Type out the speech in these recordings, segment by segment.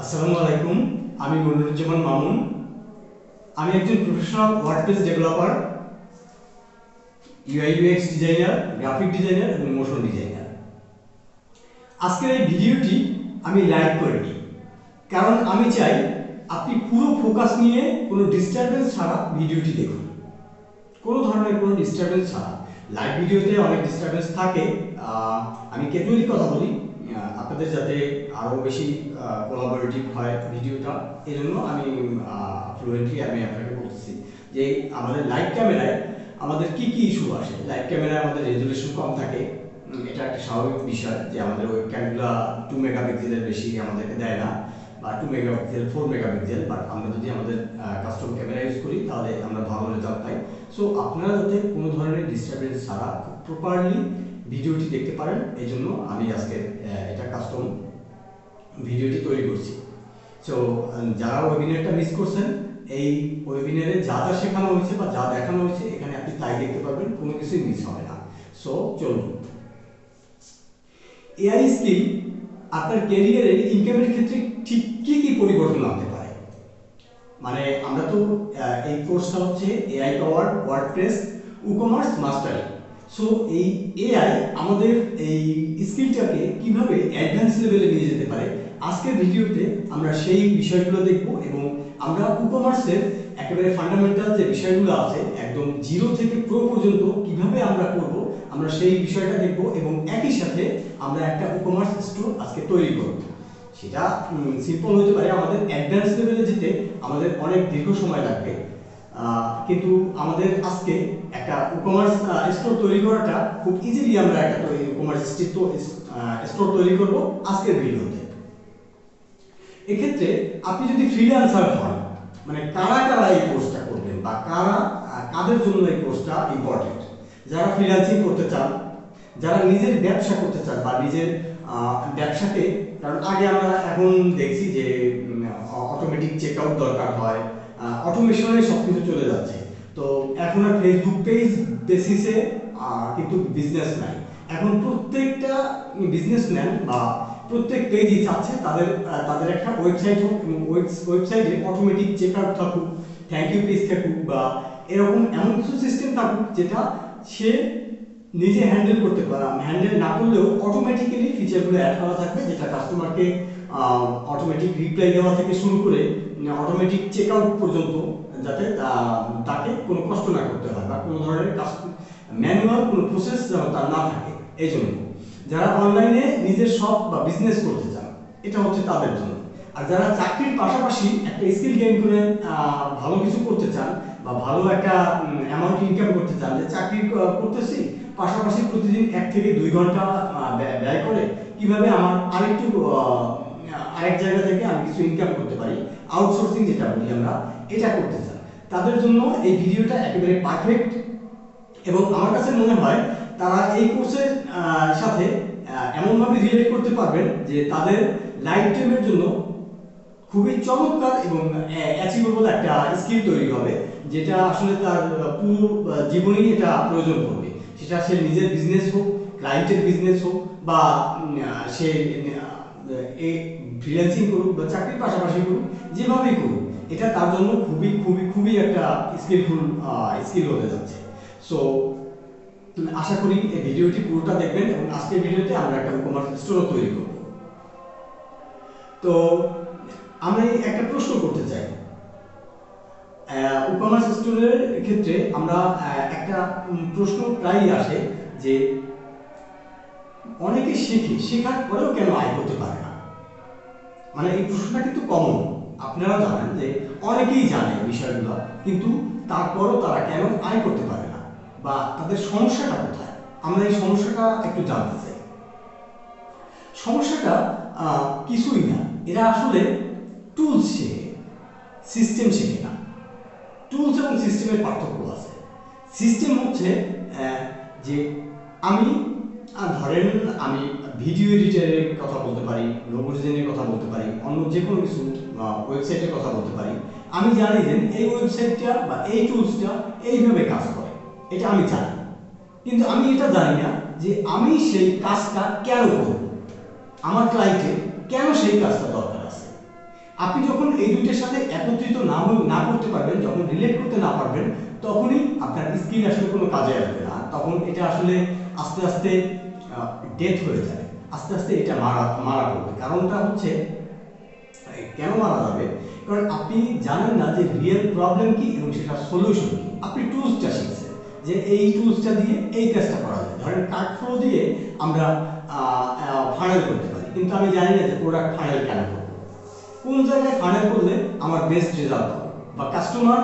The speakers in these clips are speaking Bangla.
আসসালামু আলাইকুম। আমি মনিরুজ্জামান মামুন। আমি একজন professional WordPress developer, UI UX designer, graphic designer এবং মোশন ডিজাইনার। আজকের এই ভিডিওটি আমি লাইভ করিনি, কারণ আমি চাই আপনি পুরো ফোকাস নিয়ে কোনো ডিস্টারবেন্স ছাড়া ভিডিওটি দেখুন। কোনো ধরনের কোনো ডিস্টারবেন্স ছাড়া। লাইভ ভিডিওতে অনেক ডিস্টারবেন্স থাকে। আমি ক্যাজুয়ালি কথা বলি আপনাদের যাতে আরও বেশি কোলাবোরেটিভ হয় ভিডিওটা। এই জন্য আমি ফ্লুয়েন্টলি আপনাকে বলতেছি যে আমাদের লাইভ ক্যামেরায় আমাদের কি কি ইস্যু আসে। লাইভ ক্যামেরায় আমাদের রেজুলেশন কম থাকে, এটা একটা স্বাভাবিক বিষয় যে আমাদের ওয়েবক্যামগুলো 2 মেগাপিক্সেলের বেশি আমাদেরকে দেয় না, বা 2 মেগাপিক্সেল 4 মেগাপিক্সেল। বাট আমরা যদি আমাদের কাস্টম ক্যামেরা ইউজ করি তাহলে আমরা ভালো রেজাল্ট পাই। সো আপনারা যাতে কোনো ধরনের ডিস্টারবেন্স ছাড়া খুব প্রপারলি ভিডিওটি দেখতে পারেন, এই জন্য আমি আজকে এটা কাস্টম ভিডিওটি তৈরি করছি। সো যারা ওয়েবিনারটা মিস করছেন, এই ওয়েবিনারে যা যা শেখানো হয়েছে বা যা দেখানো হয়েছে এখানে আপনি তাই দেখতে পারবেন, কোনো কিছুই মিস হবে না। সো চলুন। এআই স্কিল আপনার ক্যারিয়ারের ইনকামের ক্ষেত্রে ঠিক কি কি পরিবর্তন আনতে পারে। মানে আমরা তো এই কোর্সটা হচ্ছে AI power WordPress e-commerce mastery. So এই এআই আমাদের এই স্কিলটাকে কিভাবে অ্যাডভান্স লেভেলে নিয়ে যেতে পারে, আজকের ভিডিওতে আমরা সেই বিষয়গুলো দেখব। এবং আমরা ই-কমার্সের একেবারে ফান্ডামেন্টাল যে বিষয়গুলো আছে, একদম জিরো থেকে প্রো পর্যন্ত কিভাবে আমরা করব, আমরা সেই বিষয়টা দেখব। এবং একই সাথে আমরা একটা ই-কমার্স স্টোর আজকে তৈরি করব। সেটা সিম্পল হতে পারে, আমাদের অ্যাডভান্স লেভেলে যেতে আমাদের অনেক দীর্ঘ সময় লাগবে, কিন্তু আমাদের আজকে একটা ই-কমার্স স্টোর তৈরি করাটা খুব ইজিলি আমরা একটা ই-কমার্স স্টোর তৈরি করব আজকের ভিডিওতে। এক্ষেত্রে আপনি যদি ফ্রিল্যান্সার হন, মানে কারা কারা এই কোর্সটা করবেন বা কাদের জন্য এই কোর্সটা ইম্পর্টেন্ট। যারা ফ্রিল্যান্সিং করতে চান, যারা নিজের ব্যবসা করতে চান বা নিজের ব্যবসাকে, কারণ আগে আমরা এখন দেখছি যে অটোমেটিক চেক আউট দরকার হয়, অটোমেশনে সব কিছু চলে যাচ্ছে। তো এখন আর ফেসবুক পেজ বেসিসে কিন্তু বিজনেস নাই। এখন প্রত্যেকটা বিজনেসম্যান বা প্রত্যেক পেজই চাচ্ছে তাদের একটা ওয়েবসাইট হোক, এবং ওয়েবসাইটে অটোমেটিক চেক আউট থাকুক, থ্যাংক ইউ পেজ থাকুক, বা এরকম এমন কিছু সিস্টেম থাকুক যেটা সে নিজে হ্যান্ডেল করতে পারে। হ্যান্ডেল না করলেও অটোমেটিক্যালি ফিচারগুলো অ্যাড করা থাকবে, যেটা কাস্টমারকে অটোমেটিক রিপ্লাই দেওয়া থেকে শুরু করে অটোমেটিক চেক আউট পর্যন্ত, যাতে তাকে কোনো কষ্ট না করতে হয় বা কোনো ধরনের ম্যানুয়াল কোনো প্রসেস তার না থাকে। এই জন্য যারা অনলাইনে নিজের শপ বা বিজনেস করতে চান, এটা হচ্ছে তাদের জন্য। আর যারা চাকরির পাশাপাশি একটা স্কিল গেইন করে ভালো কিছু করতে চান বা ভালো একটা অ্যামাউন্ট ইনকাম করতে চান, যে চাকরি করতেছি পাশাপাশি প্রতিদিন 1 থেকে 2 ঘন্টা ব্যয় করে কিভাবে আমার আরেক জায়গা থেকে আমি কিছু ইনকাম করতে পারি, আউটসোর্সিং যেটা বলি আমরা, এটা করতে চান, তাদের জন্য এই ভিডিওটা একেবারে পারফেক্ট। এবং আমার কাছে মনে হয় তারা এই কোর্সের সাথে এমনভাবে রিলেট করতে পারবেন যে তাদের লাইফ টাইমের জন্য খুবই চমৎকার এবং অ্যাচিভেবল একটা স্কিল তৈরি হবে, যেটা আসলে তার পুরো জীবনেই এটা প্রয়োজন পড়বে। সেটা সে নিজের বিজনেস হোক, ক্লায়েন্টের বিজনেস হোক, বা সে ফ্রিল্যান্সিং করুক বা চাকরির পাশাপাশি করুক, যেভাবেই করুক, এটা তার জন্য খুবই খুবই খুবই একটা স্কিলফুল স্কিল হতে যাচ্ছে। সো আশা করি এই ভিডিওটি পুরোটা দেখবেন, এবং আজকের ভিডিওতে আমরা একটা ই-কমার্স স্টোর তৈরি করব। তো আমি একটা প্রশ্ন করতে চাই। ই-কমার্স স্টোরের ক্ষেত্রে আমরা একটা প্রশ্ন প্রায়ই আসে যে অনেকে শেখার পরেও কেন আয় করতে পারে না। মানে এই প্রশ্নটা কিন্তু কমন, আপনারা জানেন যে অনেকেই জানে বিষয়গুলো, কিন্তু তারপরও তারা কেন আয় করতে পারে না বা তাদের সমস্যাটা কোথায়, আমরা এই সমস্যাটা একটু জানতে চাই। সমস্যাটা কিছুই না, এরা আসলে টুলস শেখে, সিস্টেম শেখে না। টুলস এবং সিস্টেমের পার্থক্য আছে। সিস্টেম হচ্ছে যে ধরেন আমি ভিডিও এডিটারের কথা বলতে পারি, লোগো ডিজাইনের কথা বলতে পারি, অন্য যে কোনো কিছু ওয়েবসাইটের কথা বলতে পারি। আমি জানি যে এই ওয়েবসাইটটা বা এই টুলসটা এইভাবে কাজ করে, এটা আমি জানি। কিন্তু আমি এটা জানি না যে আমি সেই কাজটা কেন করব, আমার ক্লায়েন্টের কেন সেই কাজটা দরকার আছে। আপনি যখন এই দুইটার সাথে একত্রিত না করতে পারবেন, যখন রিলেট করতে না পারবেন, তখনই আপনার স্কিল আসলে কোনো কাজে আসবে না। তখন এটা আসলে আস্তে আস্তে ডেথ হয়ে যাবে, আস্তে আস্তে এটা মারা পড়বে। কারণটা হচ্ছে, কেন মারা যাবে? কারণ আপনি জানেন না যে রিয়েল প্রবলেম কি এবং সেটা সলিউশন কি। আপনি টুলসটা শিখছেন যে এই টুলসটা দিয়ে এই কাজটা করা যায়। ধরেন কার্ড ফ্লো দিয়ে আমরা ফাইনাল করতে পারি, কিন্তু আমি জানি না যে প্রোডাক্ট ফাইনাল কেন করবো, কোন জায়গায় ফাইনাল করলে আমার বেস্ট রেজাল্ট হবে, বা কাস্টমার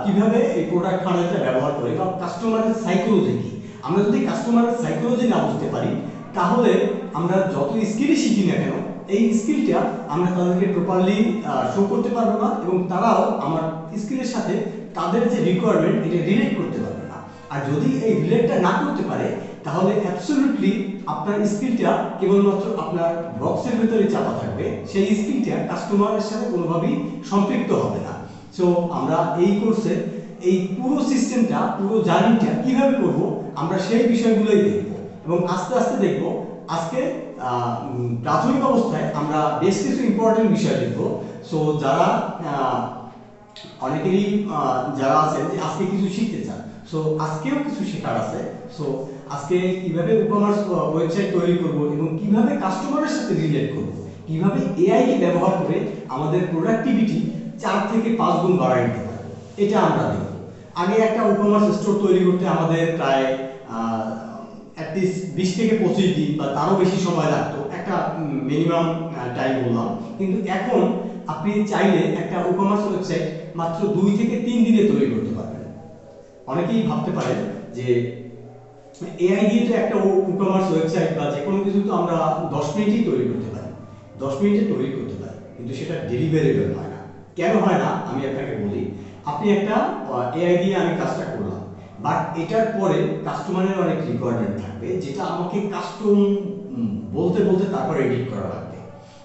কিভাবে এই প্রোডাক্ট ফাইনালটা ব্যবহার করে, বা কাস্টমারের সাইকোলজি কি। আমরা যদি কাস্টমারের সাইকোলজি না বুঝতে পারি, তাহলে আমরা যত স্কিলই শিখি না কেন, এই স্কিলটা আমরা তাদেরকে প্রপারলি শো করতে পারবো না, এবং তারাও আমার স্কিলের সাথে তাদের যে রিকোয়ারমেন্ট এটা রিলেট করতে পারবে না। আর যদি এই রিলেটটা না করতে পারে, তাহলে অ্যাবসলিউটলি আপনার স্কিলটা কেবলমাত্র আপনার বক্সের ভিতরে চাপা থাকবে, সেই স্কিলটা কাস্টমারের সাথে কোনোভাবেই সম্পৃক্ত হবে না। সো আমরা এই কোর্সে এই পুরো সিস্টেমটা, পুরো জার্নিটা কিভাবে করব, আমরা সেই বিষয়গুলোই দেখব, এবং আস্তে আস্তে দেখব। আজকে প্রাথমিক অবস্থায় আমরা বেশ কিছু ইম্পর্টেন্ট বিষয় দেখব। সো যারা অনেকেরই যারা আছেন যে আজকে কিছু শিখতে চান, সো আজকেও কিছু শেখার আছে। সো আজকে কিভাবে ই-কমার্স ওয়েবসাইট তৈরি করব, এবং কিভাবে কাস্টমারের সাথে রিলেট করব, কিভাবে এআই কে ব্যবহার করে আমাদের প্রোডাক্টিভিটি 4 থেকে 5 গুণ বাড়ায় নিতে পারবো, এটা আমরা দেখব। আগে একটা ই-কমার্স স্টোর তৈরি করতে আমাদের প্রায় অ্যাটলিস্ট 20 থেকে 25 দিন বা তারও বেশি সময় লাগতো, একটা মিনিমাম টাইম বললাম। কিন্তু এখন আপনি চাইলে একটা ই-কমার্স ওয়েবসাইট মাত্র 2 থেকে 3 দিনে তৈরি করতে পারবেন। অনেকেই ভাবতে পারেন যে এআই দিয়ে তো একটা ই-কমার্স ওয়েবসাইট বা যে কোনো কিছু তো আমরা 10 মিনিটেই তৈরি করতে পারি, 10 মিনিটে তৈরি করতে পারি, কিন্তু সেটা ডেলিভারেবল হয় না। কেন হয় না আমি আপনাকে বলি। আপনি একটা এআই দিয়ে আমি কাজটা করলাম, বাট এটার পরে কাস্টমারের অনেক রিকোয়ারমেন্ট থাকবে, যেটা আমাকে কাস্টম বলতে বলতে তারপর এডিট করা লাগবে।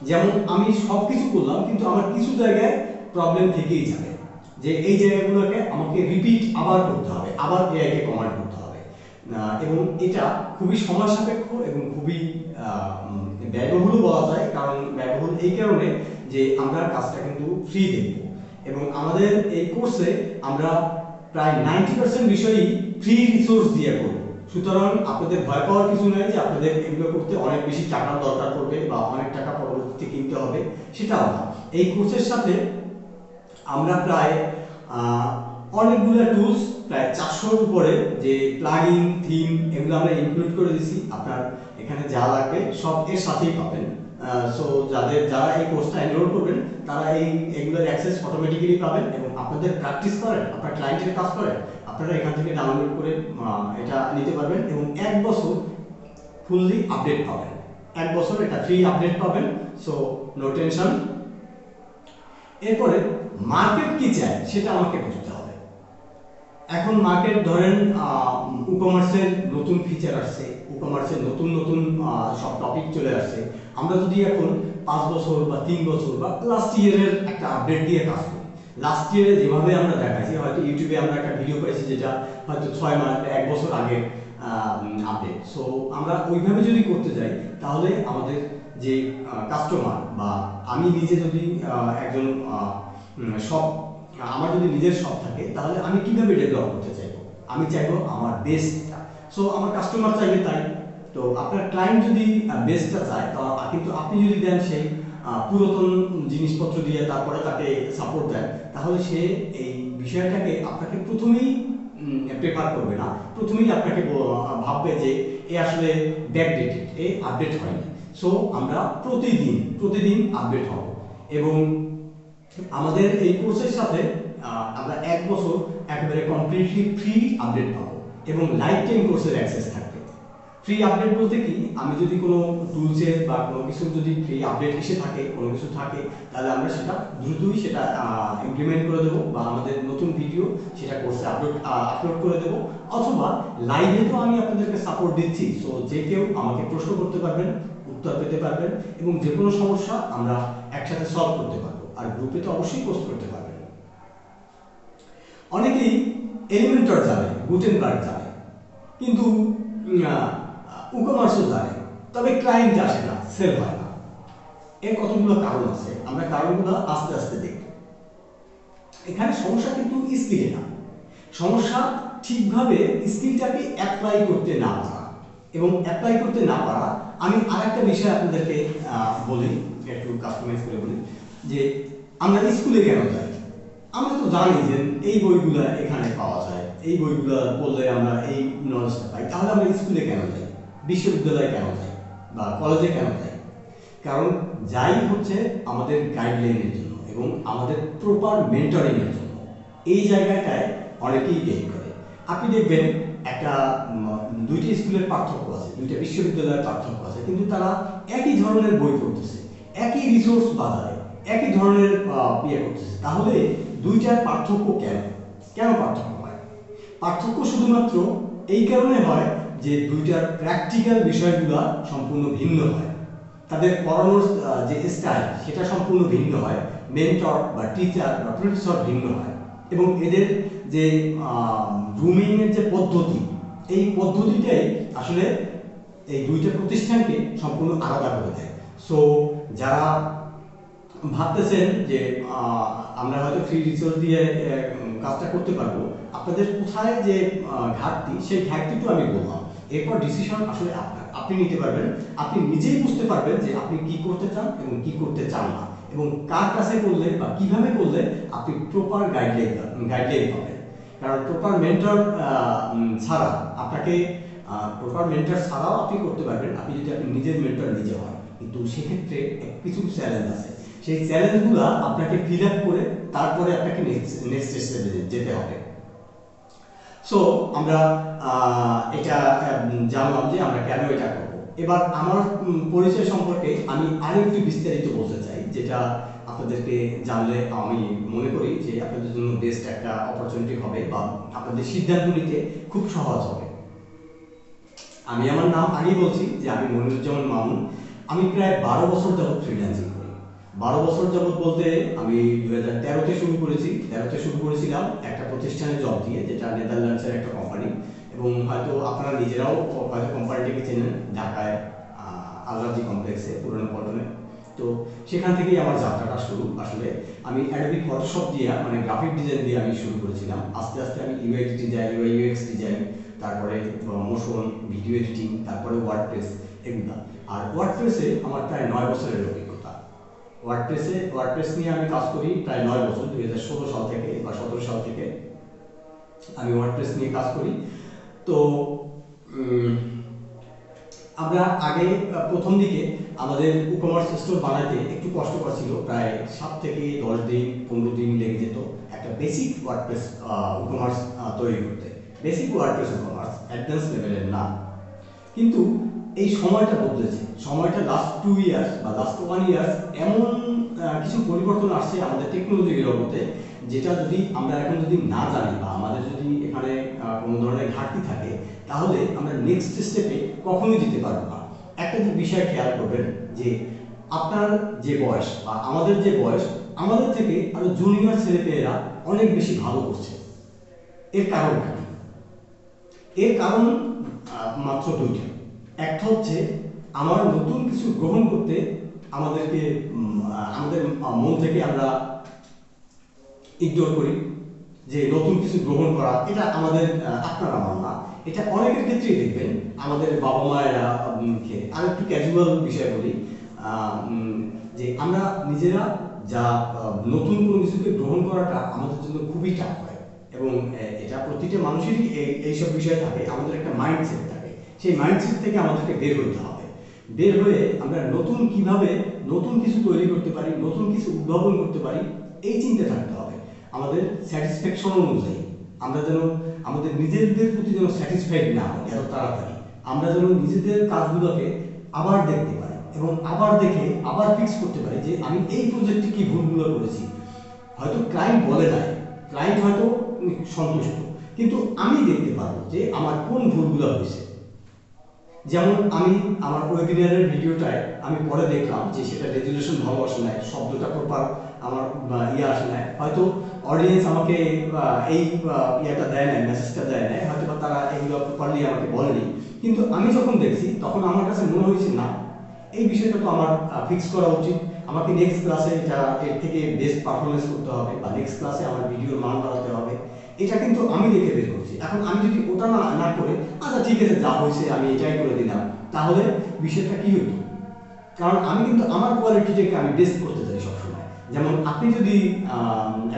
যেমন আমি সব কিছু করলাম, কিন্তু আমার কিছু জায়গায় প্রবলেম থেকেই যাবে, যে এই জায়গাগুলোকে আমাকে রিপিট আবার করতে হবে, আবার এআই কে কমান্ড করতে হবে, এবং এটা খুবই সময় সাপেক্ষ এবং খুবই ব্যয়বহুল বলা যায়। কারণ ব্যয়বহুল এই কারণে যে আমরা কাজটা কিন্তু ফ্রি দেখব, এবং আমাদের এই কোর্সে আমরা প্রায় 90% বিষয়ই ফ্রি রিসোর্স দিয়ে করব। সুতরাং আপনাদের ভয় পাওয়ার কিছু নেই যে আপনাদের এগুলো করতে অনেক বেশি টাকার দরকার পড়বে বা অনেক টাকা পরবর্তীতে কিনতে হবে, সেটাও না। এই কোর্সের সাথে আমরা প্রায় অনেকগুলো টুলস, প্রায় 400-র উপরে যে প্লাগইন, থিম, এগুলো আমরা ইনক্লুড করে দিছি। আপনার এখানে যা লাগবে সব এর সাথেই পাবেন। সো যারা এই কোর্সটা এনরোল করবেন, তারা এগুলোর অ্যাক্সেস অটোমেটিক্যালি পাবেন, এবং আপনাদের প্র্যাকটিস করেন, আপনার ক্লায়েন্টের কাজ করেন, আপনারা এখান থেকে ডাউনলোড করে এটা নিতে পারবেন, এবং 1 বছর ফুললি আপডেট পাবেন। 1 বছর এটা ফ্রি আপডেট পাবেন। So no tension. এরপরে মার্কেট কি চায় সেটা আমাকে বুঝতে হবে। এখন মার্কেট ধরেন ই-কমার্সের নতুন ফিচার আসছে, ই-কমার্সের নতুন নতুন সব টপিক চলে আসছে। আমরা যদি এখন 5 বছর বা 3 বছর বা লাস্ট ইয়ারের একটা আপডেট দিয়ে কাজ করি, লাস্ট ইয়ারে যেভাবে আমরা দেখাইছি, হয়তো ইউটিউবে আমরা একটা ভিডিও পাইছি যেটা হয়তো 6 মাস 1 বছর আগে আপডেট। সো আমরা ওইভাবে যদি করতে যাই, তাহলে আমাদের যে কাস্টমার বা আমি নিজে যদি একজন শপ, আমার যদি নিজের শপ থাকে, তাহলে আমি কিভাবে ডেভেলপ করতে চাইবো? আমি চাইবো আমার বেস্টটা। সো আমার কাস্টমার চাইবে তাই। তো আপনার ক্লায়েন্ট যদি বেস্টটা চায়, কিন্তু আপনি যদি দেন সেই পুরাতন জিনিসপত্র দিয়ে তারপরে তাকে সাপোর্ট দেন, তাহলে সে এই বিষয়টাকে আপনাকে প্রথমেই প্রেফার করবে না। প্রথমেই আপনাকে ভাববে যে এ আসলে ব্যাকডেটেড, এ আপডেট হয়নি। সো আমরা প্রতিদিন আপডেট হব, এবং আমাদের এই কোর্সের সাথে আমরা 1 বছর একেবারে কমপ্লিটলি ফ্রি আপডেট পাবো, এবং লাইফ টাইম কোর্সের অ্যাক্সেস থাকবে। ফ্রি আপডেট বলতে কি, আমি যদি কোনো টুলসের বা কোনো কিছু যদি ফ্রি আপডেট এসে থাকে, কোনো কিছু থাকে, তাহলে আমরা সেটা দ্রুতই সেটা ইমপ্লিমেন্ট করে দেবো, বা আমাদের নতুন ভিডিও সেটা কোর্সে আপলোড করে দেবো, অথবা লাইভে তো আমি আপনাদেরকে সাপোর্ট দিচ্ছি। সো যে কেউ আমাকে প্রশ্ন করতে পারবেন, উত্তর পেতে পারবেন, এবং যে কোনো সমস্যা আমরা একসাথে সলভ করতে পারবো। আর গ্রুপে তো অবশ্যই পোস্ট করতে পারবেন। অনেকেই এলিমেন্টর জানে, গুটেনবার্গ জানে, কিন্তু ই-কমার্সও জানে, তবে ক্লায়েন্ট আসে না, সেল হয় না। এর কতগুলো কারণ আছে, আমরা কারণগুলো আস্তে আস্তে দেখব। এখানে সমস্যা কিন্তু স্কিলে না, সমস্যা ঠিকভাবে স্কিলটাকে অ্যাপ্লাই করতে না পারা। এবং অ্যাপ্লাই করতে না পারা, আমি আরেকটা বিষয় আপনাদেরকে বলি, একটু কাস্টমাইজ করে বলি, যে আমরা স্কুলে কেন যাই? আমরা তো জানি যে এই বইগুলো এখানে পাওয়া যায়, এই বইগুলো পড়লে আমরা এই নলেজটা পাই, তাহলে আমরা স্কুলে কেন যাই, বিশ্ববিদ্যালয়ে কেন যাই, বা কলেজে কেন যাই? কারণ যাই হচ্ছে আমাদের গাইডলাইনের জন্য এবং আমাদের প্রপার মেন্টরিংয়ের জন্য। এই জায়গাটায় অনেকেই গেইন করে। আপনি দেখবেন একটা দুইটি স্কুলের পার্থক্য আছে, দুইটা বিশ্ববিদ্যালয়ের পার্থক্য আছে, কিন্তু তারা একই ধরনের বই পড়তেছে, একই রিসোর্স বাজারে একই ধরনের ইয়ে করতেছে। তাহলে দুইটার পার্থক্য কেন? কেন পার্থক্য হয়? পার্থক্য শুধুমাত্র এই কারণে হয় যে দুইটার প্র্যাকটিক্যাল বিষয়গুলো সম্পূর্ণ ভিন্ন হয়, তাদের পড়ানোর যে স্টাইল সেটা সম্পূর্ণ ভিন্ন হয়, মেন্টর বা টিচার বা প্রফেসর ভিন্ন হয়, এবং এদের যে গ্রুমিংয়ের যে পদ্ধতি, এই পদ্ধতিটাই আসলে এই দুইটা প্রতিষ্ঠানকে সম্পূর্ণ আলাদা করে দেয়। সো যারা ভাবতেছেন যে আমরা হয়তো ফ্রি রিসোর্স দিয়ে কাজটা করতে পারবো, আপনাদের কোথায় যে ঘাটতি, সেই ঘাটতিটা আমি বললাম। এরপর ডিসিশন আসলে আপনার, আপনি নিতে পারবেন, আপনি নিজেই বুঝতে পারবেন যে আপনি কি করতে চান এবং কি করতে চান না, এবং কার কাছে করলে বা কিভাবে করলে আপনি প্রপার গাইডলাইন পাবেন। কারণ প্রপার মেন্টর ছাড়া আপনাকে, প্রপার মেন্টর ছাড়াও আপনি করতে পারবেন আপনি যদি আপনি নিজের মেন্টর নিজে হন, কিন্তু সেক্ষেত্রে কিছু চ্যালেঞ্জ আছে। সেই চ্যালেঞ্জগুলো আপনাকে ফিল আপ করে তারপরে আপনাকে নেক্সট স্টেপে যেতে হবে। সো আমরা এটা জানলাম যে আমরা কেন এটা করব। এবার আমার পরিচয় সম্পর্কে আমি আরেকটু বিস্তারিত বলতে চাই, যেটা আপনাদেরকে জানলে আমি মনে করি যে আপনাদের জন্য বেস্ট একটা অপরচুনিটি হবে, বা আপনাদের সিদ্ধান্ত নিতে খুব সহজ হবে। আমি আমার নাম আগেই বলছি যে আমি মনিরুজ্জামান মামুন। আমি প্রায় 12 বছর যাবৎ ফ্রিল্যান্সিং করি। 12 বছর যাবৎ বলতে আমি 2013-তে শুরু করেছি। 13-তে শুরু করেছিলাম একটা প্রতিষ্ঠানে জব দিয়ে, যেটা নেদারল্যান্ডসের একটা কোম্পানি, এবং হয়তো আপনারা নিজেরাও হয়তো কোম্পানিটিকে চেনেন, ঢাকায় আলরাজি কমপ্লেক্সে, পুরনো পল্টনে। তো সেখান থেকেই আমার যাত্রাটা শুরু। আসলে আমি অ্যাডোবি ফটোশপ দিয়ে, মানে গ্রাফিক ডিজাইন দিয়ে আমি শুরু করেছিলাম। আস্তে আস্তে আমি UI design, UI UX design, তারপরে মোশন, ভিডিও এডিটিং, তারপরে ওয়ার্ডপ্রেস, এগুলো। আর ওয়ার্ডপ্রেসে আমার প্রায় 9 বছরের অভিজ্ঞতা। ওয়ার্ডপ্রেস নিয়ে আমি কাজ করি প্রায় 9 বছর, 2016 সাল থেকে বা 17 সাল থেকে আমি ওয়ার্ডপ্রেস নিয়ে কাজ করি। তো আমরা আগে প্রথম দিকে আমাদের ই কমার্স স্টোর বানাইতে একটু কষ্টকর ছিল, প্রায় 7 থেকে 10 দিন 15 দিন লেগে যেত একটা বেসিক ওয়ার্ডপ্রেস ই কমার্স তৈরি করতে। Basic WordPress e commerce, advance লেভেলের না। কিন্তু এই সময়টা বদলেছে, সময়টা লাস্ট 2 ইয়ার্স বা লাস্ট 1 ইয়ার্স এমন কিছু পরিবর্তন আসছে আমাদের টেকনোলজির জগতে, যেটা যদি আমরা এখন যদি না জানি বা আমাদের যদি এখানে কোনো ধরনের ঘাটতি থাকে, তাহলে আমরা নেক্সট স্টেপে কখনোই যেতে পারবো না। একটা যে বিষয় খেয়াল করবেন, যে আপনার যে বয়স বা আমাদের যে বয়স, আমাদের থেকে আরো জুনিয়র ছেলেপেয়েরা অনেক বেশি ভালো করছে। এর কারণ কি? এর কারণ মাত্র দুইটা। একটা হচ্ছে আমার নতুন কিছু গ্রহণ করতে আমাদেরকে আমাদের মন থেকে আমরা ইগনোর করি, যে নতুন কিছু গ্রহণ করা এটা আমাদের, আপনার আমার না, এটা অনেকের ক্ষেত্রেই দেখবেন আমাদের বাবা মায়েরা। আর একটু ক্যাজুয়াল বিষয় বলি, যে আমরা নিজেরা যা নতুন কোনো কিছুকে গ্রহণ করাটা আমাদের জন্য খুবই টাফ হয়, এবং এটা প্রতিটা মানুষেরই এইসব বিষয় থাকে। আমাদের একটা মাইন্ডসেট থাকে, সেই মাইন্ডসেট থেকে আমাদেরকে বের হতে হবে। বের হয়ে আমরা কিভাবে নতুন কিছু তৈরি করতে পারি, নতুন কিছু উদ্ভাবন করতে পারি, এই চিন্তা থাকতে হবে। আমাদের স্যাটিসফ্যাকশন অনুযায়ী আমরা যেন আমাদের নিজেদের প্রতি যেন স্যাটিসফাইড না হয় এত তাড়াতাড়ি, আমরা যেন নিজেদের কাজগুলোকে আবার দেখতে পারি এবং আবার দেখে আবার ফিক্স করতে পারি যে আমি এই প্রজেক্টে কি ভুলগুলো করেছি। হয়তো ক্লায়েন্ট বলে নাই, ক্লায়েন্ট হয়তো সন্তুষ্ট, কিন্তু আমি দেখতে পারবো যে আমার কোন ভুলগুলো হয়েছে। যেমন আমি আমার ওয়েবিনারের ভিডিওটায় আমি পরে দেখলাম যে সেটা রেজুলেশন ভালো আসে নাই, শব্দটা প্রপার আমার আসে নাই, হয়তো অডিয়েন্স আমাকে এই ইয়েটা দেয় নাই, মেসেজটা দেয় নাই, হয়তো বা তারা এগুলো প্রপারলি আমাকে বলেনি। কিন্তু আমি যখন দেখছি তখন আমার কাছে মনে হয়েছে না, এই বিষয়টা তো আমার ফিক্স করা উচিত, আমাকে নেক্সট ক্লাসে এটা এর থেকে বেস্ট পারফরমেন্স করতে হবে, বা নেক্সট ক্লাসে আমার ভিডিওর মান বাড়াতে হবে, এটা কিন্তু আমি দেখে বের করছি। এখন আমি যদি ওটা না না করে আচ্ছা ঠিক আছে যা হয়েছে আমি এটাই করে দিলাম, তাহলে বিষয়টা কি হতো? কারণ আমি কিন্তু আমার কোয়ালিটিটাকে আমি বেস্ট করতে চাই সবসময়। যেমন আপনি যদি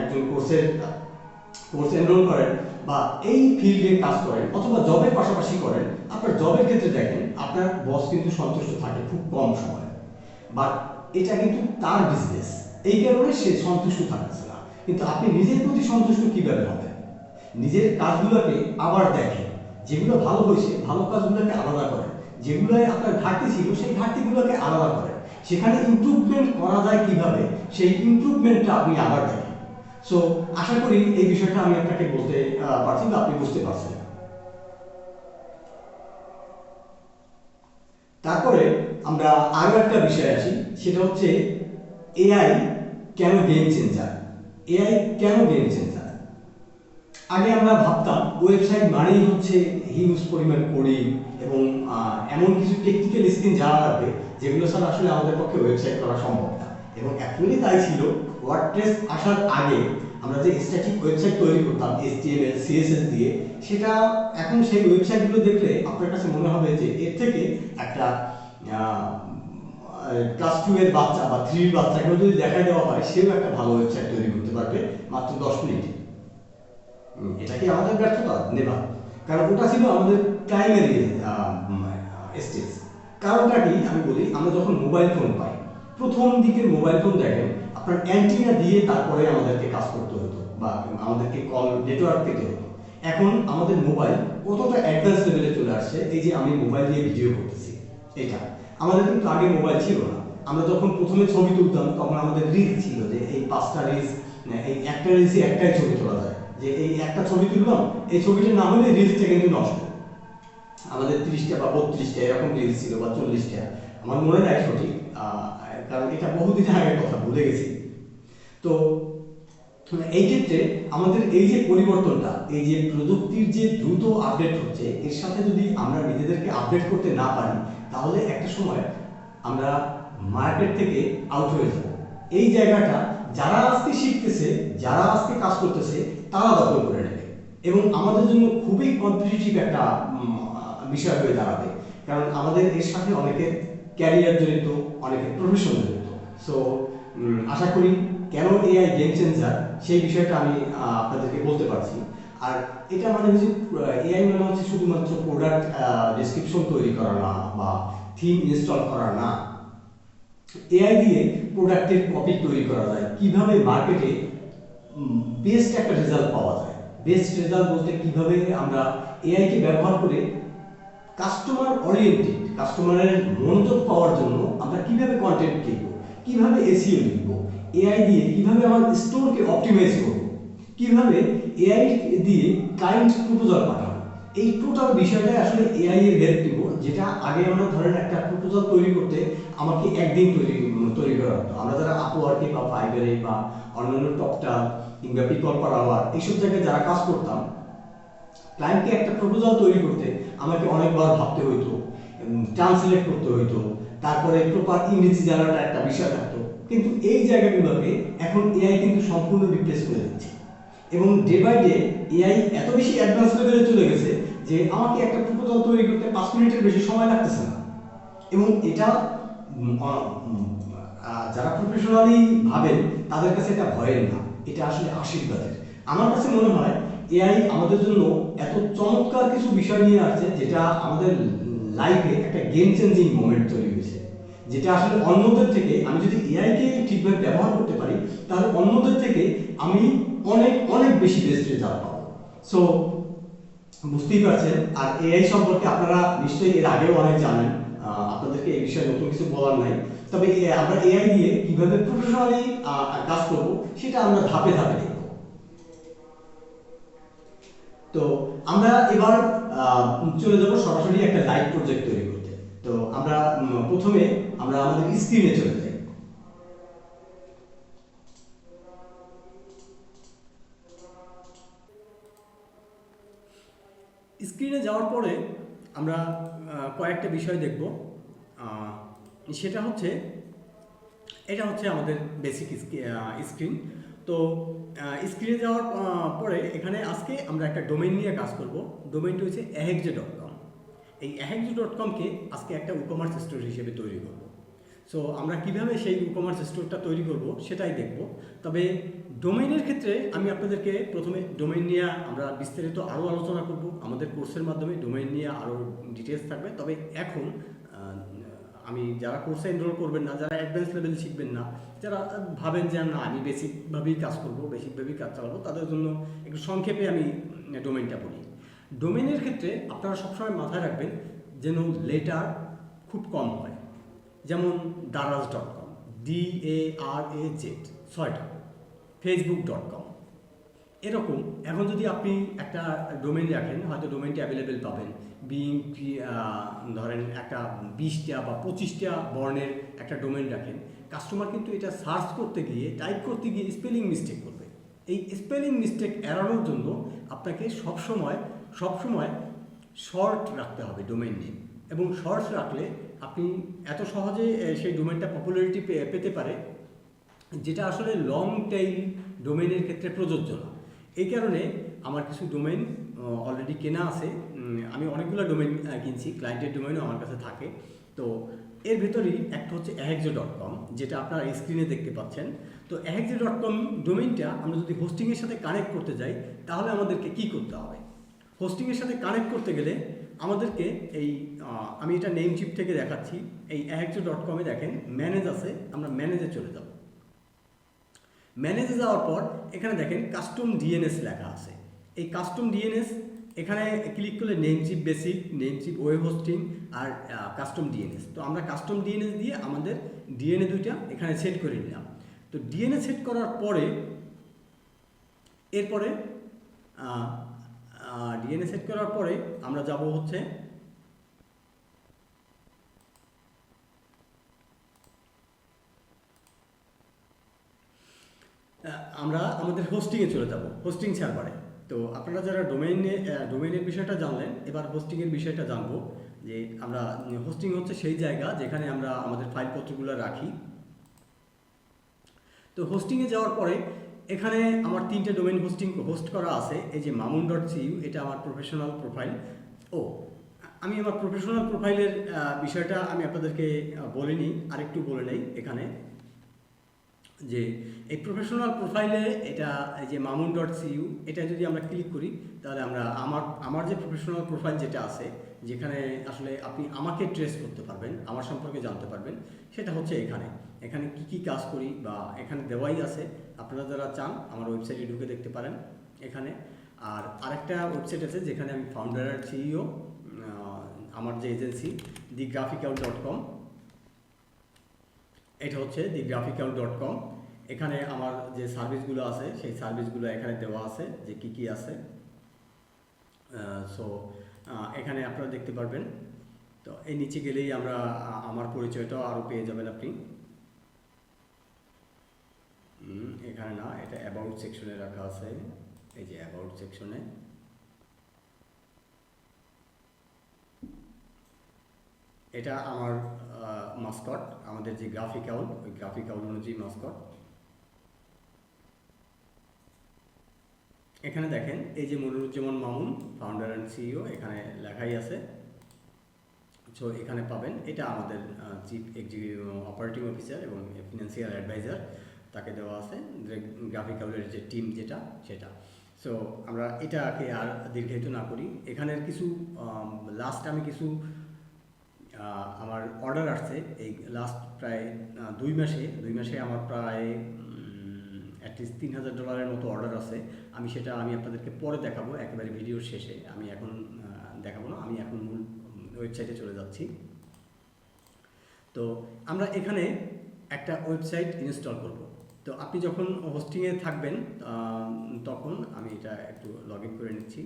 একজন কোর্স এনরোল করেন বা এই ফিল্ডে কাজ করেন অথবা জবের পাশাপাশি করেন, আপনার জবের ক্ষেত্রে দেখেন আপনার বস কিন্তু সন্তুষ্ট থাকে খুব কম সময়, বাট এটা কিন্তু তার বিজনেস, এই কারণে সে সন্তুষ্ট থাকছে না। কিন্তু আপনি নিজের প্রতি সন্তুষ্ট কিভাবে হবেন? নিজের কাজগুলোকে আবার দেখেন, যেগুলো ভালো হয়েছে ভালো কাজগুলোকে আলাদা করেন, যেগুলোয় আপনার ঘাটতি ছিল সেই ঘাটতিগুলোকে আলাদা করেন, সেখানে ইমপ্রুভমেন্ট করা যায় কিভাবে সেই ইমপ্রুভমেন্টটা আপনি আবার দেখেন। সো আশা করি এই বিষয়টা আমি আপনাকে বলতে পারছি বা আপনি বুঝতে পারছেন। তারপরে আমরা আরো একটা বিষয় আসি, সেটা হচ্ছে এআই কেন গেম চেঞ্জার। এআই কেন গেম চেঞ্জার? আগে আমরা ভাবতাম ওয়েবসাইট মানেই হচ্ছে হিউজ পরিমাণ কোডিং এবং এমন কিছু টেকনিক্যাল স্কিল জানা লাগবে যেগুলো ছাড়া আসলে আমাদের পক্ষে ওয়েবসাইট করা সম্ভব না। এবং অ্যাকচুয়ালি তাই ছিল। ওয়ার্ডপ্রেস আসার আগে আমরা যে স্ট্যাটিক ওয়েবসাইট তৈরি করতাম HTML CSS দিয়ে, সেটা এখন সেই ওয়েবসাইটগুলো দেখলে আপনার কাছে মনে হবে যে এর থেকে একটা ক্লাস 2 এর বাচ্চা বা 3 এর বাচ্চাকেও যদি দেখাই দেওয়া হয় সেও একটা ভালো ওয়েবসাইট তৈরি করতে পারবে মাত্র 10 মিনিটে। এটা কি আমাদের ব্যর্থতা? নেভার। কারণ ওটা ছিল আমাদের প্রাইমারি স্টেজ। কারণটা কি আমি বলি, আমরা যখন মোবাইল ফোন পাই, প্রথম দিকের মোবাইল ফোন দেখেন আপনার অ্যান্টিনা দিয়ে তারপরে আমাদেরকে কাজ করতে হতো বা আমাদেরকে কল নেটওয়ার্ক পেতে হতো। এখন আমাদের মোবাইল কতটা অ্যাডভান্স লেভেলে চলে আসছে, এই যে আমি মোবাইল দিয়ে ভিডিও করতেছি, এটা আমাদের কিন্তু আগে মোবাইল ছিল না। আমরা যখন প্রথমে ছবি তুলতাম তখন আমাদের রিল ছিল, যে এই 5টা রিলস, এই একটা রিলসে একটাই ছবি তোলা যায়, যে এই একটা ছবি তুললাম, এই ছবিটা না হলে রিলসটা কিন্তু নষ্ট। আমাদের 30টা বা 32টা এরকম রিলস ছিল বা 40টা, আমার মনে নাই সঠিক, কারণ এটা বহুদিন আগের কথা, ভুলে গেছি। তো এই ক্ষেত্রে আমাদের এই যে পরিবর্তনটা, এই যে প্রযুক্তির যে দ্রুত আপডেট হচ্ছে, এর সাথে যদি আমরা নিজেদেরকে আপডেট করতে না পারি, তাহলে একটা সময় আমরা মার্কেট থেকে আউট হয়ে যাব। এই জায়গাটা যারা আজকে শিখতেছে, যারা আজকে কাজ করতেছে, তারা দখল করে নেবে এবং আমাদের জন্য খুবই কম্পিটিটিভ একটা বিষয় হয়ে দাঁড়াবে। কারণ আমাদের এর সাথে অনেকের ক্যারিয়ার জড়িত, অনেকের প্রফেশন জড়িত। সো আশা করি কেন এআই গেম চেঞ্জার সেই বিষয়টা আমি আপনাদেরকে বলতে পারছি। আর এটা মানে হচ্ছে এআই মানে হচ্ছে শুধুমাত্র প্রোডাক্ট ডেসক্রিপশন তৈরি করা না বা থিম ইনস্টল করা না। এআই দিয়ে প্রোডাক্টের কপি তৈরি করা যায়, কিভাবে মার্কেটে বেস্ট একটা রেজাল্ট পাওয়া যায়। বেস্ট রেজাল্ট বলতে কিভাবে আমরা এআইকে ব্যবহার করে কাস্টমার ওরিয়েন্টেড, কাস্টমারের মনোযোগ পাওয়ার জন্য আমরা কিভাবে কন্টেন্ট লিখব, কিভাবে এসইও লিখব, এআই দিয়ে কিভাবে আমার স্টোরকে অপটিমাইজ করব, কিভাবে এআই দিয়ে ক্লায়েন্ট প্রপোজাল পাঠাবো, এই টোটাল বিষয়টাই আসলে এআই এর হেল্প নিব। যেটা আগে আমরা ধরেন একটা প্রপোজাল তৈরি করতে আমাকে একদিন তৈরি করা হতো। আমরা যারা আপওয়ার্কে বা ফাইবারে বা অন্যান্য টপটা কিংবা পিপল পার আওয়ার এইসব জায়গায় যারা কাজ করতাম, ক্লায়েন্টকে একটা প্রপোজাল তৈরি করতে আমাকে অনেকবার ভাবতে হইতো, ট্রান্সলেট করতে হইতো, তারপরে প্রপার ইংরেজি জানাটা একটা বিষয় থাকতো। কিন্তু এই জায়গাগুলোকে এখন এআই কিন্তু সম্পূর্ণ রিপ্লেস করে দিচ্ছে এবং ডে বাই ডে এআই এত বেশি অ্যাডভান্স লেভেলে চলে গেছে যে আমাকে একটা প্রপোজাল তৈরি করতে 5 মিনিটের বেশি সময় লাগতেছে না। এবং এটা যারা প্রফেশনালি ভাবেন তাদের কাছে এটা ভয়ের না, এটা আসলে আশীর্বাদের। আমার কাছে মনে হয় এআই আমাদের জন্য এত চমৎকার কিছু বিষয় নিয়ে আসছে যেটা আমাদের লাইফে একটা গেম চেঞ্জিং মোমেন্ট তৈরি হয়েছে, যেটা আসলে অন্যদের থেকে, আমি যদি এআইকে ঠিকভাবে ব্যবহার করতে পারি তাহলে অন্যদের থেকে আমি অনেক অনেক বেশি বেস্ট রেজাল্ট পাবো। সো বুঝতেই পারছেন। আর এআই সম্পর্কে আপনারা নিশ্চয়ই এর আগেও অনেক জানেন, আপনাদেরকে এই বিষয়ে নতুন কিছু বলার নাই। তবে আমরা এআই দিয়ে কিভাবে প্রফেশনালি কাজ করব সেটা আমরা ধাপে ধাপে দেখব। তো আমরা এবার চলে যাব সরাসরি একটা লাইভ প্রজেক্ট তৈরি করতে। তো আমরা প্রথমে আমরা আমাদের স্ক্রিনে চলে যাই। স্ক্রিনে যাওয়ার পরে আমরা কয়েকটা বিষয় দেখব। সেটা হচ্ছে এটা হচ্ছে আমাদের বেসিক স্ক্রিন। তো স্ক্রিনে যাওয়ার পরে এখানে আজকে আমরা একটা ডোমেইন নিয়ে কাজ করব। ডোমেইনটি হচ্ছে ahegje.com। এই ahegje.com-কে আজকে একটা ই কমার্স স্টোর হিসেবে তৈরি করব। সো আমরা কিভাবে সেই ই কমার্স স্টোরটা তৈরি করব সেটাই দেখব। তবে ডোমেইনের ক্ষেত্রে আমি আপনাদেরকে প্রথমে ডোমেইন নিয়ে আমরা বিস্তারিত আরও আলোচনা করব আমাদের কোর্সের মাধ্যমে। ডোমেইন নিয়ে আরও ডিটেলস থাকবে। তবে এখন আমি যারা কোর্সে এনরোল করবেন না, যারা অ্যাডভান্স লেভেল শিখবেন না, যারা ভাবেন যে না আমি বেসিকভাবেই কাজ করব, বেসিকভাবেই কাজ চালাবো, তাদের জন্য একটু সংক্ষেপে আমি ডোমেইনটা বলি। ডোমেইনের ক্ষেত্রে আপনারা সবসময় মাথায় রাখবেন যেন লেটার খুব কম হয়। যেমন daraz.com, DARAZ 6টা, facebook.com, এরকম। এখন যদি আপনি একটা ডোমেইন রাখেন, হয়তো ডোমেইনটি অ্যাভেলেবেল পাবেন বিং ধরেন একটা 20টা বা 25টা বর্ণের একটা ডোমেইন রাখেন, কাস্টমার কিন্তু এটা সার্চ করতে গিয়ে, টাইপ করতে গিয়ে স্পেলিং মিস্টেক করবে। এই স্পেলিং মিস্টেক এড়ানোর জন্য আপনাকে সবসময় শর্ট রাখতে হবে ডোমেইন নেম। এবং শর্টস রাখলে আপনি এত সহজে সেই ডোমেইনটা পপুলারিটি পেতে পারে, যেটা আসলে লং টেইল ডোমেইনের ক্ষেত্রে প্রযোজ্য না। এই কারণে আমার কিছু ডোমেইন অলরেডি কেনা আছে। আমি অনেকগুলো ডোমেইন কিনছি, ক্লায়েন্টের ডোমেইনও আমার কাছে থাকে। তো এর ভেতরেই একটা হচ্ছে ahegje.com, যেটা আপনারা স্ক্রিনে দেখতে পাচ্ছেন। তো ahegje.com ডোমেইনটা আমরা যদি হোস্টিংয়ের সাথে কানেক্ট করতে যাই, তাহলে আমাদেরকে কি করতে হবে? হোস্টিংয়ের সাথে কানেক্ট করতে গেলে আমাদেরকে এই আমি এটা নেম চিপ থেকে দেখাচ্ছি। এই ahegje.com-এ দেখেন ম্যানেজ আছে, আমরা ম্যানেজে চলে যাব। ম্যানেজে যাওয়ার পর এখানে দেখেন কাস্টম ডিএনএস লেখা আছে। এই কাস্টম ডিএনএস এখানে ক্লিক করলে Namecheap basic, Namecheap web hosting আর কাস্টম ডিএনএস। তো আমরা কাস্টম ডিএনএস দিয়ে আমাদের ডিএনএ দুইটা এখানে সেট করে নিলাম। তো ডিএনএ সেট করার পরে এরপরে ডিএনএ সেট করার পরে আমরা যাব হচ্ছে আমরা আমাদের হোস্টিংয়ে চলে যাব, হোস্টিং সার্ভারে। তো আপনারা যারা ডোমেইনের বিষয়টা জানলেন, এবার হোস্টিংয়ের বিষয়টা জানবো। যে আমরা হোস্টিং হচ্ছে সেই জায়গা যেখানে আমরা আমাদের ফাইলপত্রগুলো রাখি। তো হোস্টিংয়ে যাওয়ার পরে এখানে আমার 3টে ডোমেইন হোস্ট করা আছে। এই যে mamun.cu, এটা আমার প্রফেশনাল প্রোফাইল। ও আমি আমার প্রফেশনাল প্রোফাইলের বিষয়টা আমি আপনাদেরকে বলিনি, আরেকটু বলে নেই এখানে। যে এই প্রফেশনাল প্রোফাইলে এটা এই যে mamun.cu, এটা যদি আমরা ক্লিক করি তাহলে আমরা আমার যে প্রফেশনাল প্রোফাইল যেটা আছে, যেখানে আসলে আপনি আমাকে ট্রেস করতে পারবেন, আমার সম্পর্কে জানতে পারবেন, সেটা হচ্ছে এখানে কি কাজ করি বা এখানে দেওয়াই আছে। আপনারা যারা চান আমার ওয়েবসাইটে ঢুকে দেখতে পারেন এখানে। আর আরেকটা ওয়েবসাইট আছে যেখানে আমি ফাউন্ডার আর সিইও, আমার যে এজেন্সি thegraphicout.com, এটা হচ্ছে thegraphicout.com। এখানে আমার যে সার্ভিসগুলো আছে সেই সার্ভিসগুলো এখানে দেওয়া আছে যে কি আছে। সো এখানে আপনারা দেখতে পারবেন। তো এই নিচে গেলেই আমরা আমার পরিচয়টাও আরও পেয়ে যাবেন আপনি। এখানে না, এটা অ্যাবাউট সেকশনে রাখা আছে। এই যে অ্যাবাউট সেকশনে এটা আমার মাস্কট, আমাদের যে গ্রাফিকাউল, ওই গ্রাফিকাউল অনুযায়ী মাস্কট। এখানে দেখেন এই যে Moniruzzaman Mamun, founder and CEO, এখানে লেখাই আছে। সো এখানে পাবেন, এটা আমাদের চিফ এক্সিকিউটিভ অপারেটিং অফিসার এবং ফিনান্সিয়াল অ্যাডভাইজার, তাকে দেওয়া আছে গ্রাফিকাউলের যে টিম যেটা সেটা। সো আমরা এটাকে আর দীর্ঘায়িত না করি। এখানের কিছু লাস্ট আমি কিছু আমার অর্ডার আসছে এই লাস্ট প্রায় 2 মাসে আমার প্রায় অ্যাটলিস্ট $3000 মতো অর্ডার আছে। আমি আপনাদেরকে পরে দেখাবো, একেবারে ভিডিওর শেষে। আমি এখন দেখাবো না, আমি এখন মূল ওয়েবসাইটে চলে যাচ্ছি। তো আমরা এখানে একটা ওয়েবসাইট ইনস্টল করব। তো আপনি যখন হোস্টিংয়ে থাকবেন তখন আমি এটা একটু লগ ইন করে নিচ্ছি।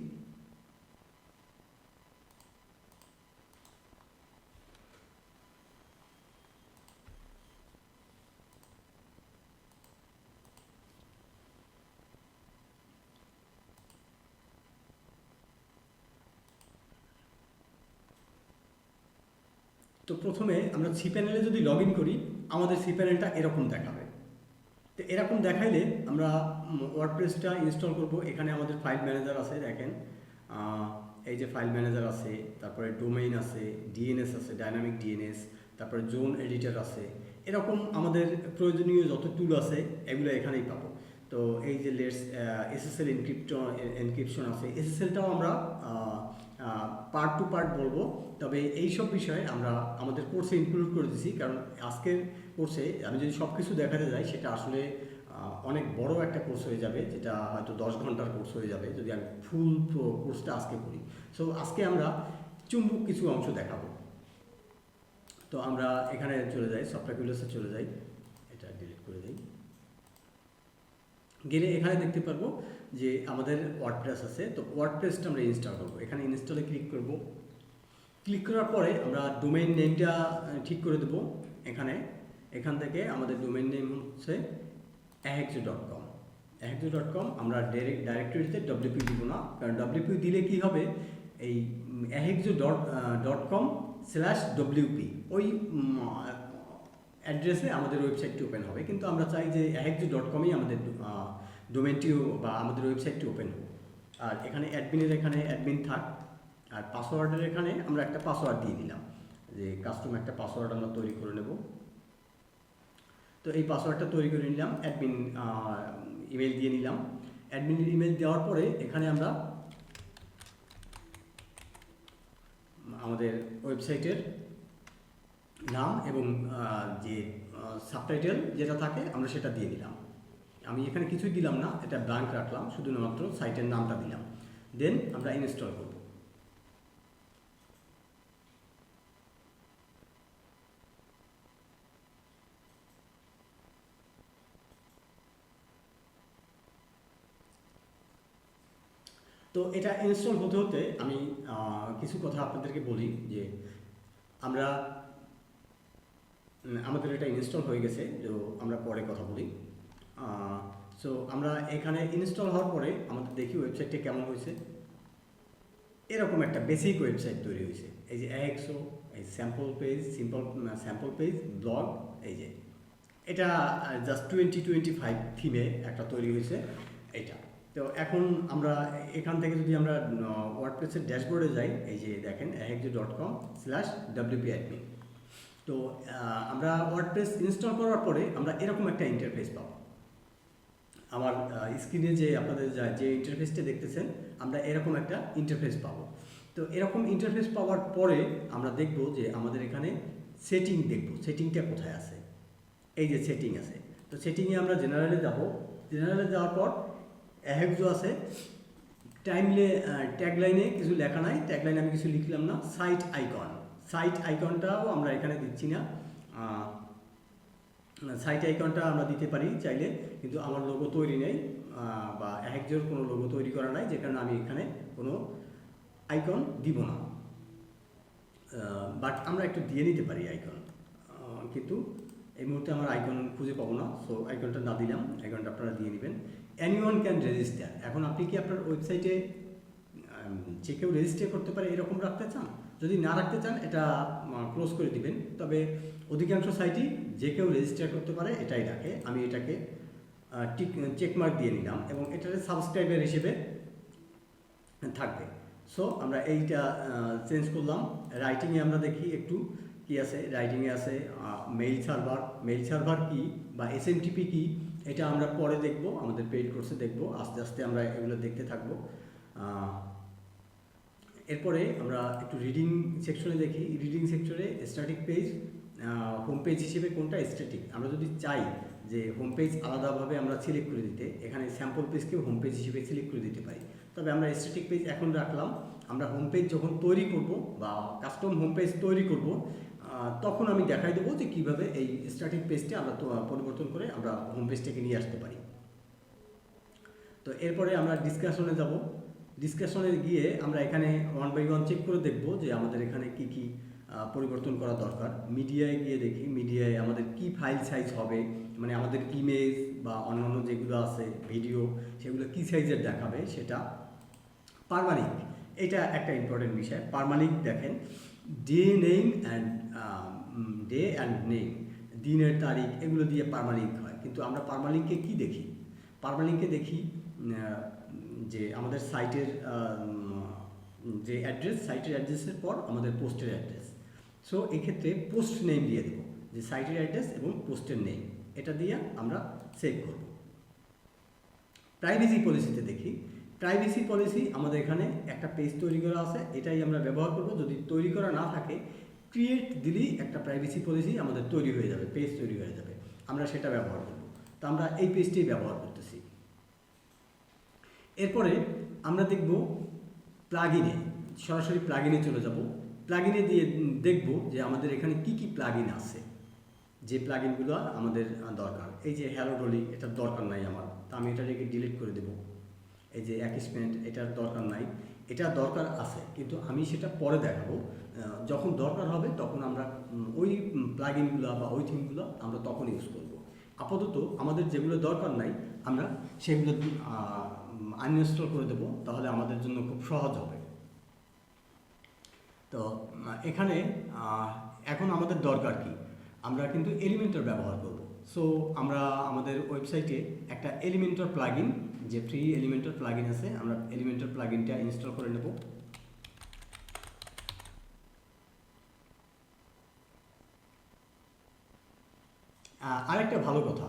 তো প্রথমে আমরা cPanel-এ যদি লগ ইন করি আমাদের cPanelটা এরকম দেখাবে। তো এরকম দেখাইলে আমরা ওয়ার্ডপ্রেসটা ইনস্টল করব। এখানে আমাদের ফাইল ম্যানেজার আছে, দেখেন এই যে ফাইল ম্যানেজার আছে, তারপরে ডোমেইন আছে, ডিএনএস আছে, ডাইনামিক ডিএনএস, তারপরে জোন এডিটর আছে, এরকম আমাদের প্রয়োজনীয় যত টুল আছে এগুলো এখানেই পাবো। তো এই যে লেটস এসএসএল এনক্রিপশন আছে, এসএসএলটাও আমরা পার্ট টু পার্ট বলবো, তবে এই সব বিষয়ে আমরা আমাদের কোর্সে ইনক্লুড করে দিছি, কারণ আজকের কোর্সে আমি যদি সব কিছু দেখাতে যাই সেটা আসলে অনেক বড় একটা কোর্স হয়ে যাবে, যেটা হয়তো 10 ঘন্টার কোর্স হয়ে যাবে যদি আমি ফুল কোর্সটা আজকে করি। সো আজকে আমরা চুম্বক কিছু অংশ দেখাবো। তো আমরা এখানে চলে যাই, সফটওয়্যার চলে যাই, এটা ডিলিট করে দিই। গেলে এখানে দেখতে পারবো যে আমাদের ওয়ার্ডপ্রেস আছে। তো ওয়ার্ডপ্রেসটা আমরা ইনস্টল করবো, এখানে ইনস্টলে ক্লিক করব। ক্লিক করার পরে আমরা ডোমেইন নেমটা ঠিক করে দেবো। এখান থেকে আমাদের ডোমেইন নেম হচ্ছে ahexo.com। ahexo.com আমরা ডাইরেক্টরিতে ডব্লিউপি দিব না, কারণ ডব্লিউপি দিলে কি হবে, এই ahexo.com/wp ওই অ্যাড্রেসে আমাদের ওয়েবসাইটটি ওপেন হবে। কিন্তু আমরা চাই যে ahexo.com-ই আমাদের ডোমেনটিও বা আমাদের ওয়েবসাইটটি ওপেন হোক। আর এখানে অ্যাডমিনের এখানে অ্যাডমিন থাক, আর পাসওয়ার্ডের এখানে আমরা একটা পাসওয়ার্ড দিয়ে দিলাম, যে কাস্টম একটা পাসওয়ার্ড আমরা তৈরি করে নেব। তো এই পাসওয়ার্ডটা তৈরি করে নিলাম, অ্যাডমিন ইমেল দিয়ে নিলাম। অ্যাডমিন ইমেল দেওয়ার পরে এখানে আমরা আমাদের ওয়েবসাইটের নাম এবং যে সাবটাইটেল যেটা থাকে আমরা সেটা দিয়ে দিলাম। আমি এখানে কিছুই দিলাম না, এটা ব্ল্যাঙ্ক রাখলাম, শুধুমাত্র সাইটের নামটা দিলাম। দেন আমরা ইনস্টল করব। তো এটা ইনস্টল হতে হতে আমি কিছু কথা আপনাদেরকে বলি যে আমাদের এটা ইনস্টল হয়ে গেছে, তো আমরা পরে কথা বলি। সো আমরা এখানে ইনস্টল হওয়ার পরে আমাদের দেখি ওয়েবসাইটটা কেমন হয়েছে। এরকম একটা বেসিক ওয়েবসাইট তৈরি হয়েছে, এই যে ahexo, এই স্যাম্পল পেজ ব্লগ, এই যে এটা জাস্ট 2025 থিমে একটা তৈরি হয়েছে এটা। তো এখন আমরা এখান থেকে যদি আমরা ওয়ার্ডপ্রেসের ড্যাশবোর্ডে যাই, এই যে দেখেন ahexo.com/wp-admin। তো আমরা ওয়ার্ডপ্রেস ইনস্টল করার পরে আমরা এরকম একটা ইন্টারফেস পাবো। আমার স্ক্রিনে যে আপনাদের যে ইন্টারফেসটা দেখতেছেন, আমরা এরকম একটা ইন্টারফেস পাবো। তো এরকম ইন্টারফেস পাওয়ার পরে আমরা দেখব যে আমাদের এখানে সেটিং দেখব, সেটিংটা কোথায় আছে। এই যে সেটিং আছে, তো সেটিংয়ে আমরা জেনারেলে যাব। জেনারেলে যাওয়ার পর ahexo আছে, ট্যাগলাইনে কিছু লেখা নাই, ট্যাগলাইনে আমি কিছু লিখলাম না। সাইট আইকনটাও আমরা এখানে দিচ্ছি না, সাইট আইকনটা আমরা দিতে পারি চাইলে, কিন্তু আমার লোগো তৈরি নেই বা ahexoর কোনো লোগো তৈরি করা নাই, যে কারণে আমি এখানে কোনো আইকন দিব না। বাট আমরা একটু দিয়ে নিতে পারি আইকন, কিন্তু এই মুহূর্তে আমার আইকন খুঁজে পাবো না। সো আইকনটা না দিলাম, আইকনটা আপনারা দিয়ে নেবেন। Anyone can register. এখন আপনি কি আপনার ওয়েবসাইটে যে কেউ রেজিস্টার করতে পারে এরকম রাখতে চান? যদি না রাখতে চান এটা ক্লোজ করে দিবেন। তবে অধিকাংশ সাইটই যে কেউ রেজিস্টার করতে পারে এটাই রাখে। আমি এটাকে চেকমার্ক দিয়ে নিলাম এবং এটাতে সাবস্ক্রাইবার হিসেবে থাকবে। সো আমরা এইটা চেঞ্জ করলাম। রাইটিংয়ে আমরা দেখি একটু কি আছে। রাইটিংয়ে আছে মেইল সার্ভার কি বা SMTP কি, এটা আমরা পরে দেখব, আমাদের পেইড কোর্সে দেখব। আস্তে আস্তে আমরা এগুলো দেখতে থাকবো। এরপরে আমরা একটু রিডিং সেকশনে দেখি। রিডিং সেকশনে স্ট্যাটিক পেজ, হোম পেজ হিসেবে কোনটা স্ট্যাটিক। আমরা যদি চাই যে হোম পেজ আলাদাভাবে আমরা সিলেক্ট করে দিতে, এখানে স্যাম্পল পেজকেও হোম পেজ হিসেবে সিলেক্ট করে দিতে পারি। তবে আমরা স্ট্যাটিক পেজ এখন রাখলাম। আমরা হোম পেজ যখন তৈরি করব বা কাস্টম হোম পেজ তৈরি করব, তখন আমি দেখাই দেবো যে কীভাবে এই স্ট্যাটিক পেজটা আমরা পরিবর্তন করে আমরা হোম পেজটাকে নিয়ে আসতে পারি। তো এরপরে আমরা ডিসকাশনে যাব। ডিসকাশনে গিয়ে আমরা এখানে 1 by 1 চেক করে দেখব যে আমাদের এখানে কি কি পরিবর্তন করা দরকার। মিডিয়ায় গিয়ে দেখি, মিডিয়ায় আমাদের কি ফাইল সাইজ হবে, মানে আমাদের ইমেজ বা অন্যান্য যেগুলো আছে ভিডিও, সেগুলো কি সাইজের দেখাবে সেটা। পারমালিক, এটা একটা ইম্পর্টেন্ট বিষয়। পারমালিক দেখেন, ডে অ্যান্ড নেম দিনের তারিখ এগুলো দিয়ে পারমালিঙ্ক হয়, কিন্তু আমরা পারমালিঙ্কে কি দেখি? পারমালিঙ্কে দেখি যে আমাদের সাইটের যে অ্যাড্রেস, সাইটের অ্যাড্রেসের পর আমাদের পোস্টের অ্যাড্রেস। সো এক্ষেত্রে পোস্ট নেম দিয়ে দেবো, যে সাইটের অ্যাড্রেস এবং পোস্টের নেম, এটা দিয়ে আমরা সেভ করব। প্রাইভেসি পলিসিতে দেখি, প্রাইভেসি পলিসি আমাদের এখানে একটা পেজ তৈরি করা আছে, এটাই আমরা ব্যবহার করব। যদি তৈরি করা না থাকে, ক্রিয়েট দিলেই একটা প্রাইভেসি পলিসি আমাদের তৈরি হয়ে যাবে, পেজ তৈরি হয়ে যাবে, আমরা সেটা ব্যবহার করব। তো আমরা এই পেজটাই ব্যবহার করতেছি। এরপরে আমরা দেখব প্লাগইনে, সরাসরি প্লাগইনে চলে যাব। প্লাগইনে দিয়ে দেখব যে আমাদের এখানে কি কি প্লাগইন আছে, যে প্লাগইনগুলো আমাদের দরকার। এই যে হ্যালো ডলি, এটার দরকার নাই আমার, তা আমি এটাকে ডিলিট করে দেব। এই যে অ্যাকিসমেন্ট, এটার দরকার নাই, এটা দরকার আছে, কিন্তু আমি সেটা পরে দেখাবো। যখন দরকার হবে তখন আমরা ওই প্লাগইনগুলো বা ওই থিমগুলো আমরা তখন ইউজ করব। আপাতত আমাদের যেগুলো দরকার নাই আমরা সেগুলো আনইনস্টল করে দেবো, তাহলে আমাদের জন্য খুব সহজ হবে। তো এখানে এখন আমাদের দরকার কি? আমরা কিন্তু এলিমেন্টর ব্যবহার করব। সো আমরা আমাদের ওয়েবসাইটে একটা এলিমেন্টর প্লাগইন, যে ফ্রি এলিমেন্টর প্লাগইন আছে, আমরা এলিমেন্টর প্লাগইনটা ইনস্টল করে নেব। আরেকটা ভালো কথা,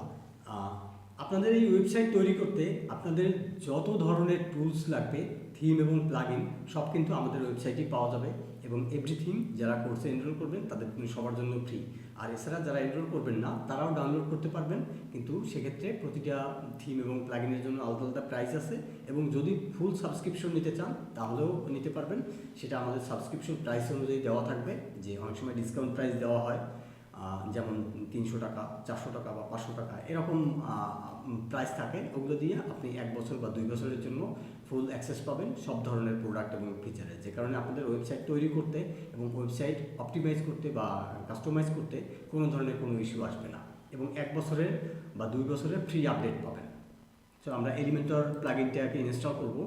আপনাদের এই ওয়েবসাইট তৈরি করতে আপনাদের যত ধরনের টুলস লাগবে, থিম এবং প্লাগইন, সব কিন্তু আমাদের ওয়েবসাইটে পাওয়া যাবে। এবং এভরিথিং যারা কোর্সে এনরোল করবেন তাদের কিন্তু সবার জন্য ফ্রি। আর এছাড়া যারা এনরোল করবেন না তারাও ডাউনলোড করতে পারবেন, কিন্তু সেক্ষেত্রে প্রতিটা থিম এবং প্লাগইনের জন্য আলাদা আলাদা প্রাইস আছে। এবং যদি ফুল সাবস্ক্রিপশন নিতে চান তাহলেও নিতে পারবেন, সেটা আমাদের সাবস্ক্রিপশন প্রাইস অনুযায়ী দেওয়া থাকবে। যে অনেক সময় ডিসকাউন্ট প্রাইস দেওয়া হয়, যেমন 300 টাকা, 400 টাকা বা 500 টাকা এরকম প্রাইস থাকে। ওগুলো দিয়ে আপনি 1 বছর বা 2 বছরের জন্য ফুল অ্যাক্সেস পাবেন সব ধরনের প্রোডাক্ট এবং ফিচারে, যে কারণে আপনাদের ওয়েবসাইট তৈরি করতে এবং ওয়েবসাইট অপটিমাইজ করতে বা কাস্টমাইজ করতে কোনো ধরনের কোনো ইস্যু আসবে না। এবং 1 বছরের বা 2 বছরের ফ্রি আপডেট পাবেন। সো আমরা এলিমেন্টর প্লাগইনটাকে ইনস্টল করব।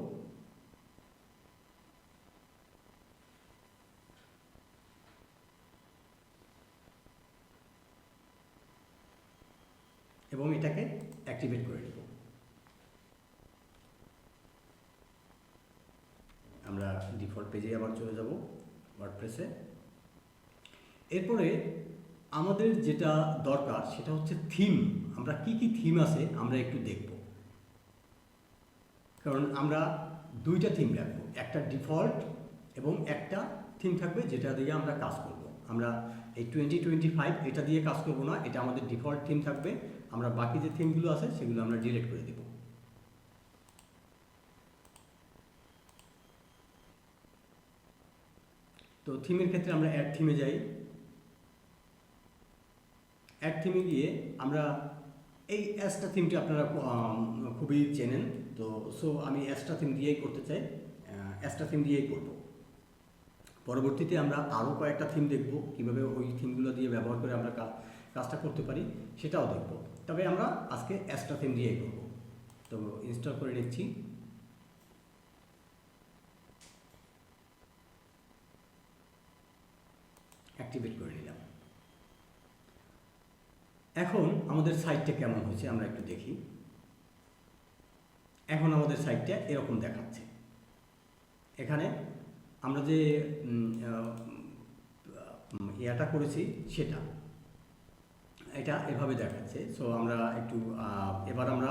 এবং এটাকে অ্যাক্টিভেট করে দেব। আমরা ডিফল্ট পেজে আবার চলে যাব ওয়ার্ডপ্রেসে। এরপরে আমাদের যেটা দরকার সেটা হচ্ছে থিম। আমরা কি কি থিম আছে আমরা একটু দেখব, কারণ আমরা 2টা থিম রাখবো, একটা ডিফল্ট এবং একটা থিম থাকবে যেটা দিয়ে আমরা কাজ করব। আমরা এই 2025 এটা দিয়ে কাজ করব না, এটা আমাদের ডিফল্ট থিম থাকবে। আমরা বাকি যে থিমগুলো আছে সেগুলো আমরা ডিলিট করে দেব। তো থিমের ক্ষেত্রে আমরা অ্যাড থিমে যাই। অ্যাড থিমে গিয়ে আমরা এই অ্যাস্টা থিমটি আপনারা খুবই চেনেন, তো সো আমি অ্যাস্টা থিম দিয়েই করতে চাই, অ্যাস্টা থিম দিয়েই করব। পরবর্তীতে আমরা আরও কয়েকটা থিম দেখব, কীভাবে ওই থিমগুলো দিয়ে ব্যবহার করে আমরা কাজটা করতে পারি সেটাও দেখব। তবে আমরা আজকে অ্যাস্টা থিম দিয়েই করব। তো ইনস্টল করে নিচ্ছি। অ্যাক্টিভেট করে নিলাম। এখন আমাদের সাইটটা কেমন হয়েছে আমরা একটু দেখি। এখন আমাদের সাইটটা এরকম দেখাচ্ছে। এখানে আমরা যে ইয়াটা করেছি সেটা এটা এভাবে দেখাচ্ছে। সো আমরা একটু এবার আমরা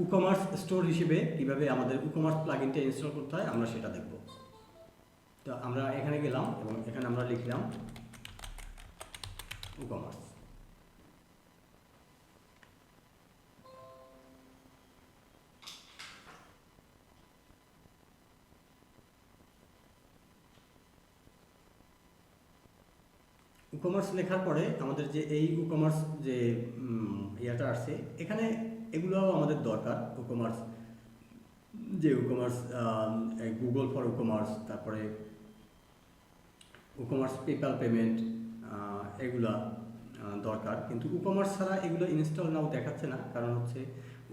উকমার্স স্টোর হিসেবে কীভাবে আমাদের উকমার্স প্লাগইনটা ইনস্টল করতে হয় আমরা সেটা দেখব। তো আমরা এখানে গেলাম এবং এখানে আমরা লিখলাম উকমার্স। উকমার্স লেখার পরে আমাদের যে এই উকমার্স যে ইয়াটা আসছে, এখানে এগুলোও আমাদের দরকার। উকমার্স যে উকমার্স গুগল ফর উকমার্স, তারপরে উকমার্স পেপ্যাল পেমেন্ট, এগুলা দরকার। কিন্তু উকমার্স ছাড়া এগুলো ইনস্টল নাও দেখাচ্ছে না, কারণ হচ্ছে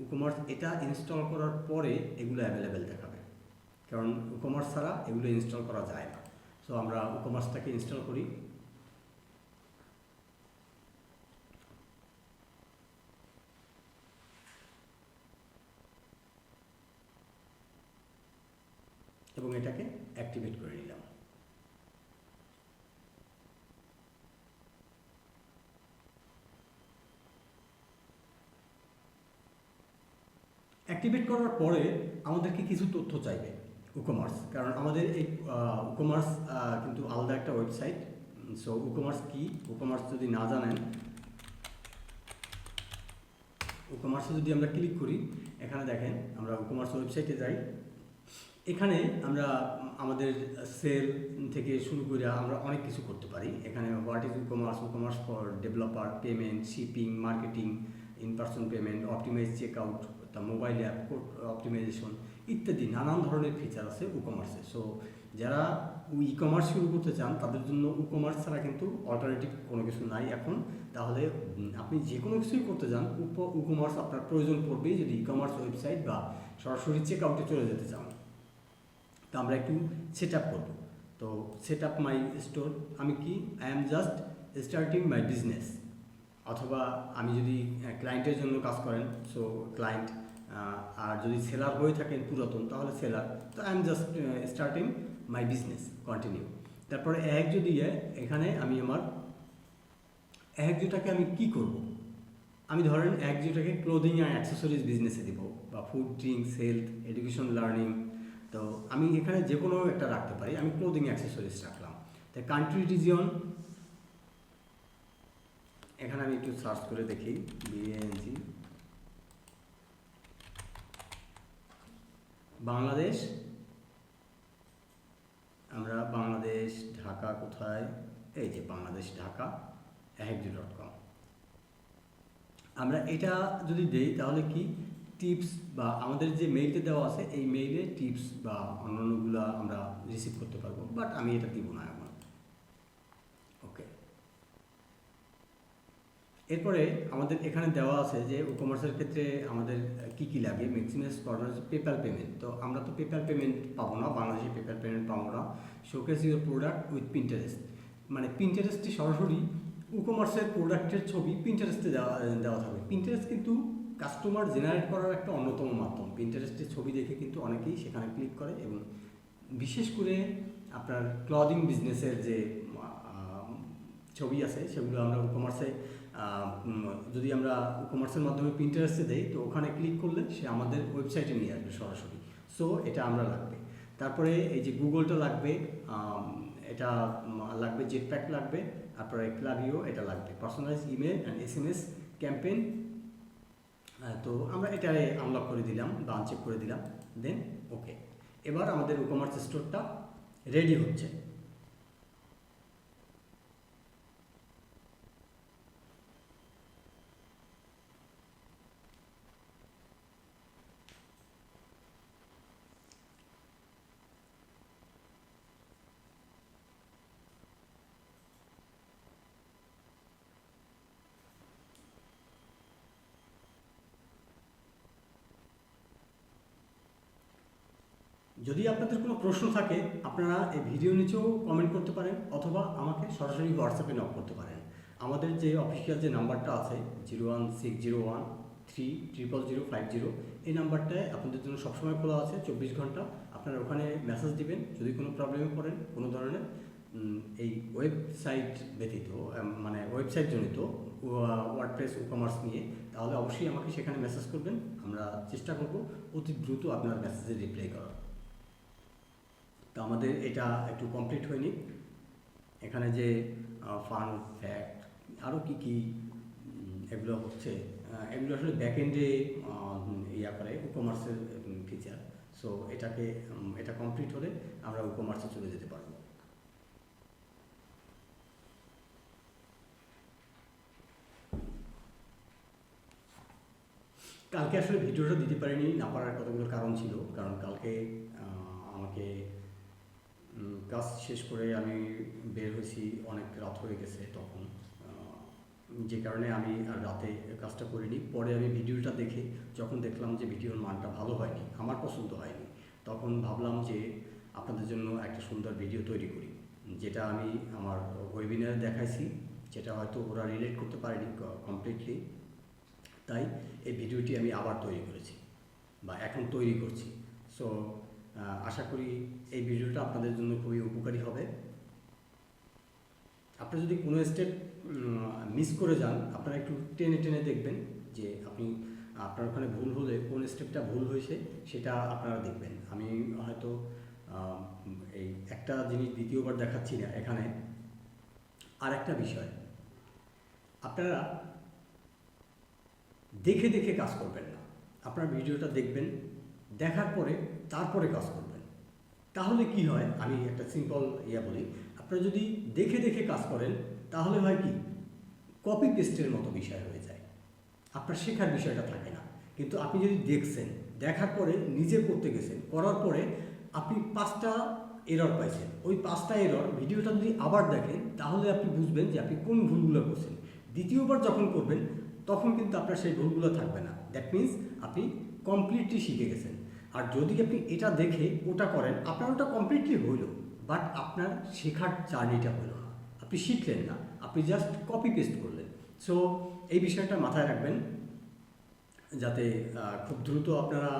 উকমার্স এটা ইনস্টল করার পরে এগুলো অ্যাভেলেবেল দেখাবে, কারণ উকমার্স ছাড়া এগুলো ইনস্টল করা যায় না। সো আমরা উকমার্সটাকে ইনস্টল করি। এবং এটাকে অ্যাক্টিভেট করে নিলাম। অ্যাক্টিভেট করার পরে আমাদেরকে কিছু তথ্য চাইবে উকমার্স, কারণ আমাদের এই উকমার্স কিন্তু আলাদা একটা ওয়েবসাইট। সো উকমার্স কি, উকমার্স যদি না জানেন, উকমার্সে যদি আমরা ক্লিক করি, এখানে দেখেন আমরা উকমার্স ওয়েবসাইটে যাই। এখানে আমরা আমাদের সেল থেকে শুরু করে আমরা অনেক কিছু করতে পারি। এখানে what is WooCommerce, WooCommerce for developer, payment, shipping, marketing, in person payment, optimize check out, তা মোবাইল অ্যাপ অপটিমাইজেশন ইত্যাদি নানান ধরনের ফিচার আছে উকমার্সে। সো যারা ই কমার্স শুরু করতে চান তাদের জন্য উকমার্স ছাড়া কিন্তু অল্টারনেটিভ কোনো কিছু নাই এখন। তাহলে আপনি যে কোনো কিছুই করতে যান, উকমার্স আপনার প্রয়োজন পড়বেই যদি ই কমার্স ওয়েবসাইট বা সরাসরি চেক আউটে চলে যেতে চান। তো আমরা একটু সেট আপ করবো। তো সেট আপ মাই স্টোর, আমি কি I am just starting my business, অথবা আমি যদি ক্লায়েন্টের জন্য কাজ করেন, সো ক্লায়েন্ট, আর যদি সেলার হয়ে থাকেন পুরাতন তাহলে সেলার, তো I am just starting my business, continue. তারপরে এক যদি এখানে আমি আমার এক যেটাকে আমি কি করব, আমি ধরেন এক যেটাকে ক্লোদিং অ্যান্ড অ্যাক্সেসরিজ বিজনেসে দিব, বা food, drinks, health, education, learning. তো আমি এখানে যে কোনো একটা রাখতে পারি, আমি ক্লোদিং অ্যাক্সেসরিজ রাখলাম। তাই কান্ট্রি রিজিয়ন, এখানে আমি একটু সার্চ করে দেখি, বিএনজি বাংলাদেশ, আমরা বাংলাদেশ ঢাকা কোথায়, এই যে বাংলাদেশ ঢাকা ahegji.com। আমরা এটা যদি দেই তাহলে কি টিপস বা আমাদের যে মেইলটা দেওয়া আছে এই মেইলে টিপস বা অন্যান্যগুলো আমরা রিসিভ করতে পারবো, বাট আমি এটা দিব না এখন। ওকে, এরপরে আমাদের এখানে দেওয়া আছে যে উকমার্সের ক্ষেত্রে আমাদের কি কি লাগে, ম্যাক্সিমাম কর্নার পেপ্যাল পেমেন্ট। তো আমরা তো পেপ্যাল পেমেন্ট পাবো না, বাংলাদেশে পেপ্যাল পেমেন্ট পাবো না। Showcase your product with Pinterest, মানে পিন্টারেস্টে সরাসরি উকমার্সের প্রোডাক্টের ছবি পিন্টারেস্টে দেওয়া থাকবে। পিন্টারেস্ট কিন্তু কাস্টমার জেনারেট করার একটা অন্যতম মাধ্যম। পিন্টারেস্টের ছবি দেখে কিন্তু অনেকেই সেখানে ক্লিক করে, এবং বিশেষ করে আপনার ক্লদিং বিজনেসের যে ছবি আছে সেগুলো আমরা উকমার্সে যদি আমরা কমার্সের মাধ্যমে পিন্টারেস্টে দেই, তো ওখানে ক্লিক করলে সে আমাদের ওয়েবসাইটে নিয়ে আসবে সরাসরি। সো এটা আমরা লাগবে। তারপরে এই যে গুগলটা লাগবে, এটা লাগবে, জেটপ্যাক লাগবে, তারপরে ক্লাভিও এটা লাগবে, personalize email and SMS campaign. তো আমরা এটা আনলক করে দিলাম বা আনচেক করে দিলাম, দেন ওকে। এবার আমাদের কমার্স স্টোরটা রেডি হচ্ছে। যদি আপনাদের কোনো প্রশ্ন থাকে আপনারা এই ভিডিও নিচেও কমেন্ট করতে পারেন, অথবা আমাকে সরাসরি হোয়াটসঅ্যাপে নক করতে পারেন। আমাদের যে অফিসিয়াল যে নাম্বারটা আছে 01601300050, এই নাম্বারটায় আপনাদের জন্য সবসময় খোলা আছে 24 ঘন্টা। আপনারা ওখানে মেসেজ দিবেন যদি কোনো প্রবলেমে পড়েন কোনো ধরনের, এই ওয়েবসাইট ব্যতীত, মানে ওয়েবসাইট জনিত ওয়ার্ডপ্রেস কমার্স নিয়ে, তাহলে অবশ্যই আমাকে সেখানে মেসেজ করবেন। আমরা চেষ্টা করব অতি দ্রুত আপনার মেসেজে রিপ্লাই করার। তো আমাদের এটা একটু কমপ্লিট হয়নি। এখানে যে ফান ফ্যাক্ট আরও কী কী এগুলো হচ্ছে, এগুলো আসলে ব্যাকএন্ডে ইয়া করে কমার্সের ফিচার। সো এটা কমপ্লিট হলে আমরা কমার্সে চলে যেতে পারবো। কালকে আসলে ভিডিওটা দিতে পারিনি, না পারার কতগুলো কারণ ছিল। কারণ কালকে আমাকে কাজ শেষ করে আমি বের হয়েছি, অনেক রাত হয়ে গেছে তখন, যে কারণে আমি আর রাতে কাজটা করিনি। পরে আমি ভিডিওটা দেখে যখন দেখলাম যে ভিডিওর মানটা ভালো হয়নি, আমার পছন্দ হয়নি, তখন ভাবলাম যে আপনাদের জন্য একটা সুন্দর ভিডিও তৈরি করি, যেটা আমি আমার ওয়েবিনারে দেখাইছি, যেটা হয়তো ওরা রিলেট করতে পারেনি কমপ্লিটলি। তাই এই ভিডিওটি আমি আবার তৈরি করেছি বা এখন তৈরি করছি। সো আশা করি এই ভিডিওটা আপনাদের জন্য খুবই উপকারী হবে। আপনারা যদি কোনো স্টেপ মিস করে যান, আপনারা একটু টেনে টেনে দেখবেন যে আপনার ওখানে ভুল হলে কোন স্টেপটা ভুল হয়েছে সেটা আপনারা দেখবেন। আমি হয়তো এই একটা জিনিস দ্বিতীয়বার দেখাচ্ছি না এখানে। আর একটা বিষয়, আপনারা দেখে দেখে কাজ করবেন না। আপনারা ভিডিওটা দেখবেন, দেখার পরে তারপরে কাজ করবেন। তাহলে কি হয়, আমি একটা সিম্পল বলি, আপনারা যদি দেখে দেখে কাজ করেন তাহলে হয় কি, কপি পেস্টের মতো বিষয় হয়ে যায়, আপনার শেখার বিষয়টা থাকে না। কিন্তু আপনি যদি দেখছেন, দেখার পরে নিজে করতে গেছেন, করার পরে আপনি 5টা এরর পাইছেন, ওই 5টা এরর ভিডিওটা যদি আবার দেখেন তাহলে আপনি বুঝবেন যে আপনি কোন ভুলগুলো করছেন। দ্বিতীয়বার যখন করবেন তখন কিন্তু আপনার সেই ভুলগুলো থাকবে না। দ্যাট মিনস আপনি কমপ্লিটলি শিখে গেছেন। আর যদি আপনি এটা দেখে ওটা করেন, আপনার ওটা কমপ্লিটলি হইল, বাট আপনার শেখার জার্নিটা হলো না, আপনি শিখলেন না, আপনি জাস্ট কপি পেস্ট করলেন। সো এই বিষয়টা মাথায় রাখবেন, যাতে খুব দ্রুত আপনারা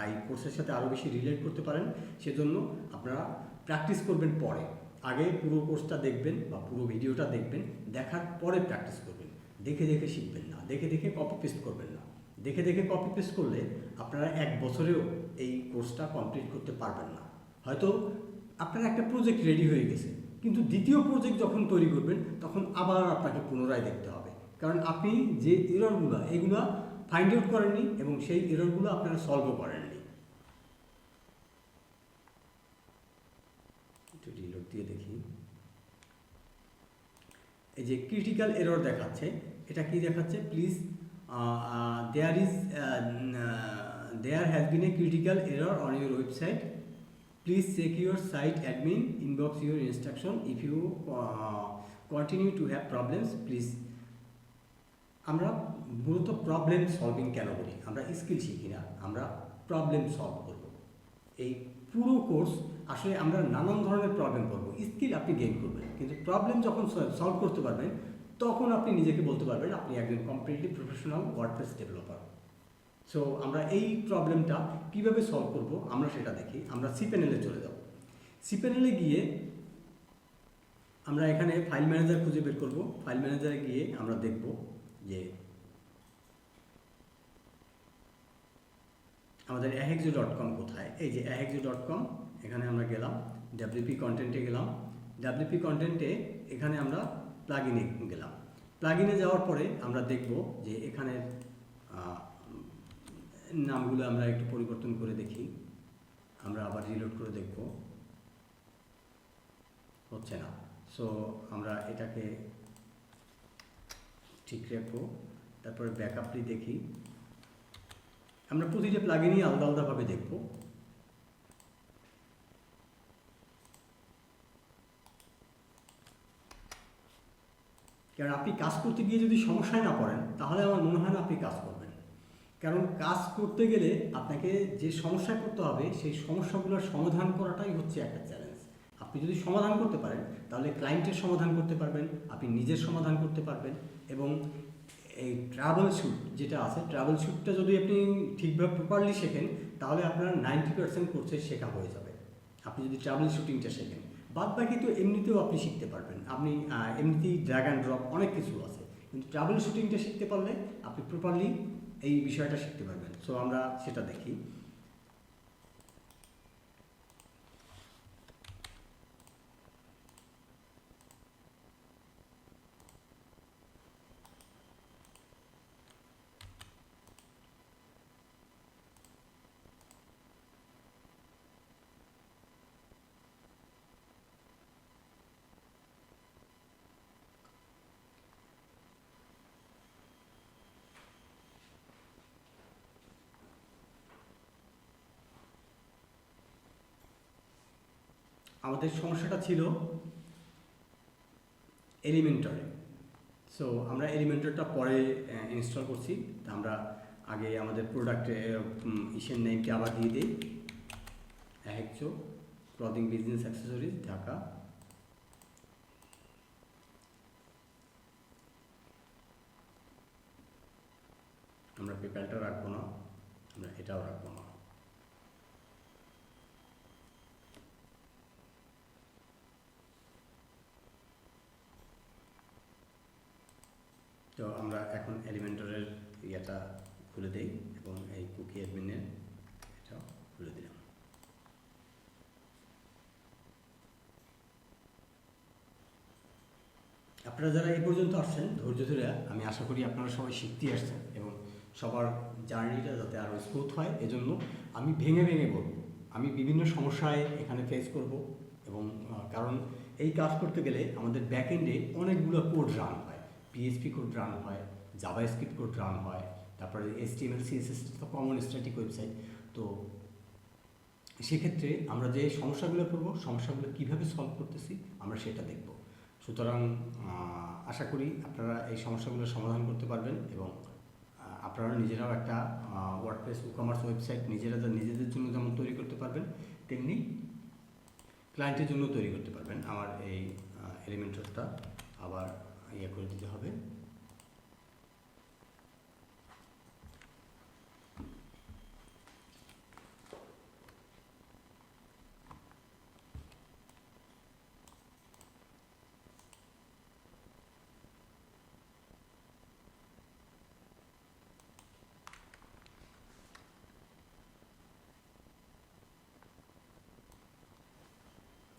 এই কোর্সের সাথে আরও বেশি রিলেট করতে পারেন। সেজন্য আপনারা প্র্যাকটিস করবেন পরে। আগে পুরো কোর্সটা দেখবেন বা পুরো ভিডিওটা দেখবেন, দেখার পরে প্র্যাকটিস করবেন। দেখে দেখে শিখবেন না, দেখে দেখে কপি পেস্ট করবেন না। দেখে দেখে কপি পেস্ট করলে আপনারা 1 বছরেও এই কোর্সটা কমপ্লিট করতে পারবেন না। হয়তো আপনার একটা প্রজেক্ট রেডি হয়ে গেছে, কিন্তু দ্বিতীয় প্রজেক্ট যখন তৈরি করবেন তখন আবার আপনাকে পুনরায় দেখতে হবে, কারণ আপনি যে এররগুলো এগুলো ফাইন্ড আউট করেননি এবং সেই এররগুলো আপনারা সলভও করেননি। একটু রিলোড দিয়ে দেখি। এই যে ক্রিটিক্যাল এরর দেখাচ্ছে, এটা কি দেখাচ্ছে, please there has been a critical error on your website, please check your site admin inbox your instruction, if you continue to have problems please। আমরা মূলত প্রবলেম সলভিং কেন বলি, আমরা স্কিল শিখি না, আমরা প্রবলেম সলভ করব। এই পুরো কোর্স আসলে আমরা নানান ধরনের প্রবলেম করব, স্কিল আপনি গেইন করবেন, কিন্তু প্রবলেম যখন সলভ করতে পারবেন তখন আপনি নিজেকে বলতে পারবেন আপনি একজন completely professional WordPress developer. So আমরা এই প্রবলেমটা কীভাবে সলভ করব আমরা সেটা দেখি। আমরা cPanel-এ চলে যাব। cPanel-এ গিয়ে আমরা এখানে ফাইল ম্যানেজার খুঁজে বের করব। ফাইল ম্যানেজারে গিয়ে আমরা দেখব যে আমাদের ahexo.com কোথায়। এই যে ahexo.com, এখানে আমরা গেলাম, WP কন্টেন্টে গেলাম। WP কন্টেন্টে এখানে আমরা প্লাগইনে গেলাম। প্লাগইনে যাওয়ার পরে আমরা দেখব যে এখানের নামগুলো আমরা একটু পরিবর্তন করে দেখি। আমরা আবার রিলোড করে দেখব, হচ্ছে না। সো আমরা এটাকে ঠিক রাখবো, তারপরে ব্যাকআপটি দেখি। আমরা প্রতিটা প্লাগইনই আলাদা আলাদাভাবে দেখব। কারণ আপনি কাজ করতে গিয়ে যদি সমস্যায় না পড়েন তাহলে আমার মনে হয় না আপনি কাজ করবেন। কারণ কাজ করতে গেলে আপনাকে যে সমস্যায় পড়তে হবে সেই সমস্যাগুলোর সমাধান করাটাই হচ্ছে একটা চ্যালেঞ্জ। আপনি যদি সমাধান করতে পারেন তাহলে ক্লায়েন্টের সমাধান করতে পারবেন, আপনি নিজের সমাধান করতে পারবেন। এবং এই ট্রাভেল শ্যুট যেটা আছে, ট্রাভেল শ্যুটটা যদি আপনি ঠিকভাবে প্রপারলি শেখেন তাহলে আপনার 90% কোর্সে শেখা হয়ে যাবে। আপনি যদি ট্রাভেল শ্যুটিংটা শেখেন, বাদ বাকি তো এমনিতেও আপনি শিখতে পারবেন। আপনি এমনিতেই ড্র্যাগ অ্যান্ড ড্রপ অনেক কিছু আছে, কিন্তু ট্রাভেল শ্যুটিংটা শিখতে পারলে আপনি প্রপারলি এই বিষয়টা শিখতে পারবেন। সো আমরা সেটা দেখি। আমাদের সমস্যাটা ছিল এলিমেন্টরে। সো আমরা এলিমেন্টরটা পরে ইনস্টল করছি। তা আমরা আগে আমাদের প্রোডাক্টে ইসের নেমকে আবার দিয়ে দিই, ahexo clothing business accessories Dhaka. আমরা পেপ্যালটা রাখবো না, আমরা এটাও রাখবো না। তো আমরা এখন এলিমেন্টরের ইয়েটা খুলে দেই এবং এই কুকি অ্যাডমিনের এটাও খুলে দিলাম। আপনারা যারা এই পর্যন্ত আসছেন ধৈর্য ধরে, আমি আশা করি আপনারা সবাই শিখতে আসছেন এবং সবার জার্নিটা যাতে আরও স্মুথ হয় এজন্য আমি ভেঙে ভেঙে বলব। আমি বিভিন্ন সমস্যায় এখানে ফেস করব এবং কারণ এই কাজ করতে গেলে আমাদের ব্যাক এন্ডে অনেকগুলো কোড রান হয়, পিএইচপি কোড রান হয়, জাভাস্ক্রিপ্ট কোড রান হয়, তারপরে HTML CSS তো কমন স্ট্যাটিক ওয়েবসাইট। তো সেক্ষেত্রে আমরা যে সমস্যাগুলো পড়ব, সমস্যাগুলো কীভাবে সলভ করতেছি আমরা সেটা দেখব। সুতরাং আশা করি আপনারা এই সমস্যাগুলো সমাধান করতে পারবেন এবং আপনারা নিজেরাও একটা ওয়ার্ডপ্রেস ই-কমার্স ওয়েবসাইট নিজেদের জন্য যেমন তৈরি করতে পারবেন, তেমনি ক্লায়েন্টের জন্য তৈরি করতে পারবেন। আমার এই এলিমেন্টরটা আবার ইয়ে করে দিতে হবে।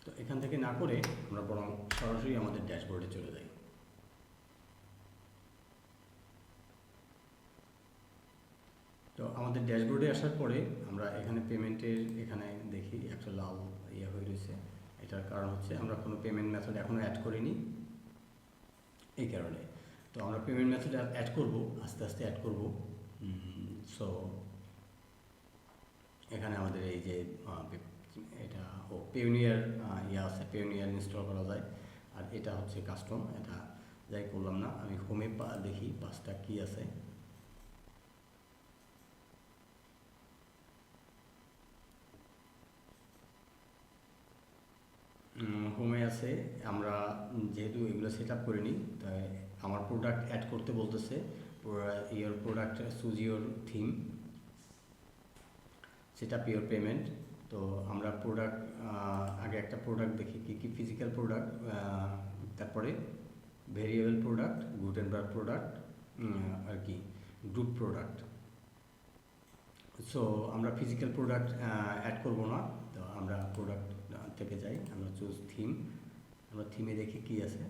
তো এখান থেকে না করে আমরা বরং সরাসরি আমাদের ড্যাশবোর্ডে চলে যাই। তো আমাদের ড্যাশবোর্ডে আসার পরে আমরা এখানে পেমেন্টের এখানে দেখি একটা লাল ইয়ে হয়ে রয়েছে। এটার কারণ হচ্ছে আমরা কোনো পেমেন্ট মেথড এখনও অ্যাড করিনি, এই কারণে। তো আমরা পেমেন্ট মেথড অ্যাড করব, আস্তে আস্তে অ্যাড করব। সো এখানে আমাদের এই যে এটা পেওনিয়ার ইয়ে আছে, পেওনিয়ার ইনস্টল করা যায়। আর এটা হচ্ছে কাস্টম, এটা যাই করলাম না। আমি হোমে দেখি পাঁচটা কি আছে। হোমে আছে, আমরা যেহেতু এগুলো সেট আপ করিনি তাই আমার প্রোডাক্ট অ্যাড করতে বলতেছে। Your product choose your theme, set up your payment. তো আমরা প্রোডাক্ট আগে একটা প্রোডাক্ট দেখি কী কী ফিজিক্যাল প্রোডাক্ট, তারপরে ভেরিয়েবল প্রোডাক্ট, গুটেনবার্গ প্রোডাক্ট আর কি গ্রুপ প্রোডাক্ট। সো আমরা ফিজিক্যাল প্রোডাক্ট অ্যাড করব না, তো আমরা প্রোডাক্ট থেকে যাই, আমরা চুজ থিম। আমরা থিমে দেখি কি আছে।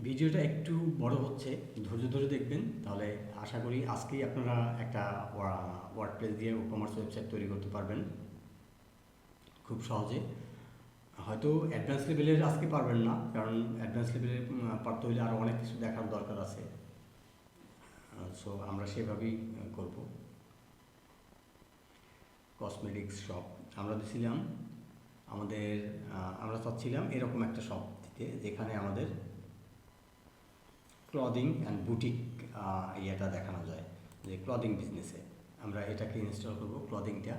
ভিডিওটা একটু বড় হচ্ছে, ধৈর্য ধরে দেখবেন, তাহলে আশা করি আজকেই আপনারা একটা ওয়ার্ডপ্রেস দিয়ে ই-কমার্স ওয়েবসাইট তৈরি করতে পারবেন খুব সহজে। হয়তো অ্যাডভান্স লেভেলের আজকে পারবেন না, কারণ অ্যাডভান্স লেভেলের পারতে হলে আরও অনেক কিছু দেখার দরকার আছে। সো আমরা সেভাবেই করব। কসমেটিক্স শপ আমরা দিছিলাম, আমরা চাচ্ছিলাম এরকম একটা শপ দিতে যেখানে আমাদের ক্লদিং অ্যান্ড বুটিক ইয়েটা দেখানো যায়, যে ক্লদিং বিজনেসে। আমরা এটাকে ইনস্টল করব, ক্লদিংটা,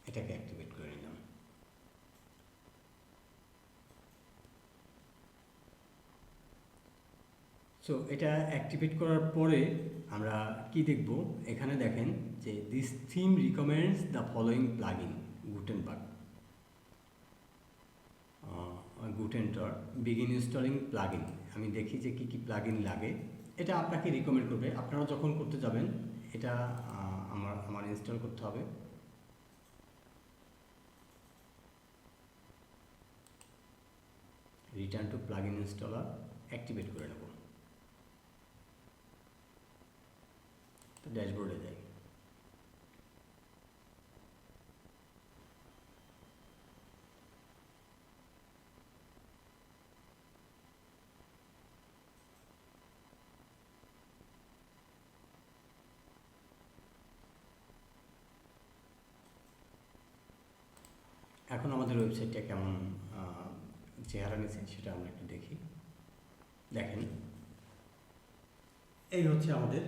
এটাকে অ্যাক্টিভেট করে নিলাম। সো এটা অ্যাক্টিভেট করার পরে আমরা কি দেখব, এখানে দেখেন যে this theme recommends the following plugin Gutenberg Gutenberg begin installing plugin. আমি দেখি যে কী কী প্লাগইন লাগে, এটা আপনাকে রিকমেন্ড করবে। আপনারা যখন করতে যাবেন এটা আমার ইনস্টল করতে হবে। Return to plugin installer activate করে নেব। তো ড্যাশবোর্ডে যাই। এখন আমাদের ওয়েবসাইটটা কেমন চেহারা নিচ্ছে সেটা আমরা একটু দেখি। দেখেন, এই হচ্ছে আমাদের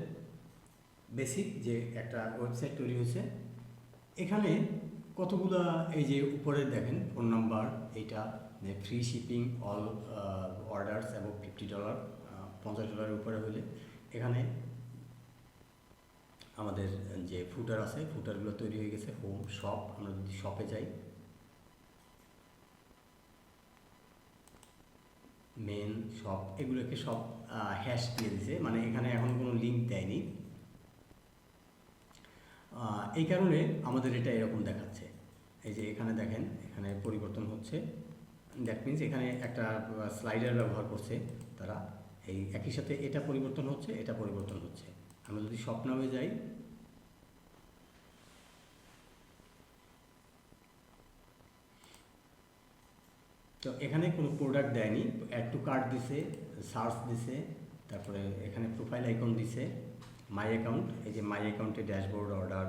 বেসিক যে একটা ওয়েবসাইট তৈরি হয়েছে। এখানে কতগুলা, এই যে উপরে দেখেন ফোন নাম্বার, এইটা ফ্রি শিপিং অল অর্ডারস এবং $50, $50 উপরে হলে এখানে আমাদের যে ফুটার আছে ফুটারগুলো তৈরি হয়ে গেছে। হোম শপ, আমরা যদি শপে যাই, মেন শপ, এগুলোকে সব হ্যাশ দিয়ে দিছে, মানে এখানে এখন কোনো লিঙ্ক দেয়নি। এই কারণে আমাদের এটা এরকম দেখাচ্ছে। এই যে এখানে দেখেন, এখানে পরিবর্তন হচ্ছে। দ্যাট মিনস এখানে একটা স্লাইডার ব্যবহার করছে তারা। এই একই সাথে এটা পরিবর্তন হচ্ছে, এটা পরিবর্তন হচ্ছে। আমরা যদি শপ নামে যাই, তো এখানে কোনো প্রোডাক্ট দেয়নি, অ্যাড টু কার্ট দিছে, সার্চ দিছে, তারপরে এখানে প্রোফাইল আইকন দিছে, মাই অ্যাকাউন্ট, এই যে মাই অ্যাকাউন্টে ড্যাশবোর্ড, অর্ডার,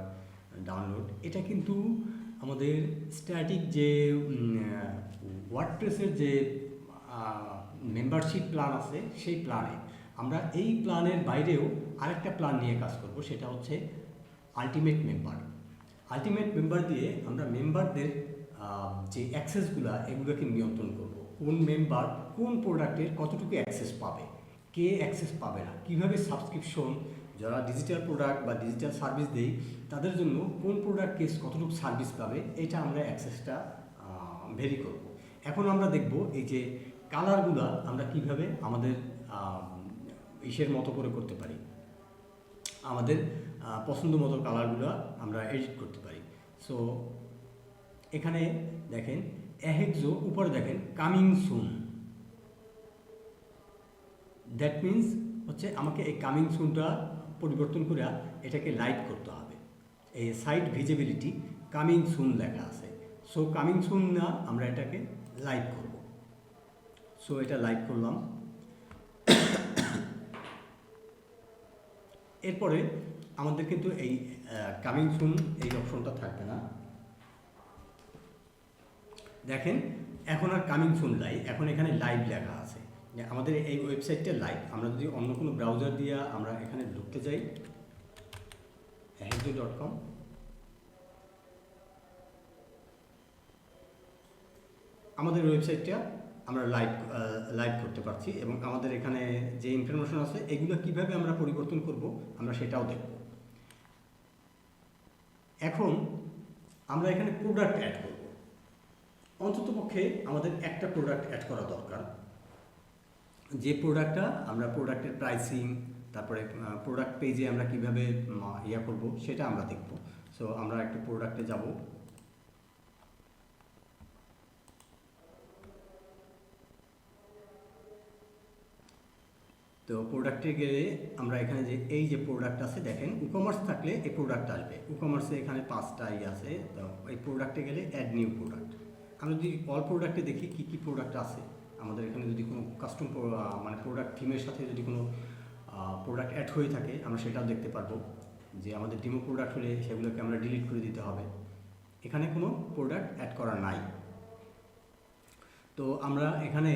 ডাউনলোড। এটা কিন্তু আমাদের স্ট্যাটিক যে ওয়ার্ডপ্রেসের যে মেম্বারশিপ প্ল্যান আছে সেই প্ল্যানে। আমরা এই প্ল্যানের বাইরেও আরেকটা প্ল্যান নিয়ে কাজ করব, সেটা হচ্ছে আলটিমেট মেম্বার। আলটিমেট মেম্বার দিয়ে আমরা মেম্বারদের যে অ্যাক্সেসগুলো এগুলোকে নিয়ন্ত্রণ করব। কোন মেম্বার কোন প্রোডাক্টের কতটুকু অ্যাক্সেস পাবে, কে অ্যাক্সেস পাবে না, কীভাবে সাবস্ক্রিপশন, যারা ডিজিটাল প্রোডাক্ট বা ডিজিটাল সার্ভিস দেই তাদের জন্য কোন প্রোডাক্ট কেস কতটুকু সার্ভিস পাবে, এটা আমরা অ্যাক্সেসটা ভেরি করব। এখন আমরা দেখব এই যে কালারগুলো আমরা কিভাবে আমাদের ইসের মতো করে করতে পারি, আমাদের পছন্দ মতো কালারগুলো আমরা এডিট করতে পারি। সো এখানে দেখেন অ্যাহেক্সো, উপরে দেখেন কামিং সুন। দ্যাট মিন্স হচ্ছে আমাকে এই কামিং সুনটা পরিবর্তন করে এটাকে লাইট করতে হবে। এই সাইট ভিজিবিলিটি কামিং সুন লেখা আছে। সো কামিং সুন না, আমরা এটাকে লাইট করব। সো এটা লাইট করলাম। এরপরে আমাদের কিন্তু এই কামিং সুন এই অপশনটা থাকবে না। দেখেন এখন আর কামিং সুন লাইভ, এখন এখানে লাইভ লেখা আছে। আমাদের এই ওয়েবসাইটটা লাইভ। আমরা যদি অন্য কোনো ব্রাউজার দিয়ে আমরা এখানে ঢুকতে যাই, ahedzo.com, আমাদের ওয়েবসাইটটা আমরা লাইভ করতে পারছি এবং আমাদের এখানে যে ইনফরমেশন আছে এগুলো কিভাবে আমরা পরিবর্তন করব আমরা সেটাও দেখব। এখন আমরা এখানে প্রোডাক্ট অ্যাড করব। অন্ততপক্ষে আমাদের একটা প্রোডাক্ট অ্যাড করা দরকার। যে প্রোডাক্টটা আমরা প্রোডাক্টের প্রাইসিং, তারপরে প্রোডাক্ট পেজে আমরা কিভাবে ইয়া করব সেটা আমরা দেখব। সো আমরা একটা প্রোডাক্টে যাব, তো প্রোডাক্টে গেলে আমরা এখানে যে এই যে প্রোডাক্ট আছে দেখেন, ই-কমার্স থাকলে এই প্রোডাক্ট আসবে। ই-কমার্সে এখানে 5টা আছে। তো এই প্রোডাক্টে গেলে অ্যাড নিউ প্রোডাক্ট। আমরা যদি অল প্রোডাক্টে দেখি কী কী প্রোডাক্ট আছে, আমাদের এখানে যদি কোনো কাস্টম মানে প্রোডাক্ট থিমের সাথে যদি কোনো প্রোডাক্ট অ্যাড হয়ে থাকে আমরা সেটাও দেখতে পারবো। যে আমাদের ডিমো প্রোডাক্ট হলে সেগুলোকে আমরা ডিলিট করে দিতে হবে। এখানে কোনো প্রোডাক্ট অ্যাড করা নাই। তো আমরা এখানে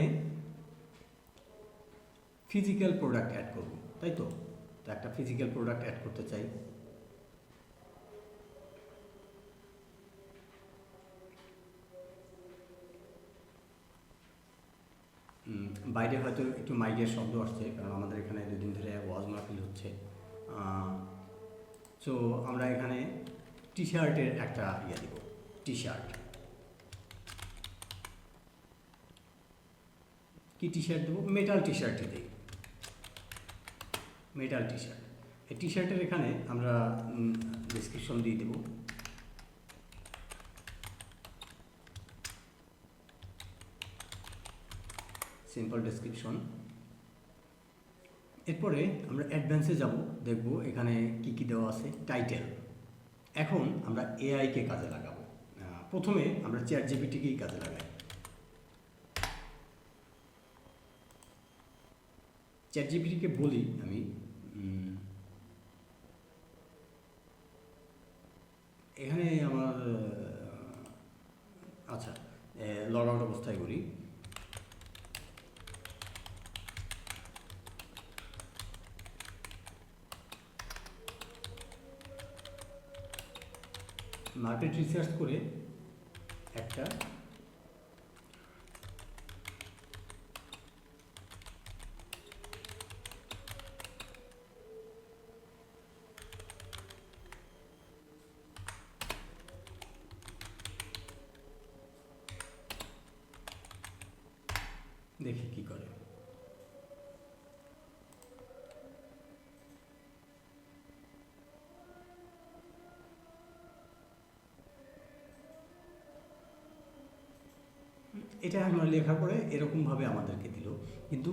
ফিজিক্যাল প্রোডাক্ট অ্যাড করব, তাই তো একটা ফিজিক্যাল প্রোডাক্ট অ্যাড করতে চাই। বাইরে হয়তো একটু মাইকের শব্দ আসছে, কারণ আমাদের এখানে 2 দিন ধরে ওয়াজ মাহফিল হচ্ছে। সো আমরা এখানে টি শার্টের একটা ইয়ে দেব, টি শার্ট। কি টি শার্ট দেবো? মেটাল টি শার্টই দিই, মেটাল টি শার্ট। এই টি শার্টের এখানে আমরা ডেসক্রিপশন দিয়ে দেবো। Simple description. এরপরে আমরা অ্যাডভান্সে যাব, দেখব এখানে কি কি দেওয়া আছে। টাইটেল, এখন আমরা এআইকে কাজে লাগাবো। প্রথমে আমরা চ্যাটজিপিটিকেই কাজে লাগাই। চ্যাটজিপিটিকে বলি আমি এখানে আমার আচ্ছা লগ আউট অবস্থায় করি। মার্কেট রিসার্চ করে একটা দেখি কি করে। এটা আমরা লেখার পরে এরকমভাবে আমাদেরকে দিল, কিন্তু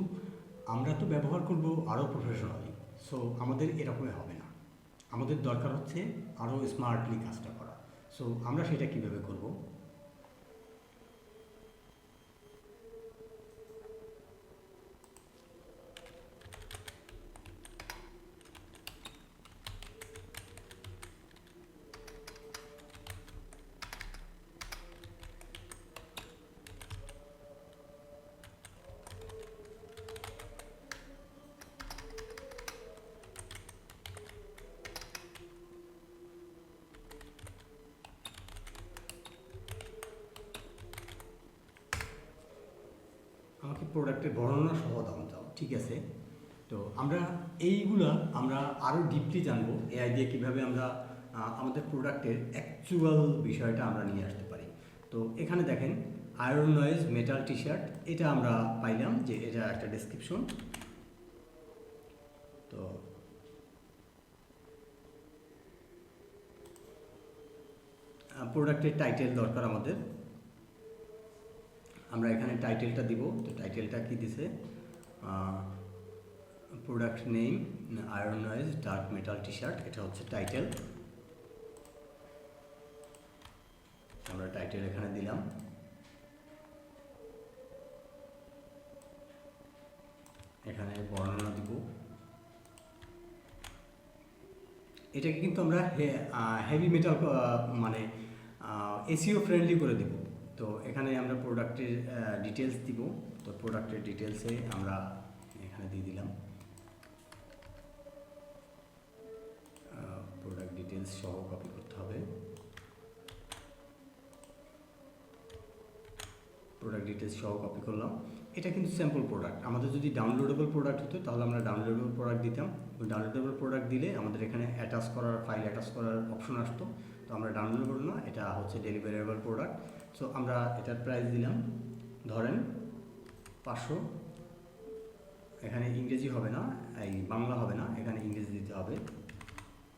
আমরা তো ব্যবহার করব আরও প্রফেশনালি, সো আমাদের এরকমই হবে না। আমাদের দরকার হচ্ছে আরও স্মার্টলি কাজটা করা। সো আমরা সেটা কিভাবে করব? আমাকে প্রোডাক্টের বর্ণনা সহ দাম দাও, ঠিক আছে। তো আমরা এইগুলা আমরা আরও ডিপলি জানবো এআই দিয়ে কীভাবে আমরা আমাদের প্রোডাক্টের অ্যাকচুয়াল বিষয়টা আমরা নিয়ে আসতে পারি। তো এখানে দেখেন iron noise metal T shirt, এটা আমরা পাইলাম যে এটা একটা ডেসক্রিপশন। তো প্রোডাক্টের টাইটেল দরকার আমাদের, আমরা এখানে টাইটেলটা দিব। তো টাইটেলটা কি দিছে? Product name iron noise dark metal T shirt, এটা হচ্ছে টাইটেল। আমরা টাইটেল এখানে দিলাম। এখানে বর্ণনা দিব। এটাকে কিন্তু আমরা হেভি মেটাল মানে এসইও ফ্রেন্ডলি করে দেব। তো এখানে আমরা প্রোডাক্টের ডিটেলস দিব। তো প্রোডাক্টের ডিটেলসে আমরা এখানে দিয়ে দিলাম প্রোডাক্ট ডিটেলস সহ কপি করতে হবে। প্রোডাক্ট ডিটেলস সহ কপি করলাম। এটা কিন্তু স্যাম্পল প্রোডাক্ট। আমাদের যদি ডাউনলোডেবল প্রোডাক্ট হতো তাহলে আমরা ডাউনলোডেবল প্রোডাক্ট দিতাম। ডাউনলোডেবল প্রোডাক্ট দিলে আমাদের এখানে অ্যাটাচ করার ফাইল অ্যাটাচ করার অপশন আসতো। তো আমরা ডাউনলোডেবল না, এটা হচ্ছে ডেলিভারেবল প্রোডাক্ট। সো আমরা এটার প্রাইস দিলাম ধরেন 500। এখানে ইংরেজি হবে না, এই বাংলা হবে না, এখানে ইংরেজি দিতে হবে।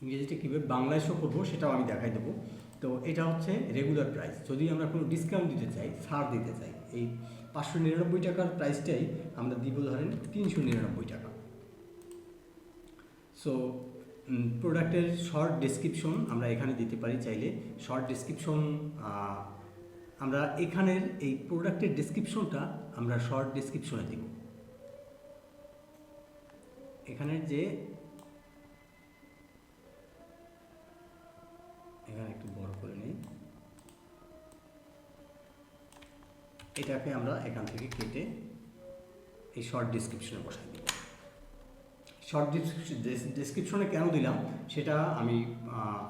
ইংরেজিটা কীভাবে বাংলায় শো করবো সেটাও আমি দেখাই দেবো। তো এটা হচ্ছে রেগুলার প্রাইস। যদি আমরা কোনো ডিসকাউন্ট দিতে চাই, ছাড় দিতে চাই, এই 599 টাকার প্রাইসটাই আমরা দিব ধরেন 399 টাকা। সো প্রোডাক্টের শর্ট ডেসক্রিপশন আমরা এখানে দিতে পারি চাইলে। শর্ট ডেসক্রিপশন আমরা এখানের এই প্রোডাক্টের ডেসক্রিপশনটা আমরা শর্ট ডেসক্রিপশনে দেব। এখানের যে এখানে একটু বড় করে নিই, এটাকে আমরা এখান থেকে কেটে এই শর্ট ডেসক্রিপশনে বসাই দেব। শর্ট ডেসক্রিপশনে কেন দিলাম সেটা আমি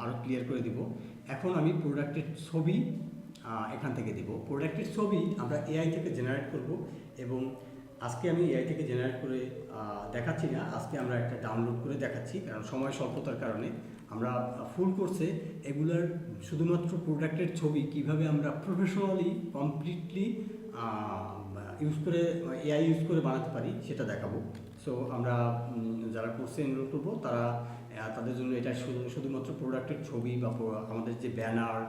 আরও ক্লিয়ার করে দিব। এখন আমি প্রোডাক্টের ছবি এখান থেকে দেব। প্রোডাক্টের ছবি আমরা এআই থেকে জেনারেট করব, এবং আজকে আমি এআই থেকে জেনারেট করে দেখাচ্ছি না, আজকে আমরা একটা ডাউনলোড করে দেখাচ্ছি, কারণ সময় স্বল্পতার কারণে। আমরা ফুল কোর্সে এগুলার শুধুমাত্র প্রোডাক্টের ছবি কিভাবে আমরা প্রফেশনালি কমপ্লিটলি ইউজ করে এআই ইউজ করে বানাতে পারি সেটা দেখাবো। সো আমরা যারা কোর্সে এনরোল করবো তারা তাদের জন্য এটা শুধুমাত্র প্রোডাক্টের ছবি বা আমাদের যে ব্যানার,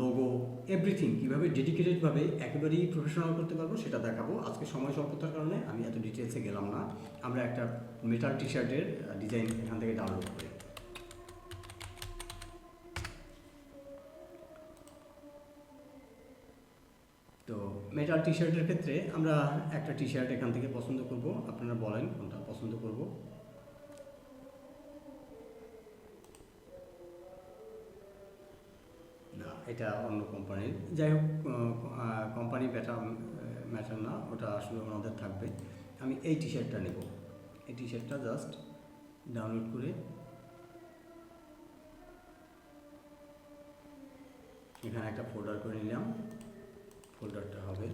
লোগো, এভরিথিং কীভাবে ডেডিকেটেডভাবে একেবারেই প্রফেশনাল করতে পারবো সেটা দেখাবো। আজকে সময় স্বল্পতার কারণে আমি এত ডিটেলসে গেলাম না। আমরা একটা মেটাল টি শার্টের ডিজাইন এখান থেকে ডাউনলোড করি। তো মেটাল টি শার্টের ক্ষেত্রে আমরা একটা টি শার্ট এখান থেকে পছন্দ করব। আপনারা বলেন কোনটা পছন্দ করব। না, এটা অন্য কোম্পানির। যাই হোক, কোম্পানি ম্যাটার না, ওটা আসলে ওনাদের থাকবে। আমি এই টি শার্টটা নেব। এই টি শার্টটা জাস্ট ডাউনলোড করে এখানে একটা ফোল্ডার করে নিলাম। ফোল্ডারটা হবে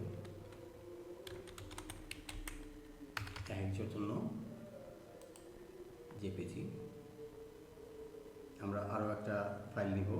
একজনের জন্য জেপিজি। আমরা আরও একটা ফাইল নিব।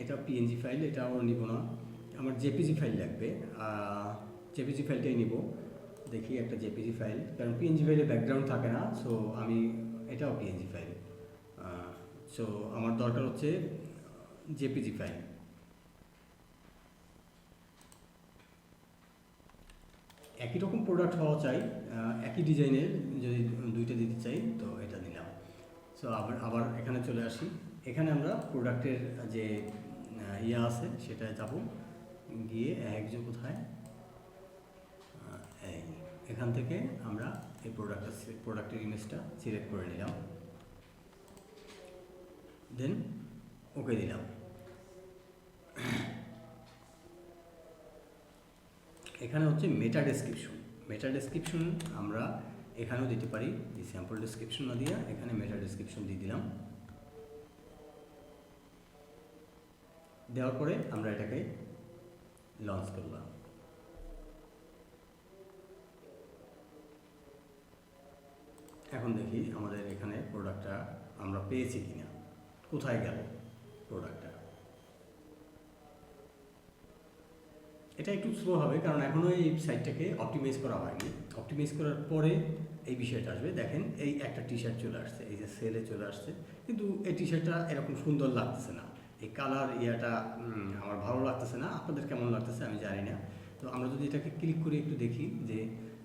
এটা পিএনজি ফাইল, এটাও নিব না, আমার জেপিজি ফাইল লাগবে। জেপিজি ফাইলটাই নিব। দেখি একটা জেপিজি ফাইল, কারণ পিএনজি ফাইলে ব্যাকগ্রাউন্ড থাকে না, সো আমি এটাও পিএনজি ফাইল। সো আমার দরকার হচ্ছে জেপিজি ফাইল। একই রকম প্রোডাক্ট হওয়া চাই, একই ডিজাইনের যদি দুইটা দিতে চাই তো এটা নিলাম। সো আবার এখানে চলে আসি। এখানে আমরা প্রোডাক্টের যে ইয়ে আছে সেটা যাব, গিয়ে একজন কোথায় এই এখান থেকে আমরা এই প্রোডাক্টের ইমেজটা সিলেক্ট করে নিলাম, দেন ওকে দিলাম। এখানে হচ্ছে মেটা ডেসক্রিপশন। মেটা ডেসক্রিপশন আমরা এখানেও দিতে পারি, এই স্যাম্পল ডেসক্রিপশন না দিয়ে এখানে মেটা ডেসক্রিপশন দিয়ে দিলাম। দেওয়ার পরে আমরা এটাকে লঞ্চ করলাম। এখন দেখি আমাদের এখানে প্রোডাক্টটা আমরা পেয়েছি কিনা, কোথায় গেল প্রোডাক্টটা। এটা একটু স্লো হবে কারণ এখনও এই সাইটটাকে অপটিমাইজ করা হয়নি। অপটিমাইজ করার পরে এই বিষয়টা আসবে। দেখেন এই একটা টি শার্ট চলে আসছে, এই যে সেলে চলে আসছে, কিন্তু এই টি শার্টটা এরকম সুন্দর লাগতেছে না, এই কালার ইয়াটা আমার ভালো লাগতেছে না। আপনাদের কেমন লাগতেছে আমি জানি না। তো আমরা যদি এটাকে ক্লিক করে একটু দেখি যে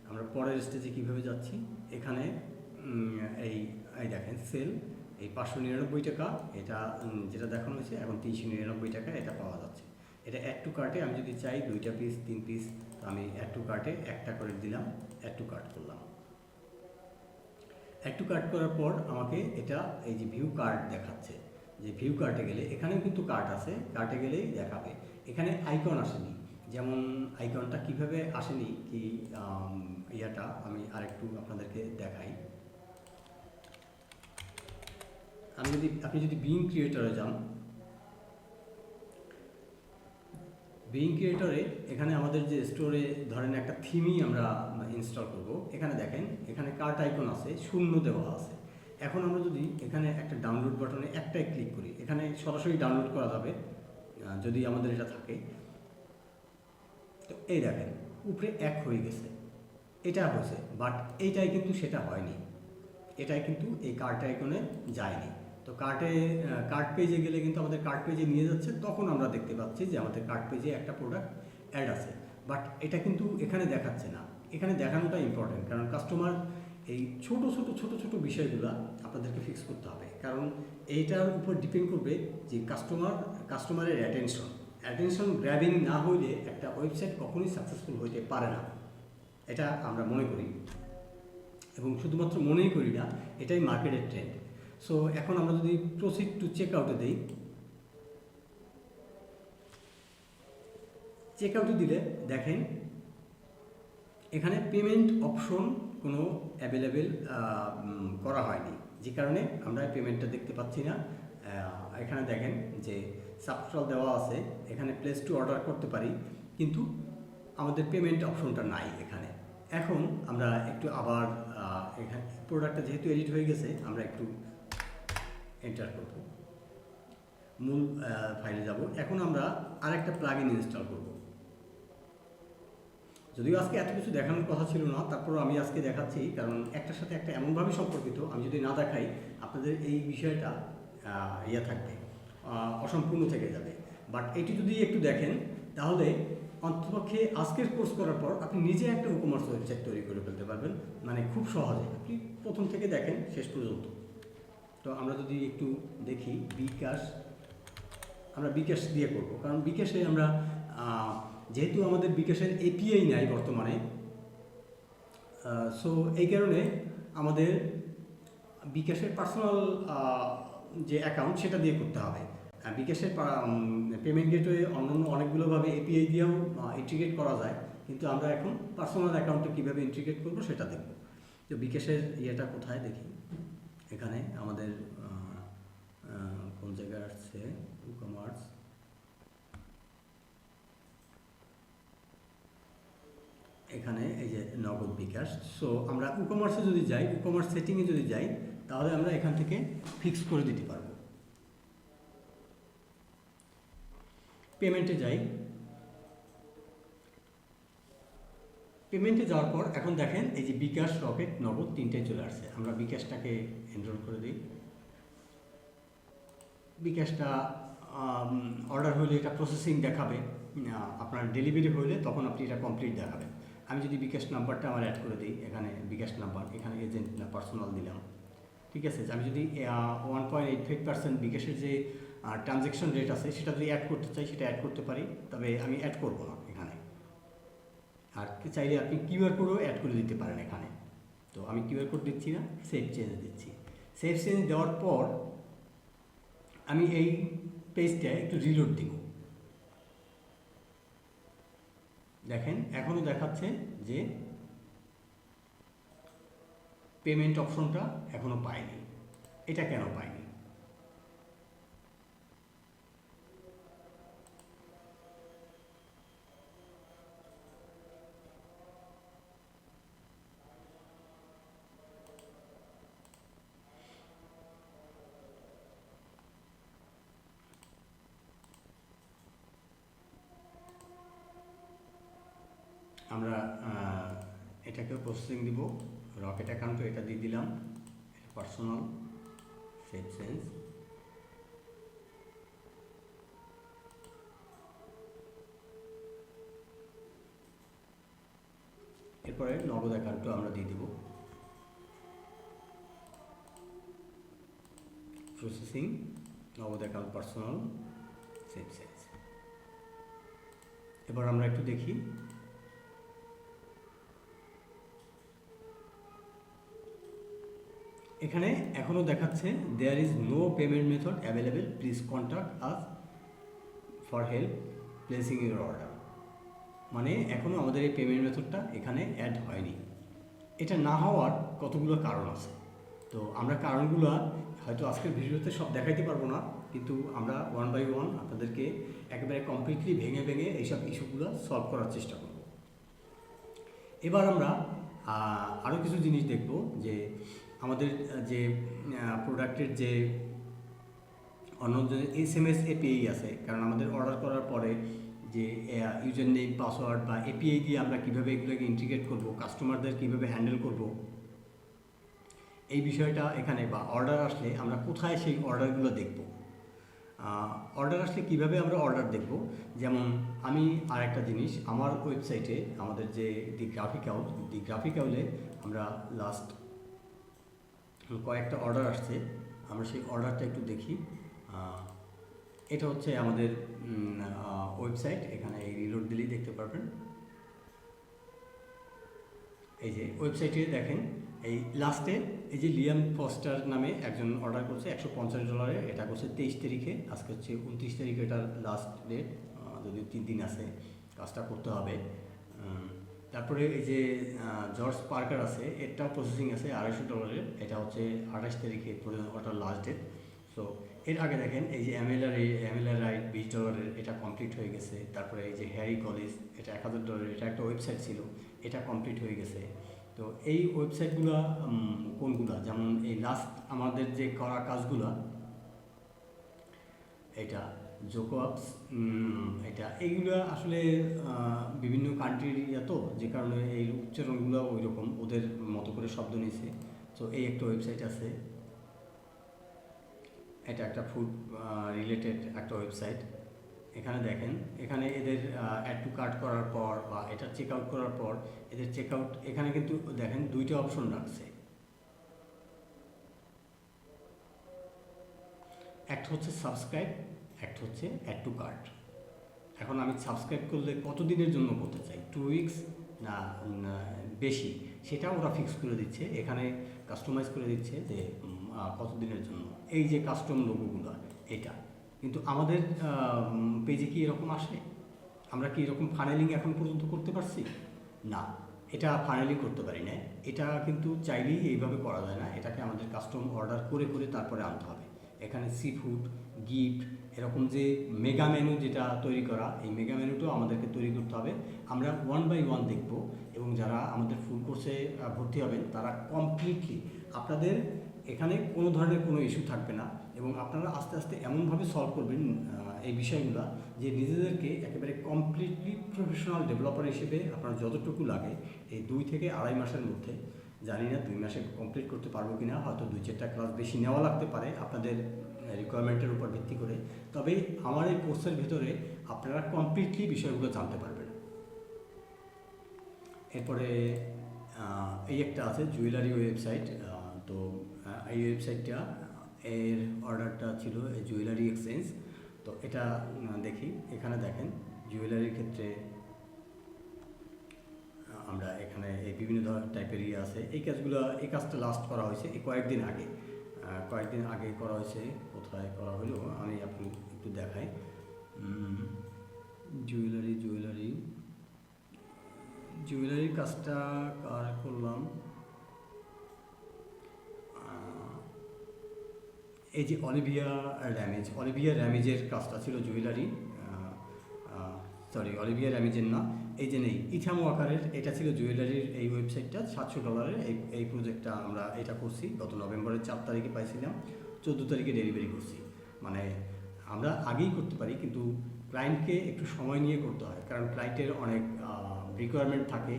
আমরা পরের স্টেজে কীভাবে যাচ্ছি। এখানে এই দেখেন সেল, এই 599 টাকা, এটা যেটা দেখানো হয়েছে এখন 399 টাকা এটা পাওয়া যাচ্ছে। এটা অ্যাড টু কার্টে আমি যদি চাই 2টা পিস 3 পিস, তো আমি অ্যাড টু কার্টে একটা করে দিলাম, অ্যাড টু কার্ট করলাম। অ্যাড টু কার্ট করার পর আমাকে এটা এই যে ভিউ কার্ট দেখাচ্ছে, যে ভিউ কার্টে গেলে এখানেও কিন্তু কার্ট আছে, কার্টে গেলেই দেখাবে। এখানে আইকন আসেনি, যেমন আইকনটা কিভাবে আসেনি কি ইয়াটা আমি আরেকটু আপনাদেরকে দেখাই। আপনি যদি বিং ক্রিয়েটরে যান, বিং ক্রিয়েটরে এখানে আমাদের যে স্টোরে ধরেন একটা থিমই আমরা ইনস্টল করব, এখানে দেখেন এখানে কার্ট আইকন আছে, শূন্য দেওয়া আছে। এখন আমরা যদি এখানে একটা ডাউনলোড বাটনে একটাই ক্লিক করি, এখানে সরাসরি ডাউনলোড করা যাবে যদি আমাদের এটা থাকে। তো এই দেখেন উপরে 1 হয়ে গেছে, এটা হয়েছে, বাট এইটাই কিন্তু সেটা হয়নি, এটাই কিন্তু এই কার্ট আইকনে যায়নি। তো কার্ট পেজে গেলে কিন্তু আমাদের কার্ট পেজে নিয়ে যাচ্ছে, তখন আমরা দেখতে পাচ্ছি যে আমাদের কার্ট পেজে একটা প্রোডাক্ট অ্যাড আছে, বাট এটা কিন্তু এখানে দেখাচ্ছে না। এখানে দেখানোটা ইম্পর্টেন্ট, কারণ কাস্টমার এই ছোট ছোট বিষয়গুলো আপনাদেরকে ফিক্স করতে হবে, কারণ এইটার উপর ডিপেন্ড করবে যে কাস্টমারের অ্যাটেনশন গ্র্যাবিং না হইলে একটা ওয়েবসাইট কখনোই সাকসেসফুল হইতে পারে না, এটা আমরা মনে করি। এবং শুধুমাত্র মনেই করি না, এটাই মার্কেটের ট্রেন্ড। সো এখন আমরা যদি প্রসিড টু চেক আউটে দিই, চেক আউটে দিলে দেখেন এখানে পেমেন্ট অপশন কোনো অ্যাভেলেবেল করা হয়নি, যে কারণে আমরা পেমেন্টটা দেখতে পাচ্ছি না। এখানে দেখেন যে সাবস্ক্রাইব দেওয়া আছে, এখানে প্লেস টু অর্ডার করতে পারি, কিন্তু আমাদের পেমেন্ট অপশনটা নাই এখানে। এখন আমরা একটু আবার এখানে প্রোডাক্টটা যেহেতু এডিট হয়ে গেছে, আমরা একটু এন্টার করব, মূল ফাইলে যাব। এখন আমরা আরেকটা প্লাগইন ইনস্টল করব। যদিও আজকে এত কিছু দেখানোর কথা ছিল না, তারপর আমি আজকে দেখাচ্ছি, কারণ একটার সাথে একটা এমনভাবে সম্পর্কিত, আমি যদি না দেখাই আপনাদের এই বিষয়টা থাকবে, অসম্পূর্ণ থেকে যাবে। বাট এটি যদি একটু দেখেন তাহলে অন্ততপক্ষে আজকের কোর্স করার পর আপনি নিজে একটা ই-কমার্স ওয়েবসাইট তৈরি করে ফেলতে পারবেন, মানে খুব সহজে। আপনি প্রথম থেকে দেখেন শেষ পর্যন্ত। তো আমরা যদি একটু দেখি বিকাশ, আমরা বিকাশ দিয়ে করব, কারণ বিকাশে আমরা যেহেতু আমাদের বিকাশের এপিআই নাই বর্তমানে, সো এই কারণে আমাদের বিকাশের পার্সোনাল যে অ্যাকাউন্ট সেটা দিয়ে করতে হবে। বিকাশের পেমেন্ট গেটওয়ে অন্যান্য অনেকগুলোভাবে এপিআই দিয়েও ইন্টিগ্রেট করা যায়, কিন্তু আমরা এখন পার্সোনাল অ্যাকাউন্টে কীভাবে ইন্টিগ্রেট করব সেটা দেখব। তো বিকাশের ইয়েটা কোথায় দেখি, এখানে আমাদের কোন জায়গায় আসছে ই-কমার্স, এখানে এই যে নগদ বিকাশ। সো আমরা ই-কমার্সে যদি যাই, ই-কমার্স সেটিংয়ে যদি যাই, তাহলে আমরা এখান থেকে ফিক্স করে দিতে পারবো। পেমেন্টে যাই। পেমেন্টে যাওয়ার পর এখন দেখেন এই যে বিকাশ, রকেট, নগদ তিনটাই চলে আসছে। আমরা বিকাশটাকে এনরোল করে দিই। বিকাশটা অর্ডার হলে এটা প্রসেসিং দেখাবে, আপনার ডেলিভারি হলে তখন আপনি এটা কমপ্লিট দেখাবেন। আমি যদি বিকাশ নাম্বারটা আমার অ্যাড করে দিই, এখানে বিকাশ নাম্বার, এখানে এজেন্ট না পার্সোনাল দিলাম, ঠিক আছে। আমি যদি 1.85% বিকাশের যে ট্রানজ্যাকশন রেট আছে সেটা যদি অ্যাড করতে চাই সেটা অ্যাড করতে পারি, তবে আমি অ্যাড করবো না এখানে। আর চাইলে আপনি কিউআর কোডও অ্যাড করে দিতে পারেন এখানে। তো আমি কিউআর কোড দিচ্ছি না, সেভ চেঞ্জ দিচ্ছি। সেভ চেঞ্জ দেওয়ার পর আমি এই পেজটা একটু রিলোড দিব। দেখেন এখনও দেখাচ্ছে যে পেমেন্ট অপশনটা এখনও পাইনি। এটা কেন পাইনি? আমরা এটাকে প্রসেসিং দিব। রকেট অ্যাকাউন্টে এটা দিয়ে দিলাম, পার্সোনাল, সেভ চেঞ্জ। এরপরে নগদ অ্যাকাউন্টও আমরা দিয়ে দিব। প্রসেসিং, নগদ অ্যাকাউন্ট, পার্সোনাল, সেভ চেঞ্জ। এবার আমরা একটু দেখি। এখানে এখনও দেখাচ্ছে there is no payment method available, please contact us for help placing your order. মানে এখনও আমাদের এই পেমেন্ট মেথডটা এখানে অ্যাড হয়নি। এটা না হওয়ার কতগুলো কারণ আছে। তো আমরা কারণগুলো হয়তো আজকের ভিডিওতে সব দেখাইতে পারবো না, কিন্তু আমরা ওয়ান বাই ওয়ান আপনাদেরকে একেবারে কমপ্লিটলি ভেঙে ভেঙে এইসব ইস্যুগুলো সলভ করার চেষ্টা করব। এবার আমরা আরও কিছু জিনিস দেখব যে আমাদের যে প্রোডাক্টের যে অন্য যে SMS API আছে, কারণ আমাদের অর্ডার করার পরে যে ইউজার নেম, পাসওয়ার্ড বা API দিয়ে আমরা কীভাবে এগুলোকে ইন্টিগ্রেট করব, কাস্টমারদের কীভাবে হ্যান্ডেল করব, এই বিষয়টা এখানে, বা অর্ডার আসলে আমরা কোথায় সেই অর্ডারগুলো দেখব, অর্ডার আসলে কিভাবে আমরা অর্ডার দেখব। যেমন আমি আর একটা জিনিস, আমার ওয়েবসাইটে আমাদের যে দি গ্রাফিক্যালে আমরা লাস্ট কয়েকটা অর্ডার আসছে, আমরা সেই অর্ডারটা একটু দেখি। এটা হচ্ছে আমাদের ওয়েবসাইট, এখানে এই রিলোড দিলেই দেখতে পারবেন। এই যে ওয়েবসাইটে দেখেন এই লাস্টে এই যে লিয়াম ফস্টার নামে একজন অর্ডার করছে $150, এটা করছে 23 তারিখে, আজকে হচ্ছে 29 তারিখে এটার লাস্ট ডেট, যদিও 3 দিন আছে কাজটা করতে হবে। তারপরে এই যে জর্জ পার্কার আছে, এটাও প্রসেসিং আছে $250, এটা হচ্ছে 28 তারিখে ওটার লাস্ট ডেট। সো এর আগে দেখেন এই যে এমএলআর রাইট $20, এটা কমপ্লিট হয়ে গেছে। তারপরে এই যে হ্যারি কলেজ, এটা $1000, এটা একটা ওয়েবসাইট ছিল, এটা কমপ্লিট হয়ে গেছে। তো এই ওয়েবসাইটগুলো কোনগুলো, যেমন এই লাস্ট আমাদের যে করা কাজগুলো, এটা জোকোয়াপস, এটা এইগুলো আসলে বিভিন্ন কান্ট্রির তো, যে কারণে এই উচ্চারণগুলো ওই রকম ওদের মতো করে শব্দ নিয়েছে। তো এই একটা ওয়েবসাইট আছে, এটা একটা ফুড রিলেটেড একটা ওয়েবসাইট। এখানে দেখেন, এখানে এদের অ্যাড টু কার্ট করার পর বা এটা চেক আউট করার পর এদের চেক আউট, এখানে কিন্তু দেখেন দুইটা অপশন রাখছে, একটা হচ্ছে সাবস্ক্রাইব, একটা হচ্ছে অ্যাড টু কার্ট। এখন আমি সাবস্ক্রাইব করলে কত দিনের জন্য করতে চাই, 2 উইকস না বেশি, সেটা ওরা ফিক্স করে দিচ্ছে, এখানে কাস্টমাইজ করে দিচ্ছে যে কত দিনের জন্য। এই যে কাস্টম লোগোগুলো, এটা কিন্তু আমাদের পেজে কি এরকম আসে? আমরা কি এরকম ফানেলিং এখন পর্যন্ত করতে পারছি? না, এটা ফানেলিং করতে পারি না। এটা কিন্তু চাইলেই এইভাবে করা যায় না, এটাকে আমাদের কাস্টম অর্ডার করে করে তারপরে আনতে হবে। এখানে সি ফুড, গিফট, এরকম যে মেগা মেনু যেটা তৈরি করা, এই মেগা মেনুটাও আমাদেরকে তৈরি করতে হবে। আমরা ওয়ান বাই ওয়ান দেখব, এবং যারা আমাদের ফুল কোর্সে ভর্তি হবেন তারা কমপ্লিটলি আপনাদের এখানে কোনো ধরনের কোনো ইস্যু থাকবে না এবং আপনারা আস্তে আস্তে এমনভাবে সলভ করবেন এই বিষয়গুলো যে নিজেদেরকে একেবারে কমপ্লিটলি প্রফেশনাল ডেভেলপার হিসেবে আপনার যতটুকু লাগে এই 2 থেকে আড়াই মাসের মধ্যে, জানি না 2 মাসে কমপ্লিট করতে পারবো কি না, হয়তো 2-4টা ক্লাস বেশি নেওয়া লাগতে পারে আপনাদের রিকোয়ারমেন্টের উপর ভিত্তি করে, তবে আমার এই কোর্সের ভেতরে আপনারা কমপ্লিটলি বিষয়গুলো জানতে পারবেন। এরপরে এই একটা আছে জুয়েলারি ওয়েবসাইট। তো এই ওয়েবসাইটটা এর অর্ডারটা ছিল জুয়েলারি এক্সচেঞ্জ। তো এটা দেখি, এখানে দেখেন জুয়েলারির ক্ষেত্রে আমরা এখানে এই বিভিন্ন ধরনের টাইপের ইয়ে আছে। এই কাজটা লাস্ট করা হয়েছে এই কয়েকদিন আগে করা হয়েছে। কোথায় করা হলো আমি আপনি একটু দেখাই। জুয়েলারির কাজটা করলাম এই যে অলিভিয়া র্যামেজের কাজটা ছিল অলিভিয়া র্যামেজের না, এই যে নেই ইথাম ওয়াকারের, এটা ছিল জুয়েলারির এই ওয়েবসাইটটা $700 এই প্রজেক্টটা আমরা এটা করছি গত নভেম্বরের 4 তারিখে পাইছিলাম, 14 তারিখে ডেলিভারি করছি। মানে আমরা আগেই করতে পারি কিন্তু ক্লায়েন্টকে একটু সময় নিয়ে করতে হয়, কারণ ক্লায়েন্টের অনেক রিকোয়ারমেন্ট থাকে,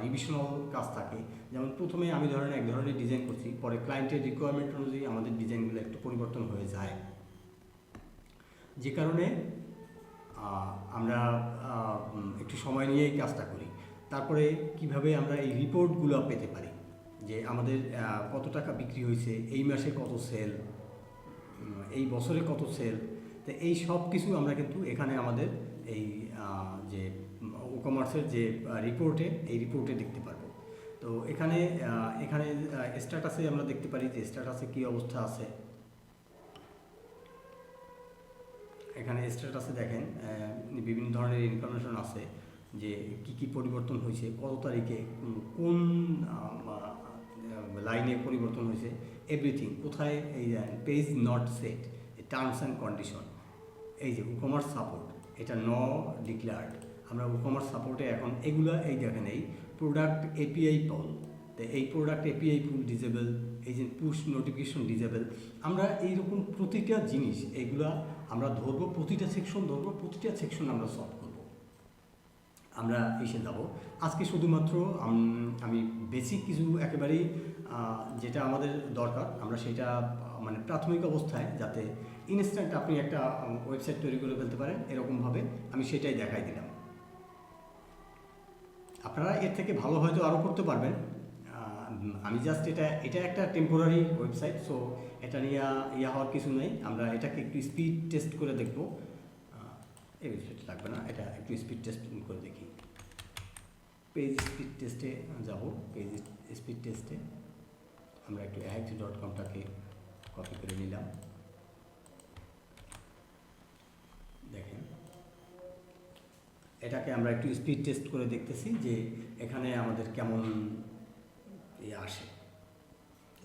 রিভিশনাল কাজ থাকে। যেমন প্রথমে আমি এক ধরনের ডিজাইন করছি, পরে ক্লায়েন্টের রিকোয়ারমেন্ট অনুযায়ী আমাদের ডিজাইনগুলো একটু পরিবর্তন হয়ে যায়, যে কারণে আমরা একটু সময় নিয়ে এই কাজটা করি। তারপরে কিভাবে আমরা এই রিপোর্টগুলো পেতে পারি, যে আমাদের কত টাকা বিক্রি হয়েছে, এই মাসে কত সেল, এই বছরে কত সেল, তো এই সব কিছু আমরা কিন্তু এখানে আমাদের এই যে ই-কমার্সের যে রিপোর্টে দেখতে পারবো। তো এখানে স্ট্যাটাসে আমরা দেখতে পারি যে স্ট্যাটাসে কী অবস্থা আছে। এখানে স্ট্যাটাসে দেখেন বিভিন্ন ধরনের ইনফরমেশন আছে যে কি পরিবর্তন হয়েছে, কত তারিখে কোন লাইনে পরিবর্তন হয়েছে, এভরিথিং। কোথায় এই page not set, terms and condition, এই যে ই-কমার্স সাপোর্ট, এটা ডিক্লেয়ার্ড। আমরা ই-কমার্স সাপোর্টে এখন এগুলো এই দেখেন এই প্রোডাক্ট এপিআই পুল, তো এই প্রোডাক্ট এপিআই পুল ডিজেবল, এই যে পুশ নোটিফিকেশন ডিজেবল। আমরা এইরকম প্রতিটা জিনিস এইগুলা আমরা ধরবো, প্রতিটা সেকশন আমরা সলভ করব। আমরা এসে যাব আজকে শুধুমাত্র আমি বেসিক কিছু একেবারেই যেটা আমাদের দরকার আমরা সেটা মানে প্রাথমিক অবস্থায় যাতে ইনস্ট্যান্ট আপনি একটা ওয়েবসাইট তৈরি করে ফেলতে পারেন এরকমভাবে আমি সেটাই দেখাই দিলাম। আপনারা এর থেকে ভালো হয়তো আরও করতে পারবেন। আমি জাস্ট এটা একটা টেম্পোরারি ওয়েবসাইট, সো এটা নিয়ে হওয়ার কিছু নেই। আমরা এটাকে একটু স্পিড টেস্ট করে দেখব। এই ওয়েবসাইট লাগবে না, এটা একটু স্পিড টেস্ট করে দেখি। পেজ স্পিড টেস্টে যাব। পেজ স্পিড টেস্টে আমরা একটু ax.com-টাকে কপি করে নিলাম। দেখেন এটাকে আমরা একটু স্পিড টেস্ট করে দেখতেছি যে এখানে আমাদের কেমন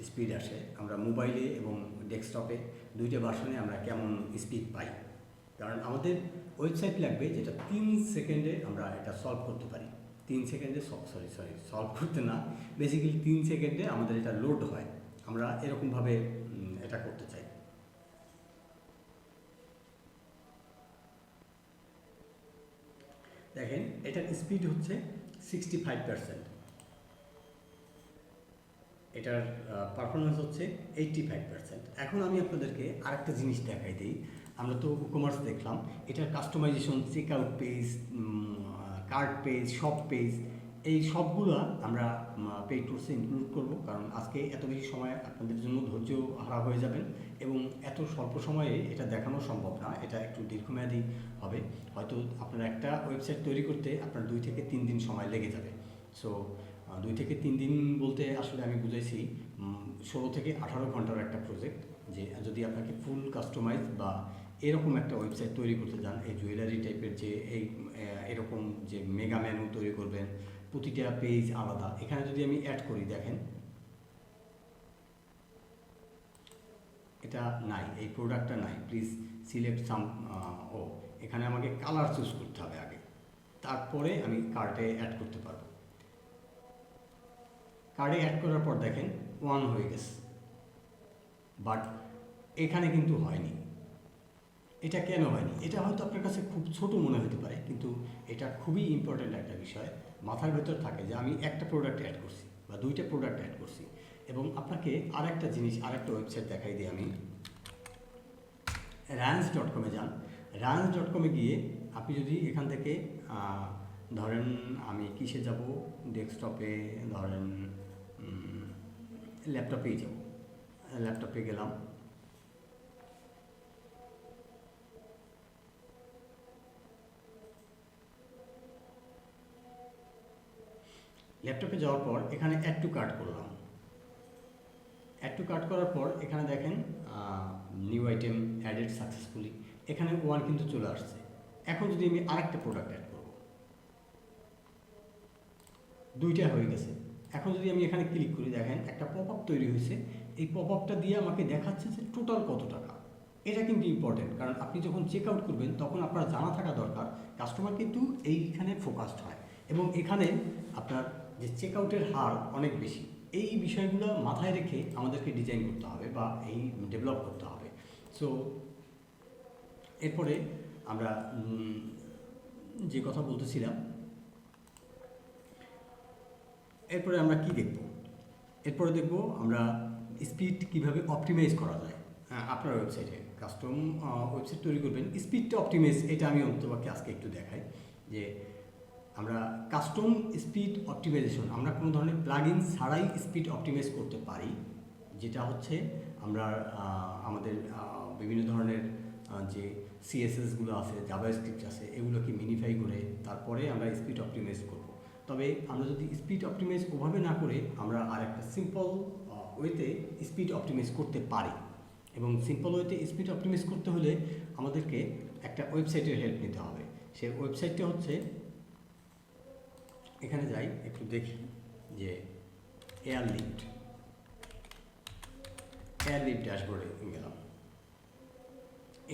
স্পিড আসে। আমরা মোবাইলে এবং ডেস্কটপে দুইটা ভার্সনে আমরা কেমন স্পিড পাই, কারণ আমাদের ওয়েবসাইট লাগবে যেটা 3 সেকেন্ডে আমরা এটা সলভ করতে পারি। 3 সেকেন্ডে সলভ করতে না, বেসিক্যালি 3 সেকেন্ডে আমাদের এটা লোড হয়। আমরা এরকমভাবে এটা করতে চাই। দেখেন এটার স্পিড হচ্ছে 65%, এটার পারফরমেন্স হচ্ছে 85%। এখন আমি আপনাদেরকে আরেকটা জিনিস দেখাই দিই। আমরা তো ই-কমার্স দেখলাম, এটার customization, check out page, cart page, shop page, এই সবগুলো আমরা পেইড কোর্সে ইনক্লুড করব, কারণ আজকে এত বেশি সময় আপনাদের জন্য ধৈর্য হারা হয়ে যাবেন এবং এত স্বল্প সময়ে এটা দেখানো সম্ভব না। এটা একটু দীর্ঘমেয়াদী হবে। হয়তো আপনার একটা ওয়েবসাইট তৈরি করতে আপনার 2 থেকে 3 দিন সময় লেগে যাবে। সো 2 থেকে 3 দিন বলতে আসলে আমি বুঝাইছি 16 থেকে 18 ঘন্টার একটা প্রজেক্ট। যে যদি আপনাকে ফুল কাস্টমাইজ বা এরকম একটা ওয়েবসাইট তৈরি করতে যান, এই জুয়েলারি টাইপের যে এরকম যে মেগা মেনু তৈরি করবেন, প্রতিটা পেজ আলাদা, এখানে যদি আমি অ্যাড করি, দেখেন এটা নাই, এই প্রোডাক্টটা নাই, প্লিজ সিলেক্ট সাম। এখানে আমাকে কালার চুজ করতে হবে আগে, তারপরে আমি কার্টে অ্যাড করতে পারবো। কার্ডে অ্যাড করার পর দেখেন 1 হয়ে গেছে। বাট এখানে কিন্তু হয়নি। এটা কেন হয়নি? এটা হয়তো আপনার কাছে খুব ছোট মনে হতে পারে, কিন্তু এটা খুবই ইম্পর্ট্যান্ট একটা বিষয়। মাথার ভেতর থাকে যে আমি একটা প্রোডাক্ট অ্যাড করছি বা দুইটা প্রোডাক্ট অ্যাড করছি। এবং আপনাকে আরেকটা জিনিস, আরেকটা ওয়েবসাইট দেখাই দিই আমি। ranch.com-এ যান। ranch.com-এ গিয়ে আপনি যদি এখান থেকে ধরেন আমি কিসে যাব, ডেস্কটপে, ধরেন ল্যাপটপেই যাব। ল্যাপটপে গেলাম, ল্যাপটপে যাওয়ার পর এখানে অ্যাড টু কার্ট করলাম। অ্যাড টু কার্ট করার পর এখানে দেখেন নিউ আইটেম অ্যাডেড সাকসেসফুলি, এখানে 1 কিন্তু চলে আসছে। এখন যদি আমি আরেকটা প্রোডাক্ট অ্যাড করব, 2টা হয়ে গেছে। এখন যদি আমি এখানে ক্লিক করি, দেখেন একটা পপ আপ তৈরি হয়েছে। এই পপ আপটা দিয়ে আমাকে দেখাচ্ছে যে টোটাল কত টাকা। এটা কিন্তু ইম্পর্টেন্ট, কারণ আপনি যখন চেক আউট করবেন তখন আপনার জানা থাকা দরকার কাস্টমার কিন্তু এইখানে ফোকাসড হয়, এবং এখানে আপনার যে চেক আউটের হার অনেক বেশি। এই বিষয়গুলো মাথায় রেখে আমাদেরকে ডিজাইন করতে হবে বা এই ডেভেলপ করতে হবে। সো এরপরে আমরা যে কথা বলতেছিলাম, এরপরে আমরা কি দেখব? এরপরে দেখব আমরা স্পিড কিভাবে অপটিমাইজ করা যায়। আপনার ওয়েবসাইটে কাস্টম ওয়েবসাইট তৈরি করবেন, স্পিডটা অপটিমাইজ, এটা আমি অন্ততপক্ষে আজকে একটু দেখাই যে আমরা কাস্টম স্পিড অপটিমাইজেশন, আমরা কোনো ধরনের প্লাগইন ছাড়াই স্পিড অপটিমাইজ করতে পারি। যেটা হচ্ছে আমরা আমাদের বিভিন্ন ধরনের যে সিএসএসগুলো আছে, জাভাস্ক্রিপ্ট আছে, এগুলোকে মিনিফাই করে তারপরে আমরা স্পিড অপটিমাইজ করব। তবে আমরা যদি স্পিড অপটিমাইজ ওভাবে না করে আমরা আরেকটা সিম্পল ওয়েতে স্পিড অপটিমাইজ করতে পারি। এবং সিম্পল ওয়েতে স্পিড অপটিমাইজ করতে হলে আমাদেরকে একটা ওয়েবসাইটের হেল্প নিতে হবে। সেই ওয়েবসাইটটা হচ্ছে, এখানে যাই একটু দেখি যে এয়ারলিফট ড্যাশবোর্ডে গেলাম।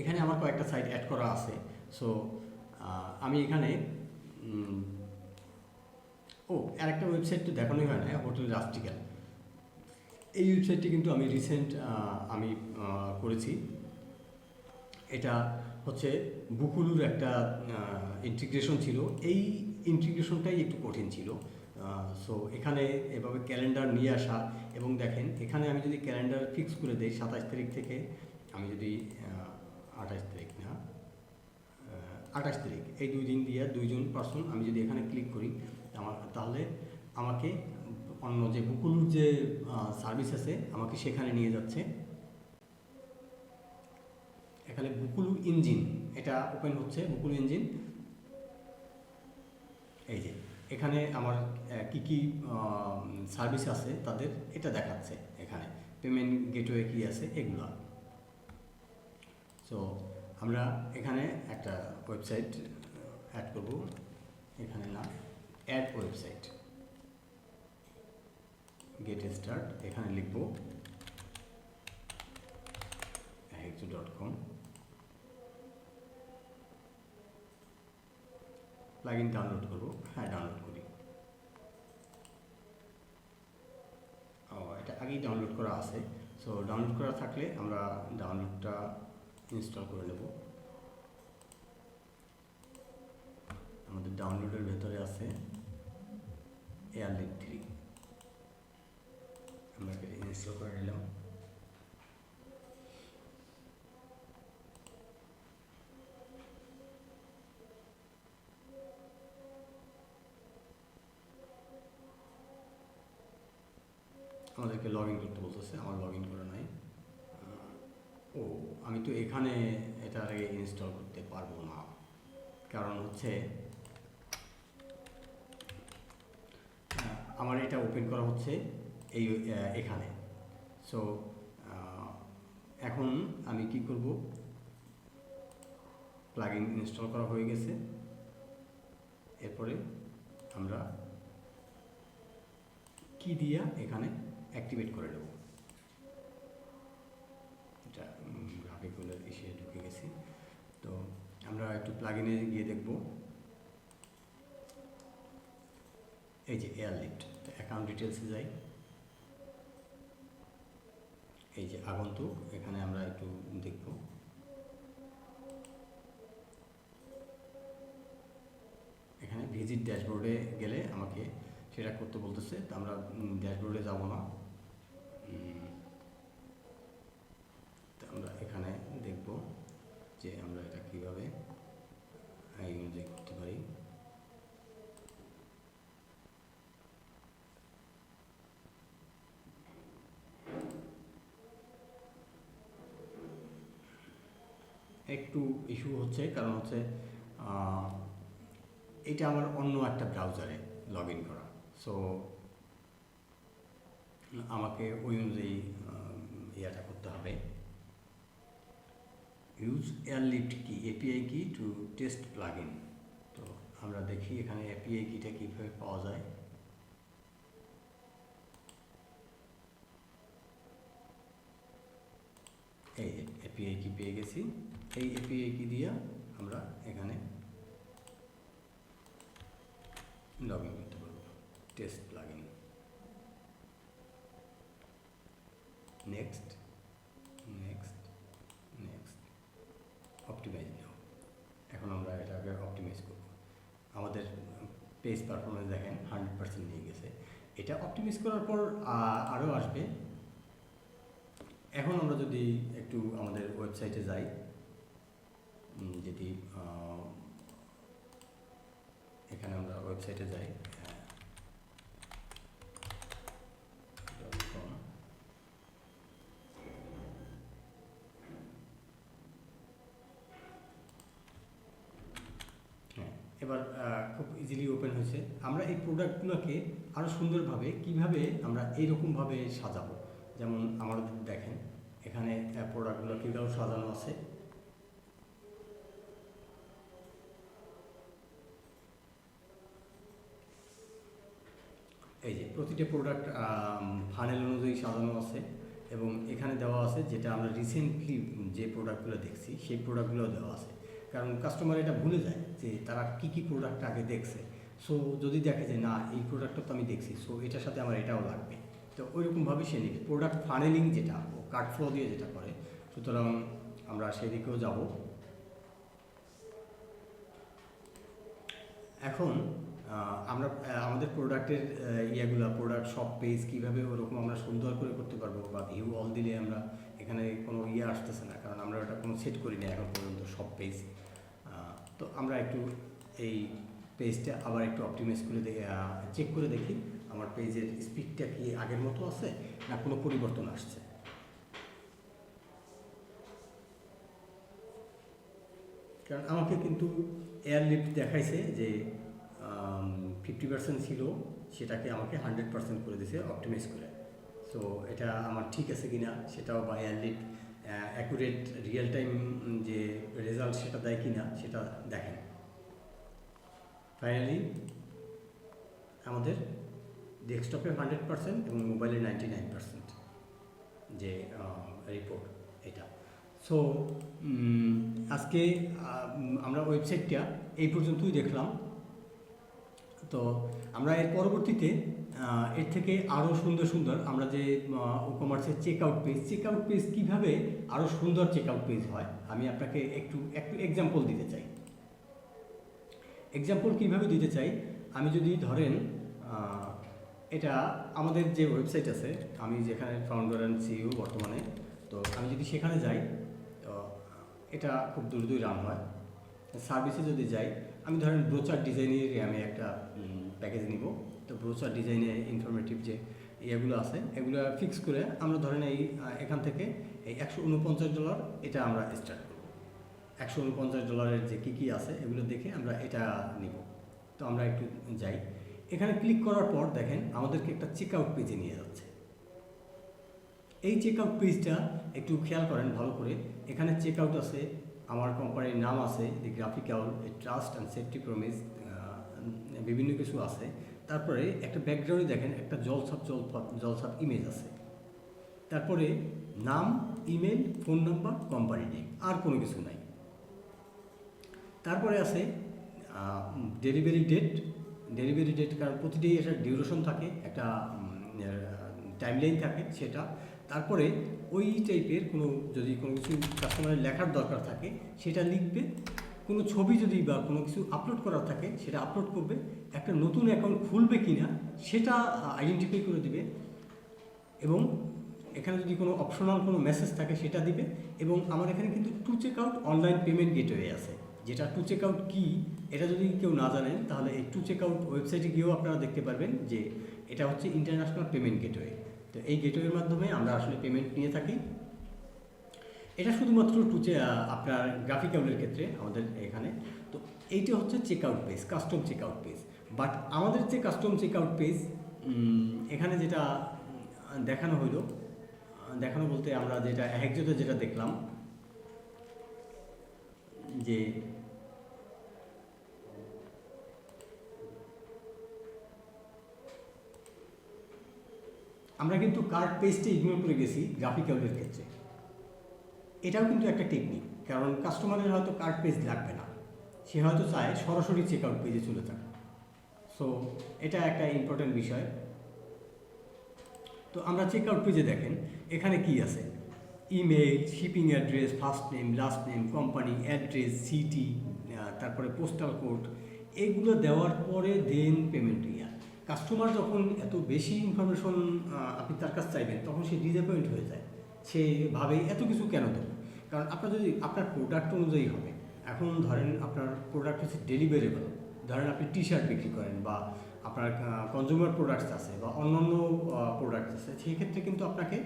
এখানে আমার কয়েকটা সাইট অ্যাড করা আছে। সো আমি এখানে আরেকটা ওয়েবসাইট তো দেখানোই হয় না, হোটেল রাস্টিক্যাল। এই ওয়েবসাইটটি কিন্তু আমি রিসেন্ট আমি করেছি। এটা হচ্ছে বুকুলুর একটা ইন্টিগ্রেশন ছিল। এই ইন্টিগ্রেশনটাই একটু কঠিন ছিল। সো এখানে এভাবে ক্যালেন্ডার নিয়ে আসা, এবং দেখেন এখানে আমি যদি ক্যালেন্ডার ফিক্স করে দিই 27 তারিখ থেকে, আমি যদি 28 তারিখ না 28 তারিখ, এই 2 দিন দিয়ে 2 জন পার্সন আমি যদি এখানে ক্লিক করি, তাহলে আমাকে অন্য যে বুকুলুর যে সার্ভিস আছে আমাকে সেখানে নিয়ে যাচ্ছে। এখানে বুকুলু ইঞ্জিন, এটা ওপেন হচ্ছে বুকুলু ইঞ্জিন। এই যে এখানে আমার কি কি সার্ভিস আছে তাদের এটা দেখাচ্ছে, এখানে পেমেন্ট গেটওয়ে কি আছে এগুলো। সো আমরা এখানে একটা ওয়েবসাইট অ্যাড করব, এখানে না, অ্যাড ওয়েবসাইট, গেট স্টার্ট, এখানে লিখব hexo.com। প্লাগইন ডাউনলোড করব, হ্যাঁ ডাউনলোড করি। এটা আগেই ডাউনলোড করা আছে। সো ডাউনলোড করা থাকলে আমরা ডাউনলোডটা ইনস্টল করে নেব। আমাদের ডাউনলোডের ভেতরে আছে এয়ারলিফট 3, আমরা ইনস্টল করে নিলাম। আমাদেরকে লগ ইন করতে বলতেছে, আমার লগ ইন করা নাই। আমি তো এখানে এটা আগে ইনস্টল করতে পারবো না, কারণ হচ্ছে আমার এটা ওপেন করা হচ্ছে এখানে। সো এখন আমি কি করব, প্লাগইন ইনস্টল করা হয়ে গেছে। এরপরে আমরা কি দিয়া এখানে অ্যাক্টিভেট করে দেব। এটা গ্রাফিকগুলো এসে ঢুকে গেছি। তো আমরা একটু প্লাগইনে গিয়ে দেখব, এই যে এয়ারলিফট, অ্যাকাউন্ট ডিটেলসে যাই। এই যে আগন্তুক, এখানে আমরা একটু দেখব। এখানে ভিজিট ড্যাশবোর্ডে গেলে আমাকে সেটা করতে বলতেছে, তো আমরা ড্যাশবোর্ডে যাব না, তো আমরা এখানে দেখব যে আমরা এটা কীভাবে এই অনুযায়ী করতে পারি। একটু ইস্যু হচ্ছে, কারণ হচ্ছে এটা আমার অন্য একটা ব্রাউজারে লগ ইন করা, সো আমাকে ওই অনুযায়ী ইয়েটা করতে হবে। ইউজ এয়ারলিফট কি, এপিআই কি টু টেস্ট প্লাগইন। তো আমরা দেখি এখানে এপিআই কিটা কীভাবে পাওয়া যায়। এই এপিআই কি পেয়ে গেছি, এই এপিআই কি দিয়ে আমরা এখানে লগ ইন করতে পারবো, test plugin. Next next next, optimise now. এখন আমরা এটাকে অপটিমাইজ করব। আমাদের পেজ পারফরমেন্স দেখেন 100% নিয়ে গেছে। এটা অপটিমাইজ করার পর আরও আসবে। এখন আমরা যদি একটু আমাদের ওয়েবসাইটে যাই, যদি এখানে আমরা ওয়েবসাইটে যাই, এবার খুব ইজিলি ওপেন হয়েছে। আমরা এই প্রোডাক্টগুলোকে আরও সুন্দরভাবে কিভাবে আমরা এইরকমভাবে সাজাবো, যেমন আমাদের দেখেন এখানে প্রোডাক্টগুলো কীভাবে সাজানো আছে। এই যে প্রতিটা প্রোডাক্ট ফানেল অনুযায়ী সাজানো আছে, এবং এখানে দেওয়া আছে যেটা আমরা রিসেন্টলি যে প্রোডাক্টগুলো দেখছি সেই প্রোডাক্টগুলো দেওয়া আছে। কারণ কাস্টমার এটা ভুলে যায় যে তারা কী কী প্রোডাক্ট আগে দেখছে। সো যদি দেখে যে না এই প্রোডাক্টটা তো আমি দেখছি, সো এটার সাথে আমার এটাও লাগবে, তো ওইরকমভাবে সে নেবে। প্রোডাক্ট ফানেলিং যেটা ও কার্ট ফ্লো দিয়ে যেটা করে, সুতরাং আমরা সেদিকেও যাব। এখন আমরা আমাদের প্রোডাক্টের প্রোডাক্ট সব পেজ কীভাবে ওরকম আমরা সুন্দর করে করতে পারবো, বা ভিউ অল দিলে আমরা এখানে কোনো আসতেছে না, কারণ আমরা ওটা কোনো সেট করি না এখন পর্যন্ত সব পেজ। তো আমরা একটু এই পেজটা আবার একটু অপটিমাইজ করে চেক করে দেখি আমার পেজের স্পিডটা কি আগের মতো আছে না কোনো পরিবর্তন আসছে। কারণ আমাকে কিন্তু এয়ারলিফট দেখাইছে যে 50% ছিল, সেটাকে আমাকে 100% করে দিয়েছে অপটিমাইজ করে। সো এটা আমার ঠিক আছে কিনা সেটাও, বা এয়ারলিফট অ্যাকুরেট রিয়েল টাইম যে রেজাল্ট সেটা দেয় কিনা সেটা দেখেন। ফাইনালি আমাদের ডেস্কটপে 100% এবং মোবাইলে 99% যে রিপোর্ট এটা। সো আজকে আমরা ওয়েবসাইটটা এই পর্যন্তই দেখলাম। তো আমরা এর পরবর্তীতে এর থেকে আরও সুন্দর সুন্দর আমরা যে ই-কমার্সের চেক আউট পেজ কীভাবে আরও সুন্দর চেক আউট পেজ হয়, আমি আপনাকে একটু এক্সাম্পল দিতে চাই। এক্সাম্পল কীভাবে দিতে চাই, আমি যদি ধরেন এটা আমাদের যে ওয়েবসাইট আছে, আমি যেখানে ফাউন্ডার অ্যান্ড সিইও বর্তমানে, তো আমি যদি সেখানে যাই, তো এটা খুব দ্রুতই রান হয়। সার্ভিসে যদি যাই, আমি ধরেন ব্রোচার ডিজাইনের আমি একটা প্যাকেজ নিব। তো ব্রোচার ডিজাইনে ইনফরমেটিভ যে ইয়েগুলো আছে এগুলো ফিক্স করে আমরা ধরেন এখান থেকে এই $149 এটা আমরা স্টার্ট করব। $149 যে কী কী আছে এগুলো দেখে আমরা এটা নিব। তো আমরা একটু যাই, এখানে ক্লিক করার পর দেখেন আমাদেরকে একটা চেক আউট পেজে নিয়ে যাচ্ছে। এই চেক আউট পেজটা একটু খেয়াল করেন ভালো করে। এখানে চেক আউট আছে, আমার কোম্পানির নাম আছে, the graphical, trust and safety promise, বিভিন্ন কিছু আছে। তারপরে একটা ব্যাকগ্রাউন্ডে দেখেন একটা জলছাপ ইমেজ আছে। তারপরে নাম, email, phone number, company name, আর কোনো কিছু নাই। তারপরে আছে ডেলিভারি ডেট, কারণ প্রতিটি একটা ডিউরেশন থাকে, একটা টাইমলাইন থাকে সেটা। তারপরে ওই টাইপের যদি কোনো কিছু কাস্টমারের লেখার দরকার থাকে সেটা লিখবে, কোনো ছবি যদি বা কোনো কিছু আপলোড করার থাকে সেটা আপলোড করবে, একটা নতুন অ্যাকাউন্ট খুলবে কি না সেটা আইডেন্টিফাই করে দিবে, এবং এখানে যদি কোনো অপশনাল কোনো মেসেজ থাকে সেটা দিবে। এবং আমার এখানে কিন্তু to check out online payment gateway আছে, যেটা টু চেক আউট কী এটা যদি কেউ না জানেন তাহলে এই টু চেক আউট ওয়েবসাইটে গিয়েও আপনারা দেখতে পারবেন যে এটা হচ্ছে ইন্টারন্যাশনাল পেমেন্ট গেটওয়ে। তো এই গেটওয়ের মাধ্যমে আমরা আসলে পেমেন্ট নিয়ে থাকি। এটা শুধুমাত্র আপনার গ্রাফিক্যালের ক্ষেত্রে আমাদের এখানে। তো এইটা হচ্ছে check out page, custom check out page. But আমাদের যে কাস্টম চেক আউট পেজ এখানে যেটা দেখানো বলতে আমরা যেটা একজোতে যেটা দেখলাম যে আমরা কিন্তু কার্ড পেজটা ইগনোর করে গেছি গ্রাফিক্যালের ক্ষেত্রে। এটাও কিন্তু একটা টেকনিক, কারণ কাস্টমারের হয়তো কার্ড পেজ লাগবে না, সে হয়তো চায় সরাসরি চেক আউট পেজে চলে যাক। সো এটা একটা ইম্পর্টেন্ট বিষয়। তো আমরা চেক আউট পেজে দেখেন এখানে কি আছে, email, shipping address, first name, last name, company address, city, তারপরে পোস্টাল কোড, এগুলো দেওয়ার পরে দেন পেমেন্ট ইয়ার। কাস্টমার যখন এত বেশি ইনফরমেশন আপনি তার কাছে চাইবেন তখন সে ডিসঅ্যাপয়েন্ট হয়ে যায়, সে ভাবে এত কিছু কেন দেবো। কারণ আপনার যদি আপনার প্রোডাক্ট অনুযায়ী হবে, এখন ধরেন আপনার প্রোডাক্ট হচ্ছে ডেলিভারেবল, ধরেন আপনি টি শার্ট বিক্রি করেন বা আপনার কনজিউমার প্রোডাক্টস আছে বা অন্যান্য প্রোডাক্টস আছে, সেই ক্ষেত্রে কিন্তু আপনাকে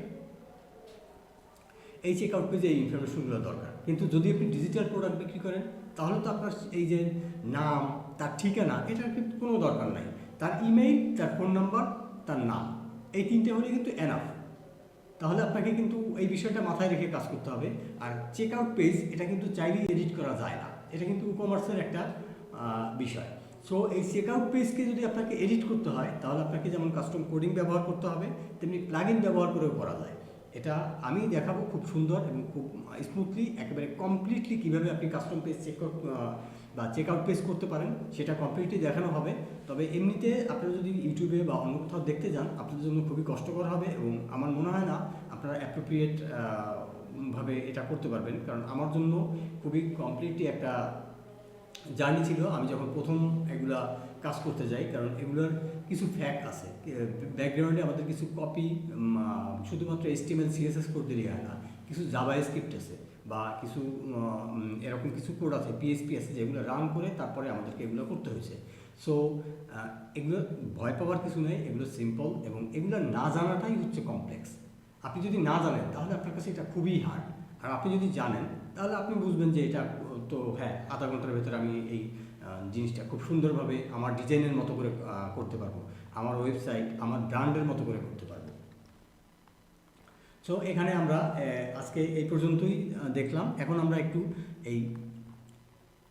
এই চেক আউট পেজে এই ইনফরমেশনগুলো দরকার। কিন্তু যদি আপনি ডিজিটাল প্রোডাক্ট বিক্রি করেন তাহলে তো আপনার এই যে নাম, তার ঠিকানা, এটার কিন্তু কোনো দরকার নাই। তার ইমেইল, তার ফোন নাম্বার, তার নাম, এই তিনটে হলে কিন্তু এনাফ। তাহলে আপনাকে কিন্তু এই বিষয়টা মাথায় রেখে কাজ করতে হবে। আর চেক আউট পেজ এটা কিন্তু চাইলেই এডিট করা যায় না, এটা কিন্তু ই কমার্সের একটা বিষয়। সো এই চেক আউট পেজকে যদি আপনাকে এডিট করতে হয় তাহলে আপনাকে যেমন কাস্টম কোডিং ব্যবহার করতে হবে, তেমনি প্লাগইন ব্যবহার করেও করা যায়। এটা আমি দেখাবো খুব সুন্দর এবং খুব স্মুথলি, একেবারে কমপ্লিটলি কীভাবে আপনি কাস্টম পেজ বা চেক আউট পেজ করতে পারেন সেটা কমপ্লিটলি দেখানো হবে। তবে এমনিতে আপনারা যদি ইউটিউবে বা অন্য কোথাও দেখতে যান আপনাদের জন্য খুবই কষ্টকর হবে, এবং আমার মনে হয় না আপনারা অ্যাপ্রোপ্রিয়েট ভাবে এটা করতে পারবেন। কারণ আমার জন্য খুবই কমপ্লিটলি একটা জার্নি ছিল আমি যখন প্রথম এগুলা কাজ করতে যাই, কারণ এগুলোর কিছু ফ্যাক্ট আছে, ব্যাকগ্রাউন্ডে আমাদের কিছু কপি শুধুমাত্র HTML CSS কোড দিলেই হয় না, কিছু জাভা স্ক্রিপ্ট আছে বা কিছু এরকম কিছু কোড আছে, PHP আছে, যেগুলো রান করে তারপরে আমাদেরকে এগুলো করতে হয়েছে। সো এগুলো ভয় পাওয়ার কিছু নেই, এগুলো সিম্পল, এবং এগুলো না জানাটাই হচ্ছে কমপ্লেক্স। আপনি যদি না জানেন তাহলে আপনার কাছে এটা খুবই হার্ড, আর আপনি যদি জানেন তাহলে আপনি বুঝবেন যে এটা তো হ্যাঁ, আধা ঘন্টার ভেতরে আমি এই জিনিসটা খুব সুন্দরভাবে আমার ডিজাইনের মতো করে করতে পারবো, আমার ওয়েবসাইট আমার ব্র্যান্ডের মতো করে করতে পারবো। সো এখানে আমরা আজকে এই পর্যন্তই দেখলাম। এখন আমরা একটু এই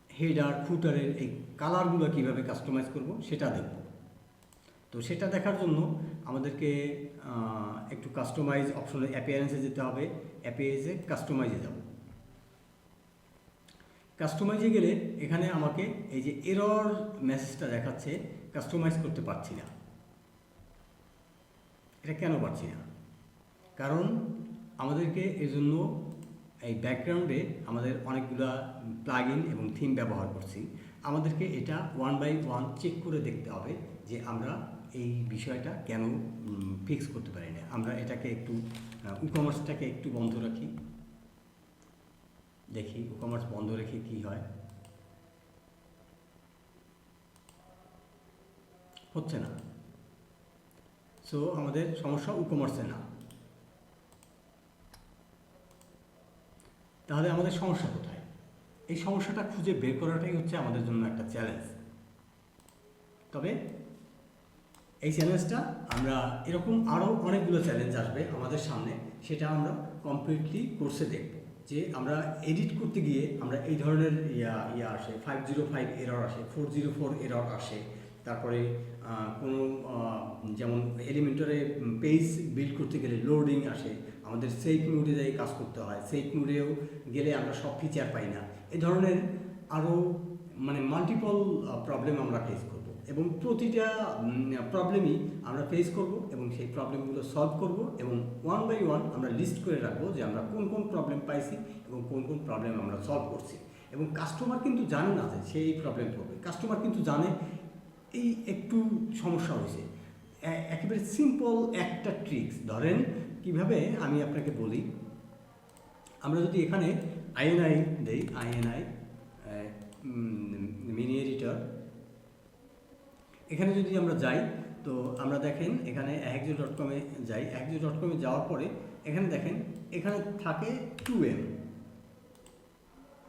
হেডার ফুটারের এই কালারগুলো কীভাবে কাস্টমাইজ করব সেটা দেখব। তো সেটা দেখার জন্য আমাদেরকে একটু কাস্টমাইজ অপশনে অ্যাপিয়ারেন্সে যেতে হবে, অ্যাপিয়ারেন্সে কাস্টমাইজে যাব। কাস্টমাইজে গেলে এখানে আমাকে এই যে এরর মেসেজটা দেখাচ্ছে, কাস্টমাইজ করতে পারছি না। এটা কেন পারছি না? কারণ আমাদেরকে এজন্য এই ব্যাকগ্রাউন্ডে আমাদের অনেকগুলা প্লাগইন এবং থিম ব্যবহার করছি, আমাদেরকে এটা ওয়ান বাই ওয়ান চেক করে দেখতে হবে যে আমরা এই বিষয়টা কেন ফিক্স করতে পারি না। আমরা এটাকে একটু ই কমার্সটাকে একটু বন্ধ রাখি, দেখি ই কমার্স বন্ধ রেখে কি হয়। হচ্ছে না। সো আমাদের সমস্যা ই কমার্সে না, তাহলে আমাদের সমস্যা কোথায়? এই সমস্যাটা খুঁজে বের করাটাই হচ্ছে আমাদের জন্য একটা চ্যালেঞ্জ। তবে এই চ্যালেঞ্জটা আমরা এরকম আরও অনেকগুলো চ্যালেঞ্জ আসবে আমাদের সামনে, সেটা আমরা কমপ্লিটলি কোর্সে দেখব। যে আমরা এডিট করতে গিয়ে আমরা এই ধরনের ইয়া আসে, 505 এরর আসে, 404 এরর আসে, তারপরে কোনো যেমন এলিমেন্টরে পেজ বিল্ড করতে গেলে লোডিং আসে, আমাদের সেফ মোডে যাই কাজ করতে হয়, সেফ মোডেও গেলে আমরা সব ফিচার পাই না। এই ধরনের আরও মানে মাল্টিপল প্রবলেম আমরা ফেস করব। এবং প্রতিটা প্রবলেমই আমরা ফেস করব এবং সেই প্রবলেমগুলো সলভ করব এবং ওয়ান বাই ওয়ান আমরা লিস্ট করে রাখবো যে আমরা কোন কোন প্রবলেম পাইছি এবং কোন কোন প্রবলেম আমরা সলভ করছি। এবং কাস্টমার কিন্তু জানে না যে সে এই প্রবলেম করবে, কাস্টমার কিন্তু জানে এই একটু সমস্যা হয়েছে। একেবারে সিম্পল একটা ট্রিক্স ধরেন, কিভাবে আমি আপনাকে বলি, আমরা যদি এখানে আইএনআই দেই, আইএনআই মিনি এডিটর, এখানে যদি আমরা যাই তো আমরা দেখেন এখানে ahexo.com এ যাই, ahexo.com এ যাওয়ার পরে এখানে দেখেন এখানে থাকে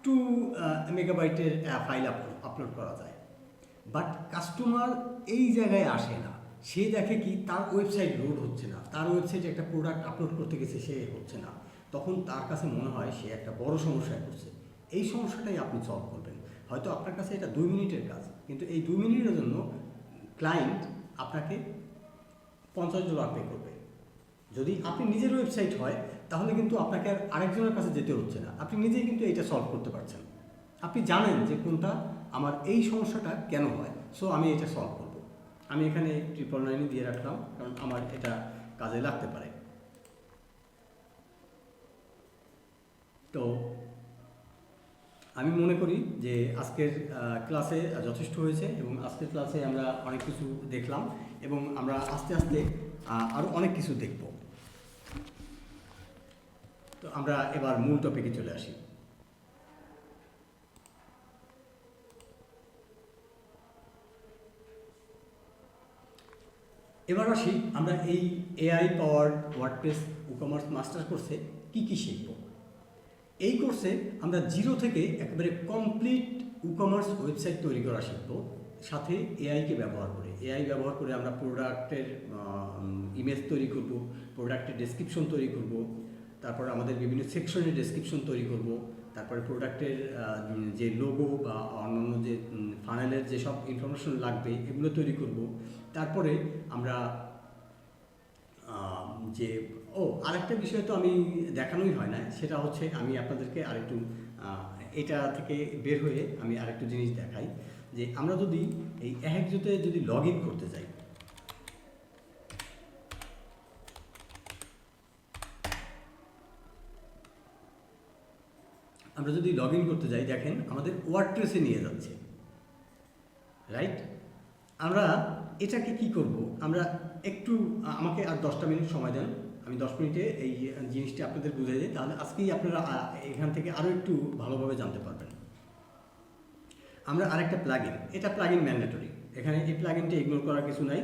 2 মেগাবাইটের ফাইল আপলোড করা যায়। বাট কাস্টমার এই জায়গায় আসে না, সে দেখে কি তার ওয়েবসাইট লোড হচ্ছে না, তার ওয়েবসাইটে একটা প্রোডাক্ট আপলোড করতে গেছে সে হচ্ছে না, তখন তার কাছে মনে হয় সে একটা বড় সমস্যায় পড়ছে। এই সমস্যাটাই আপনি সলভ করবেন। হয়তো আপনার কাছে এটা 2 মিনিটের কাজ, কিন্তু এই 2 মিনিটের জন্য ক্লায়েন্ট আপনাকে $50 পে করবে। যদি আপনি নিজের ওয়েবসাইট হয় তাহলে কিন্তু আপনাকে আর আরেকজনের কাছে যেতে হচ্ছে না, আপনি নিজেই কিন্তু এটা সলভ করতে পারছেন। আপনি জানেন যে কোনটা আমার এই সমস্যাটা কেন হয়, সো আমি এটা সলভ করব। আমি এখানে 999 দিয়ে রাখলাম কারণ আমার এটা কাজে লাগতে পারে। তো আমি মনে করি যে আজকের ক্লাসে যথেষ্ট হয়েছে এবং আজকের ক্লাসে আমরা অনেক কিছু দেখলাম এবং আমরা আস্তে আস্তে আরও অনেক কিছু দেখব। তো আমরা এবার মূল টপিকে চলে আসি। এবার আসি আমরা এই AI powered WordPress ecommerce master কোর্সে কী কী শিখব। এই কোর্সে আমরা জিরো থেকে একেবারে কমপ্লিট ই-কমার্স ওয়েবসাইট তৈরি করা শিখব, সাথে এআইকে ব্যবহার করে। এআই ব্যবহার করে আমরা প্রোডাক্টের ইমেজ তৈরি করব, প্রোডাক্টের ডেসক্রিপশন তৈরি করব, তারপর আমাদের বিভিন্ন সেকশনের ডেসক্রিপশন তৈরি করব, তারপরে প্রোডাক্টের যে লোগো বা অন্যান্য যে ফানেলের যেসব ইনফরমেশন লাগবে এগুলো তৈরি করব। তারপরে আমরা যে আরেকটা বিষয় তো আমি দেখানোই হয় না, সেটা হচ্ছে আমি আপনাদেরকে আরেকটু এটা থেকে বের হয়ে আমি আরেকটু জিনিস দেখাই যে আমরা যদি এই ahexo-তে যদি লগ ইন করতে যাই, আমরা যদি লগ ইন করতে যাই দেখেন আমাদের ওয়ার্ডপ্রেসে নিয়ে যাচ্ছে, রাইট। আমরা এটাকে কি করব, আমরা একটু আমাকে আর 10টা মিনিট সময় দেন, আমি 10 মিনিটে এই জিনিসটা আপনাদের বুঝিয়ে দিই, তাহলে আজকেই আপনারা এখান থেকে আরও একটু ভালোভাবে জানতে পারবেন। আমরা আরেকটা প্লাগইন, এটা প্লাগইন ম্যান্ডেটরি, এখানে এই প্লাগইনটা ইগনোর করার কিছু নাই।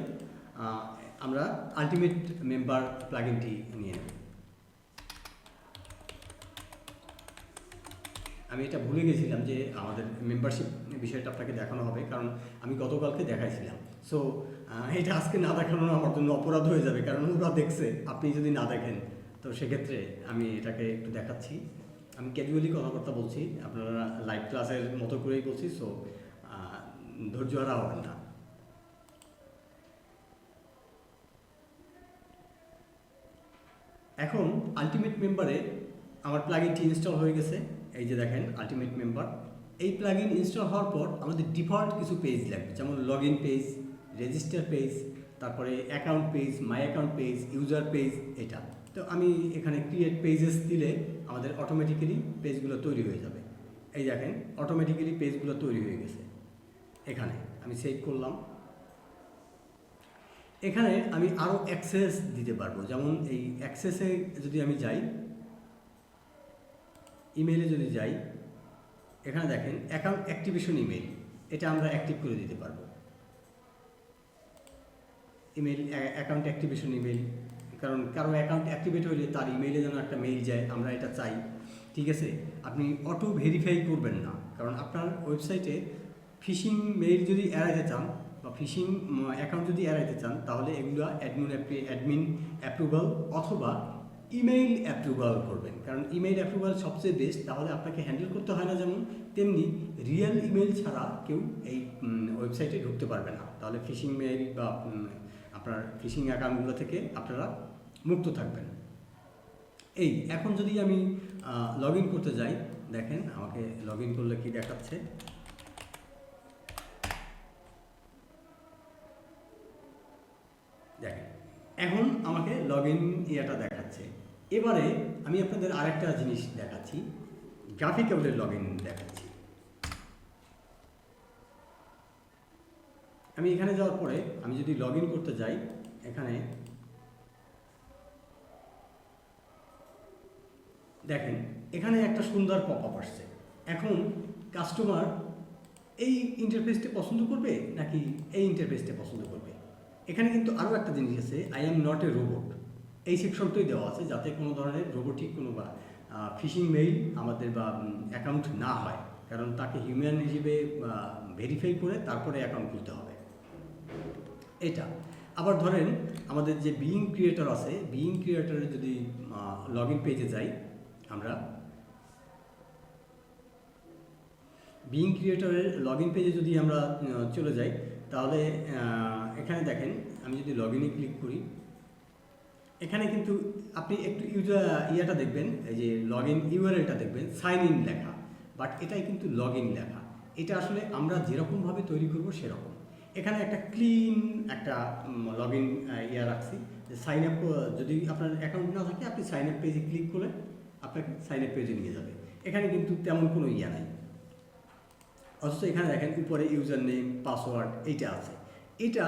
আমরা আলটিমেট মেম্বার প্লাগইনটি নিয়ে নেব। আমি এটা ভুলে গেছিলাম যে আমাদের মেম্বারশিপ বিষয়টা আপনাকে দেখানো হবে, কারণ আমি গতকালকে দেখাইছিলাম। সো এটা আজকে না দেখানো আমার জন্য অপরাধ হয়ে যাবে, কারণ ওরা দেখছে, আপনি যদি না দেখেন তো সেক্ষেত্রে আমি এটাকে একটু দেখাচ্ছি। আমি ক্যাজুয়ালি কথাবার্তা বলছি, আপনারা লাইভ ক্লাসের মতো করেই বলছি, সো ধৈর্য হারা হবেন না। এখন আলটিমেট মেম্বারে আমার প্লাগইনটি ইনস্টল হয়ে গেছে, এই যে দেখেন আলটিমেট মেম্বার। এই প্লাগইন ইনস্টল হওয়ার পর আমাদের ডিফল্ট কিছু পেজ লাগবে, যেমন log in page, register page, তারপরে account page, my account page, user page, এটা। তো আমি এখানে ক্রিয়েট পেজেস দিলে আমাদের অটোমেটিক্যালি পেজগুলো তৈরি হয়ে যাবে। এই দেখেন অটোমেটিক্যালি পেজগুলো তৈরি হয়ে গেছে। এখানে আমি সেভ করলাম। এখানে আমি আরও অ্যাক্সেস দিতে পারবো, যেমন এই অ্যাক্সেসে যদি আমি যাই, ইমেইলে যদি যাই, এখানে দেখেন অ্যাকাউন্ট অ্যাক্টিভেশন ইমেইল, এটা আমরা অ্যাক্টিভ করে দিতে পারবো। ইমেইল অ্যাকাউন্ট অ্যাক্টিভেশন ইমেইল, কারণ কারো অ্যাকাউন্ট অ্যাক্টিভেট হলে তার ইমেইলে যেন একটা মেইল যায়, আমরা এটা চাই। ঠিক আছে, আপনি অটো ভেরিফাই করবেন না, কারণ আপনার ওয়েবসাইটে ফিশিং মেইল যদি এড়াইতে চান বা ফিশিং অ্যাকাউন্ট যদি এড়াইতে চান, তাহলে এগুলো অ্যাডমিন অ্যাপ্রুভাল অথবা ইমেইল অ্যাপ্রুভাল করবেন, কারণ ইমেইল অ্যাপ্রুভাল সবচেয়ে বেস্ট। তাহলে আপনাকে হ্যান্ডেল করতে হয় না, যেমন তেমনি রিয়েল ইমেইল ছাড়া কেউ এই ওয়েবসাইটে ঢুকতে পারবে না। তাহলে ফিশিং মেইল বা আপনার ফিশিং অ্যাকাউন্টগুলো থেকে আপনারা মুক্ত থাকবেন। এই এখন যদি আমি লগ ইন করতে যাই, দেখেন আমাকে লগ ইন করলে কি দেখাচ্ছে। এখন আমাকে লগ ইন ইয়াটা দেখাচ্ছে। এবারে আমি আপনাদের আরেকটা জিনিস দেখাচ্ছি, গ্রাফিক্যালের লগ ইন দেখাচ্ছি। আমি এখানে যাওয়ার পরে আমি যদি লগ ইন করতে যাই, এখানে দেখেন এখানে একটা সুন্দর পপ আপ আসছে। এখন কাস্টমার এই ইন্টারফেসটা পছন্দ করবে নাকি এই ইন্টারফেসটা পছন্দ করবে। এখানে কিন্তু আরও একটা জিনিস আছে, I am not a robot, এই সেকশনটাই দেওয়া আছে যাতে কোনো ধরনের রোবোটিক কোনো বা ফিশিং মেইল আমাদের বা অ্যাকাউন্ট না হয়, কারণ তাকে হিউম্যান হিসেবে ভেরিফাই করে তারপরে অ্যাকাউন্ট খুলতে হবে এটা। আবার ধরেন আমাদের যে বিইং ক্রিয়েটর আছে, বিইং ক্রিয়েটরের যদি লগ ইন পেজে যাই, আমরা বিইং ক্রিয়েটরের লগ ইন পেজে যদি আমরা চলে যাই, তাহলে এখানে দেখেন আমি যদি লগ ইনে ক্লিক করি, এখানে কিন্তু আপনি একটু ইয়েটা দেখবেন, এই যে লগ ইন ইউআরএলটা দেখবেন সাইন ইন লেখা, বাট এটাই কিন্তু লগ ইন লেখা। এটা আসলে আমরা যেরকমভাবে তৈরি করব সেরকম। এখানে একটা ক্লিন একটা লগ ইন ইয়া রাখছি, যে সাইন আপ যদি আপনার অ্যাকাউন্ট না থাকে আপনি সাইন আপ পেজে ক্লিক করলে আপনাকে সাইন আপ পেজে নিয়ে যাবে। এখানে কিন্তু তেমন কোনো ইয়া নাই। অথচ এখানে দেখেন উপরে ইউজার নেম, পাসওয়ার্ড এইটা আছে। এটা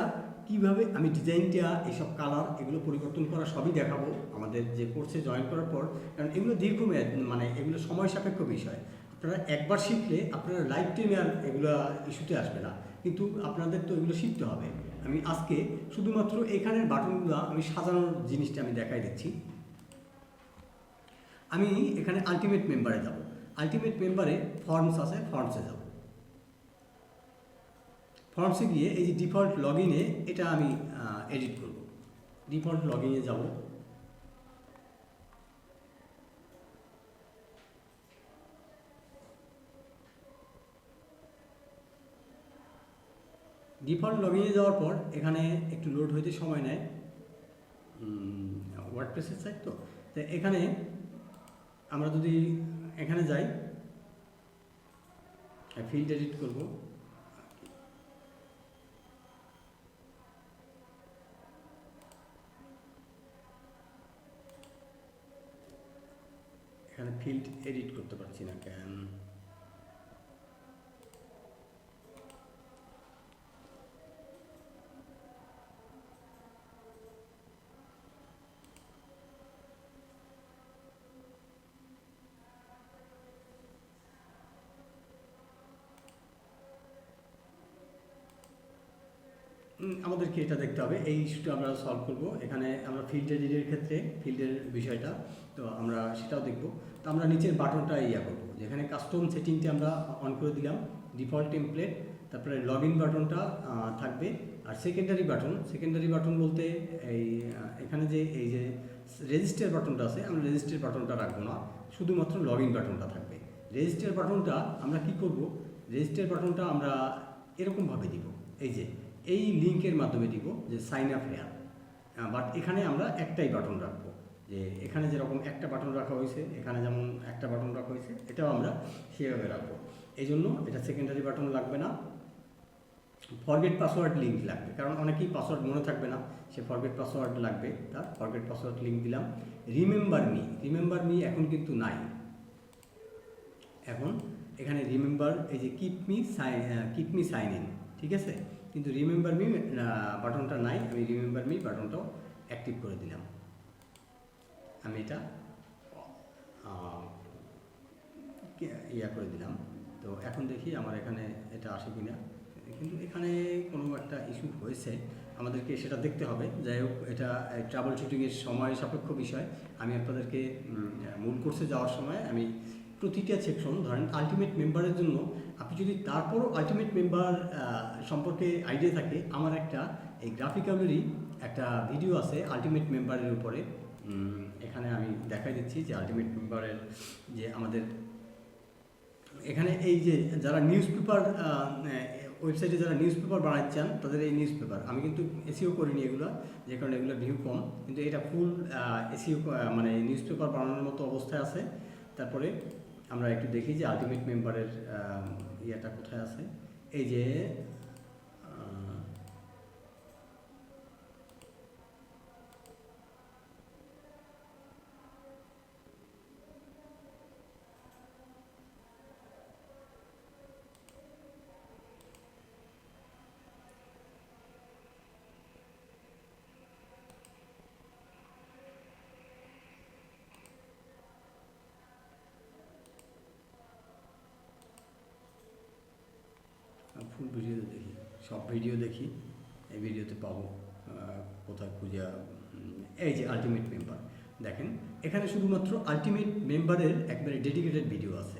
কিভাবে আমি ডিজাইনটা, এইসব কালার এগুলো পরিবর্তন করা সবই দেখাবো আমাদের যে কোর্সে জয়েন করার পর, কারণ এগুলো দীর্ঘমেয়াদ, মানে এগুলো সময় সাপেক্ষ বিষয়। আপনারা একবার শিখলে আপনারা লাইফ টাইমে আর এগুলো ইস্যুতে আসবে না, কিন্তু আপনাদের তো এগুলো শিখতে হবে। আমি আজকে শুধুমাত্র এখানের বাটনগুলো আমি সাজানোর জিনিসটা আমি দেখাই দিচ্ছি। আমি এখানে আলটিমেট মেম্বারে যাব, আলটিমেট মেম্বারে ফর্মস আছে, ফর্মসে যাব। ফর্মসে গিয়ে এই যে ডিফল্ট লগ ইনে এটা আমি এডিট করব। ডিফল্ট লগ ইনে যাব, ডিফল্ট লগ ইনে যাওয়ার পর এখানে একটু লোড হইতে সময় নেয়, ওয়ার্ডপ্রেসের সাইট তো এখানে আমরা যদি এখানে যাই, ফিল্ড এডিট করব। এখানে ফিল্ড এডিট করতে পারছি না কেন? আমাদেরকে এটা দেখতে হবে, এই ইস্যুটা আমরা সলভ করব। এখানে আমরা ফিল্ড এডিটের ক্ষেত্রে ফিল্ডের বিষয়টা তো আমরা সেটাও দেখব। তো আমরা নিচের বাটনটা ইয়া করব, যেখানে কাস্টম সেটিংটা আমরা অন করে দিলাম, ডিফল্ট টেমপ্লেট, তারপরে লগ ইন বাটনটা থাকবে। আর সেকেন্ডারি বাটন বলতে এই এখানে যে এই যে রেজিস্টার বাটনটা আছে, আমরা রেজিস্টার বাটনটা রাখবো না, শুধুমাত্র লগ ইন বাটনটা থাকবে। রেজিস্টার বাটনটা আমরা কি করব, রেজিস্টার বাটনটা আমরা এরকমভাবে দিব, এই যে এই লিঙ্কের মাধ্যমে দিব যে সাইন আপ হেয়ার। বাট এখানে আমরা একটাই বাটন রাখবো, যে এখানে যেরকম একটা বাটন রাখা হয়েছে, এখানে যেমন একটা বাটন রাখা হয়েছে, এটাও আমরা সেভাবে রাখবো। এই জন্য এটা সেকেন্ডারি বাটন লাগবে না। ফরগেট পাসওয়ার্ড লিঙ্ক লাগবে, কারণ অনেকেই পাসওয়ার্ড মনে থাকবে না, সে ফরগেট পাসওয়ার্ড লাগবে, তার ফরগেট পাসওয়ার্ড লিঙ্ক দিলাম। রিমেম্বার মি এখন কিন্তু নাই। এখন এখানে রিমেম্বার, এই যে কিপ মি সাইন ইন, ঠিক আছে, কিন্তু রিমেম্বার মি বাটনটা নাই। আমি রিমেম্বার মি বাটনটাও অ্যাক্টিভ করে দিলাম। আমি এটা ইয়া করে দিলাম। তো এখন দেখি আমার এখানে এটা আসে কিনা, কিন্তু এখানে কোনো একটা ইস্যু হয়েছে, আমাদেরকে সেটা দেখতে হবে। যাই হোক, এটা ট্রাবল শুটিংয়ের সময় সাপেক্ষ বিষয়। আমি আপনাদেরকে মূল কোর্সে যাওয়ার সময় আমি প্রতিটা সেকশন, ধরেন আলটিমেট মেম্বারের জন্য আপনি যদি তারপরও আলটিমেট মেম্বার সম্পর্কে আইডিয়া থাকে, আমার একটা এই গ্রাফিক্যালেরই একটা ভিডিও আছে আলটিমেট মেম্বারের উপরে। এখানে আমি দেখাই দিচ্ছি যে আলটিমেট মেম্বারের যে আমাদের এখানে এই যে যারা নিউজ পেপার ওয়েবসাইটে যারা নিউজ পেপার বানাচ্ছেন, তাদের এই নিউজ পেপার আমি কিন্তু এসিও করিনি এগুলো, যে কারণে এগুলো ভিউ কম, কিন্তু এটা ফুল এসিও মানে নিউজ পেপার বানানোর মতো অবস্থায় আছে। তারপরে আমরা একটু দেখি যে আলটিমেট মেম্বারের ইয়েটা কোথায় আছে। এই যে সব ভিডিও দেখি, এই ভিডিওতে পাবো কোথায় খুঁজে। এই যে আলটিমেট মেম্বার, দেখেন এখানে শুধুমাত্র আলটিমেট মেম্বারের একবারে ডেডিকেটেড ভিডিও আছে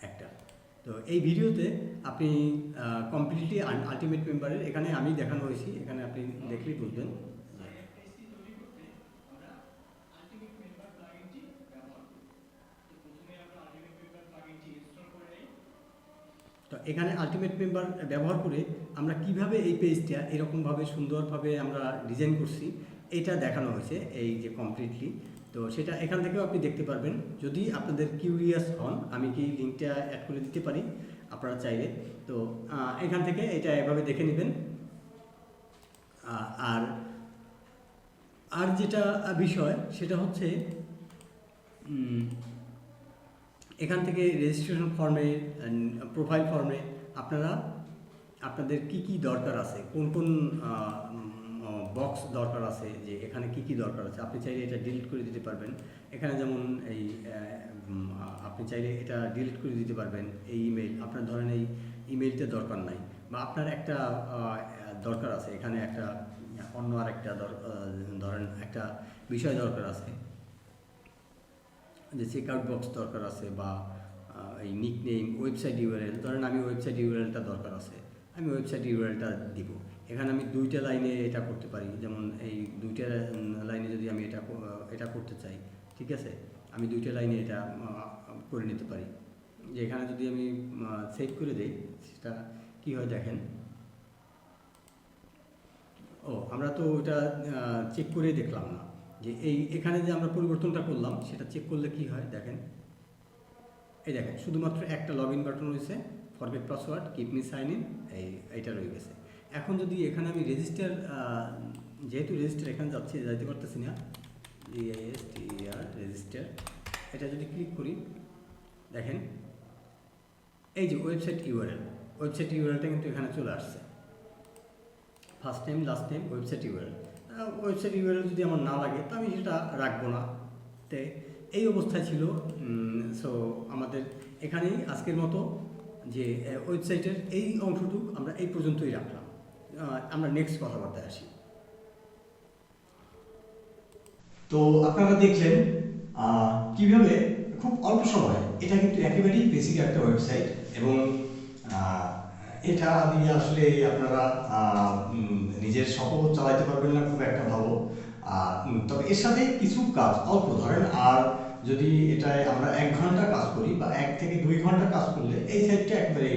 একটা। তো এই ভিডিওতে আপনি কমপ্লিটলি আলটিমেট মেম্বারের, এখানে আমি দেখানো হয়েছি, এখানে আপনি দেখলেই বুঝবেন। তো এখানে আলটিমেট মেম্বার ব্যবহার করে আমরা কিভাবে এই পেজটা এরকমভাবে সুন্দরভাবে আমরা ডিজাইন করছি এটা দেখানো হয়েছে এই যে কমপ্লিটলি। তো সেটা এখান থেকেও আপনি দেখতে পারবেন। যদি আপনাদের কিউরিয়াস হন, আমি কি লিঙ্কটা অ্যাড করে দিতে পারি আপনারা চাইলে। তো এখান থেকে এটা এভাবে দেখে নেবেন। আর আর যেটা বিষয় সেটা হচ্ছে এখান থেকে রেজিস্ট্রেশন ফর্মে, প্রোফাইল ফর্মে আপনারা আপনাদের কি কি দরকার আছে, কোন কোন বক্স দরকার আছে, যে এখানে কি কি দরকার আছে আপনি চাইলে এটা ডিলিট করে দিতে পারবেন। এখানে যেমন এই আপনি চাইলে এটা ডিলিট করে দিতে পারবেন। এই ইমেল আপনার ধরেন এই ইমেলটা দরকার নাই, বা আপনার একটা দরকার আছে, এখানে একটা অন্য আর একটা ধরেন একটা বিষয় দরকার আছে, যে চেকআউট বক্স দরকার আছে, বা এই নিকনেম, ওয়েবসাইট ইউআরএল, ধরেন আমি ওয়েবসাইট ইউআরএলটা দরকার আছে, আমি ওয়েবসাইট ইউআরএলটা দিব। এখানে আমি 2টা লাইনে এটা করতে পারি, যেমন এই 2টা লাইনে যদি আমি এটা করতে চাই, ঠিক আছে, আমি 2টা লাইনে এটা করে নিতে পারি। যে এখানে যদি আমি সেভ করে দেই সেটা কি হয় দেখেন। আমরা তো ওটা চেক করে দেখলাম না, যে এখানে যে আমরা পরিবর্তনটা করলাম সেটা চেক করলে কি হয় দেখেন। এই দেখেন শুধুমাত্র একটা লগ ইন বাটন রয়েছে, forget password, keep me sign in, এইটা রয়ে গেছে। এখন যদি এখানে আমি রেজিস্টার, যেহেতু রেজিস্টার এখানে যাইতে পারতেছি না, রেজিস্টার, এটা যদি ক্লিক করি দেখেন এই যে ওয়েবসাইট ইউআরএলটা কিন্তু এখানে চলে আসছে। First name, last name, website URL যদি আমার না লাগে তো আমি সেটা রাখবো না। তো এই অবস্থায় ছিল। সো আমাদের এখানেই আজকের মতো যে ওয়েবসাইটের এই অংশটুকু আমরা এই পর্যন্তই রাখলাম। আমরা নেক্সট কথাবার্তায় আসি। তো আপনারা দেখলেন কিভাবে খুব অল্প সময়ে, এটা কিন্তু একেবারেই বেসিক একটা ওয়েবসাইট, এবং এটা দিয়ে আসলে আপনারা নিজের শখও চালাইতে পারবেন না খুব একটা ভালো। তবে এর সাথে কিছু কাজ অল্প ধরেন, আর যদি এটায় আমরা 1 ঘন্টা কাজ করি বা 1 থেকে 2 ঘন্টা কাজ করলে এই সাইটটা একবারে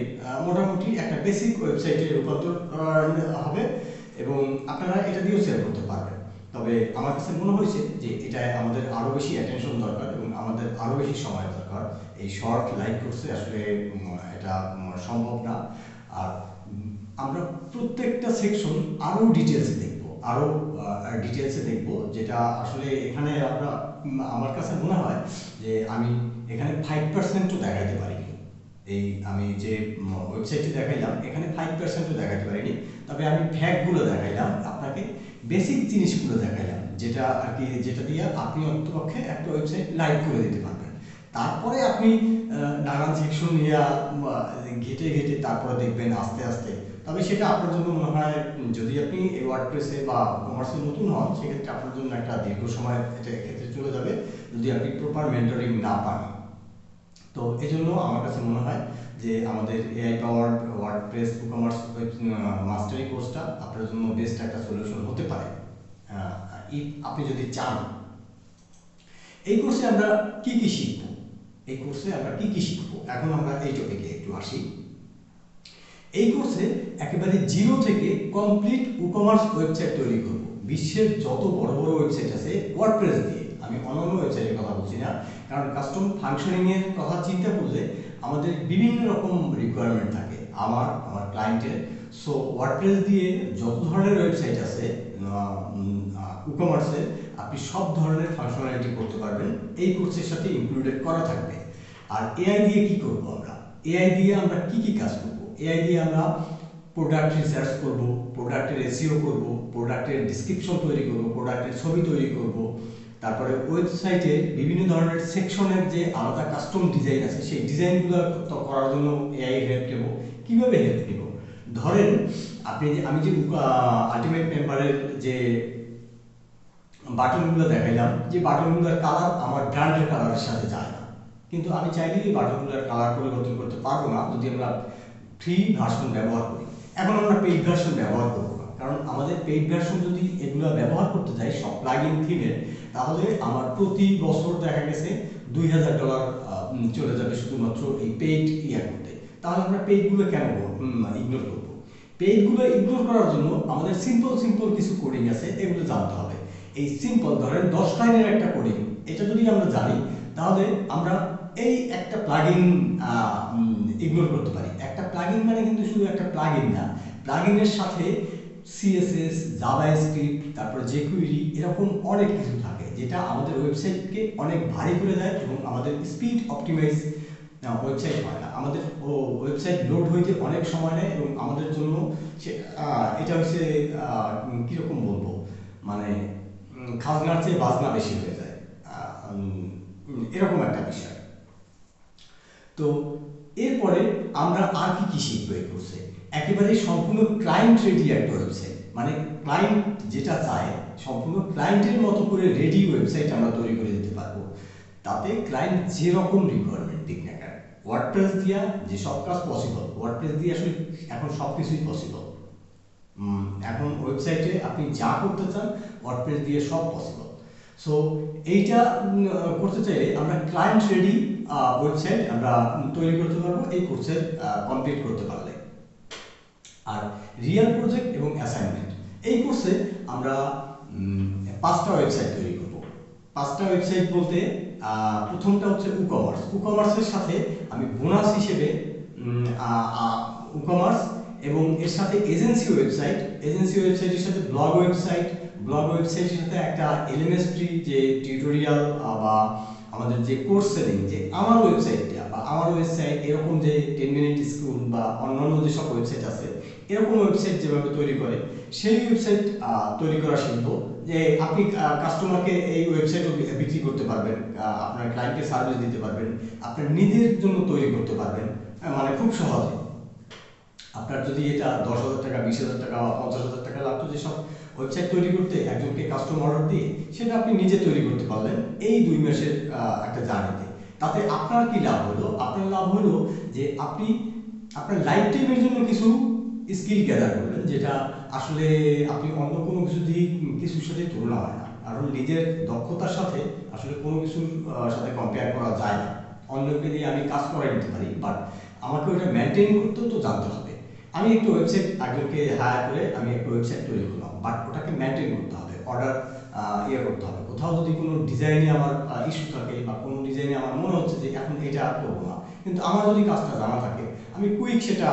মোটামুটি একটা বেসিক ওয়েবসাইটে রূপান্তর হবে, এবং আপনারা এটা দিয়েও সেল করতে পারবেন। তবে আমার কাছে মনে হয়েছে যে এটায় আমাদের আরও বেশি অ্যাটেনশন দরকার, এবং আমাদের আরও বেশি সময় দরকার। এই শর্ট লাইভ কোর্সে আসলে এটা সম্ভব না। আর আমরা প্রত্যেকটা সেকশন আরও ডিটেলসে দেখব, যেটা আসলে এখানে আমরা, আমার কাছে মনে হয় যে আমি এখানে 5%ও দেখাইতে পারিনি। এই আমি যে ওয়েবসাইটটি দেখাইলাম এখানে 5%ও দেখাতে পারিনি। তবে আমি ফ্যাক্টগুলো দেখাইলাম আপনাকে, বেসিক জিনিসগুলো দেখাইলাম, যেটা আর কি, যেটা দিয়ে আপনি অন্তপক্ষে একটা ওয়েবসাইট লাইভ করে দিতে পারবেন। তারপরে আপনি নানান সেকশন নিয়ে ঘেটে তারপরে দেখবেন আস্তে আস্তে। তবে সেটা আপনার জন্য মনে হয়, যদি আপনি এই ওয়ার্ডপ্রেসে বা কমার্সে নতুন হন, সেক্ষেত্রে আপনার জন্য একটা দীর্ঘ সময় এটা ক্ষেত্রে চলে যাবে যদি আপনি প্রপার মেন্টরিং না পান। তো এই জন্য আমার কাছে মনে হয় যে আমাদের এআই পাওয়ার্ড ওয়ার্ডপ্রেস কমার্স মাস্টারি কোর্সটা আপনার জন্য বেস্ট একটা সলিউশন হতে পারে, আপনি যদি চান। এই কোর্সে আমরা কি শিখব? এখন আমরা এই টপিকে একটু আসি। এই কোর্সে একেবারে জিরো থেকে কমপ্লিট ই-কমার্স ওয়েবসাইট তৈরি করব। বিশ্বের যত বড় ওয়েবসাইট আছে ওয়ার্ডপ্রেস দিয়ে, আমি অন্যান্য ওয়েবসাইটের কথা বলছি না, কারণ কাস্টম ফাংশনিংয়ের কথা চিন্তা করলে আমাদের বিভিন্ন রকম রিকোয়ারমেন্ট থাকে আমার ক্লায়েন্টের। সো ওয়ার্ডপ্রেস দিয়ে যত ধরনের ওয়েবসাইট আছে ই-কমার্সে, আপনি সব ধরনের ফাংশনালিটি করতে পারবেন, এই কোর্সের সাথে ইনক্লুডেড করা থাকবে। আর এআই দিয়ে কি করব আমরা? এআই দিয়ে আমরা কি কাজ করব? এআই দিয়ে আমরা প্রোডাক্ট রিসার্চ করব, প্রোডাক্টের এসইও করব, প্রোডাক্টের ডিসক্রিপশন তৈরি করব, প্রোডাক্টের ছবি তৈরি করব, তারপরে ওয়েবসাইটে বিভিন্ন ধরনের সেকশনের যে আলাদা কাস্টম ডিজাইন আছে সেই ডিজাইনগুলো করার জন্য এআই হেল্প নেব। কীভাবে হেল্প নেব? ধরেন আমি যে আলটিমেট মেম্বারের যে বাটনগুলো দেখাইলাম, যে বাটনগুলোর কালার আমার ব্র্যান্ডের কালারের সাথে যায় না, কিন্তু আমি চাইলে এই বাটনগুলোর কালার পরিবর্তন করতে পারবো না যদি আমরা ফ্রি ভার্সন ব্যবহার করি। এখন আমরা পেইড ভার্সন ব্যবহার করবো না, কারণ আমাদের পেইড ভার্সন যদি এগুলো ব্যবহার করতে যাই সব প্লাগইন থিমের, তাহলে আমার প্রতি বছর দেখা গেছে $2000 চলে যাবে শুধুমাত্র এই পেইড করতে। তাহলে আমরা পেইডগুলো কেন ইগনোর করবো? পেইডগুলো ইগনোর করার জন্য আমাদের সিম্পল কিছু কোডিং আছে, এগুলো জানতে হবে। এই সিম্পল ধরেন 10 লাইনের একটা কোডিং, এটা যদি আমরা জানি তাহলে আমরা এই একটা প্লাগইন ইগনোর করতে পারি। একটা প্লাগইন মানে কিন্তু শুধু একটা প্লাগইন না, প্লাগইনের সাথে সিএসএস, জাভাস্ক্রিপ্ট, তারপরে জেকুইরি, এরকম অনেক কিছু থাকে যেটা আমাদের ওয়েবসাইটকে অনেক ভারী করে দেয় এবং আমাদের স্পিড অপটিমাইজ ওয়েবসাইট হয় না, আমাদের ওয়েবসাইট লোড হইতে অনেক সময় নেয় এবং আমাদের জন্য এটা হচ্ছে কীরকম বলবো, মানে খাজনার চেয়ে বাজনা বেশি হয়ে যায়, এরকম একটা বিষয়। তো এরপরে আমরা আর কি শিখবো এই কোর্সে? একেবারে সম্পূর্ণ ক্লায়েন্ট রেডি একটা ওয়েবসাইট, মানে ক্লায়েন্ট যেটা চায় সম্পূর্ণ ক্লায়েন্টের মতো করে রেডি ওয়েবসাইট আমরা তৈরি করে দিতে পারবো। তাতে ক্লায়েন্ট যেরকম রিকোয়ারমেন্ট দিক না কেন, ওয়ার্ডপ্রেস দিয়া যে সব কাজ পসিবল, ওয়ার্ডপ্রেস দিয়ে আসলে এখন সব কিছুই পসিবল। এখন ওয়েবসাইটে আপনি যা করতে চান ওয়ার্ডপ্রেস দিয়ে সব পসিবল। সো এইটা করতে চাইলে আমরা ক্লায়েন্ট রেডি ওয়েবসাইট আমরা তৈরি করতে পারবো এই কোর্সের কমপ্লিট করতে পারলে। আর রিয়েল প্রজেক্ট এবং অ্যাসাইনমেন্ট, এই কোর্সে আমরা 5টা ওয়েবসাইট তৈরি করব। 5টা ওয়েবসাইট বলতে প্রথমটা হচ্ছে উকমার্স। উকমার্সের সাথে আমি বোনাস হিসেবে উকমার্স এবং এর সাথে এজেন্সি ওয়েবসাইটের সাথে ব্লগ ওয়েবসাইটের সাথে একটা এলএমএস ট্রি যে টিউটোরিয়াল বা আমাদের যে কোর্স সেলিং, যে আমার ওয়েবসাইটটা বা আমার ওয়েবসাইট এরকম যে 10 মিনিট স্কুল বা অন্যান্য যেসব ওয়েবসাইট আছে এরকম ওয়েবসাইট যেভাবে তৈরি করে সেই ওয়েবসাইট তৈরি করা শিখবো। যে আপনি কাস্টমারকে এই ওয়েবসাইটও বিক্রি করতে পারবেন, আপনার ক্লায়েন্টকে সার্ভিস দিতে পারবেন, আপনার নিজের জন্য তৈরি করতে পারবেন, মানে খুব সহজে। আপনার যদি এটা 10,000 টাকা, 20,000 টাকা বা 50,000 টাকা লাগতো যেসব ওয়েবসাইট তৈরি করতে একজনকে কাস্টম অর্ডার দিয়ে, সেটা আপনি নিজে তৈরি করতে পারলেন এই 2 মাসের একটা জার্নিতে। তাতে আপনার কি লাভ হলো? আপনার লাভ হলো যে আপনি আপনার লাইফ টাইমের জন্য কিছু স্কিল গ্যাদার করবেন, যেটা আসলে আপনি অন্য কোনো কিছুর সাথে তুলনা হয় না। কারণ নিজের দক্ষতার সাথে আসলে কোনো কিছুর সাথে কম্পেয়ার করা যায় না। অন্যকে দিয়ে আমি কাজ করাই নিতে পারি, বাট আমাকে ওটা মেনটেন করতেও তো জানতে হবে। আমি একটা ওয়েবসাইট একজনকে হায়ার করে আমি একটা ওয়েবসাইট তৈরি করলাম, বাট ওটাকে মেনটেন করতে হবে, অর্ডার করতে হবে। কোথাও যদি কোনো ডিজাইনে আমার ইস্যু থাকে বা কোনো ডিজাইনে আমার মনে হচ্ছে যে এখন এটা করবো না, কিন্তু আমার যদি কাজটা জানা থাকে আমি কুইক সেটা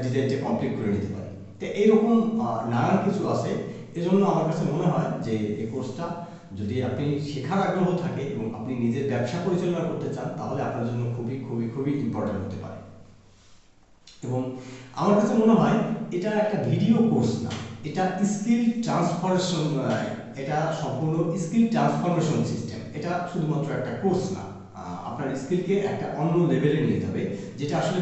ডিজাইনটা কমপ্লিট করে নিতে পারি। তো এইরকম নানান কিছু আছে। এজন্য আমার কাছে মনে হয় যে এই কোর্সটা যদি আপনি শেখার আগ্রহ থাকে এবং আপনি নিজের ব্যবসা পরিচালনা করতে চান তাহলে আপনার জন্য খুবই ইম্পর্টেন্ট হতে পারে। এবং আমার কাছে মনে হয় এটা একটা ভিডিও কোর্স না, এটা স্কিল ট্রান্সফরমেশন, এটা সম্পূর্ণ স্কিল ট্রান্সফরমেশন সিস্টেম। এটা শুধুমাত্র একটা কোর্স না, আপনার স্কিলকে একটা অন্য লেভেলে নিয়ে যাবে, যেটা আসলে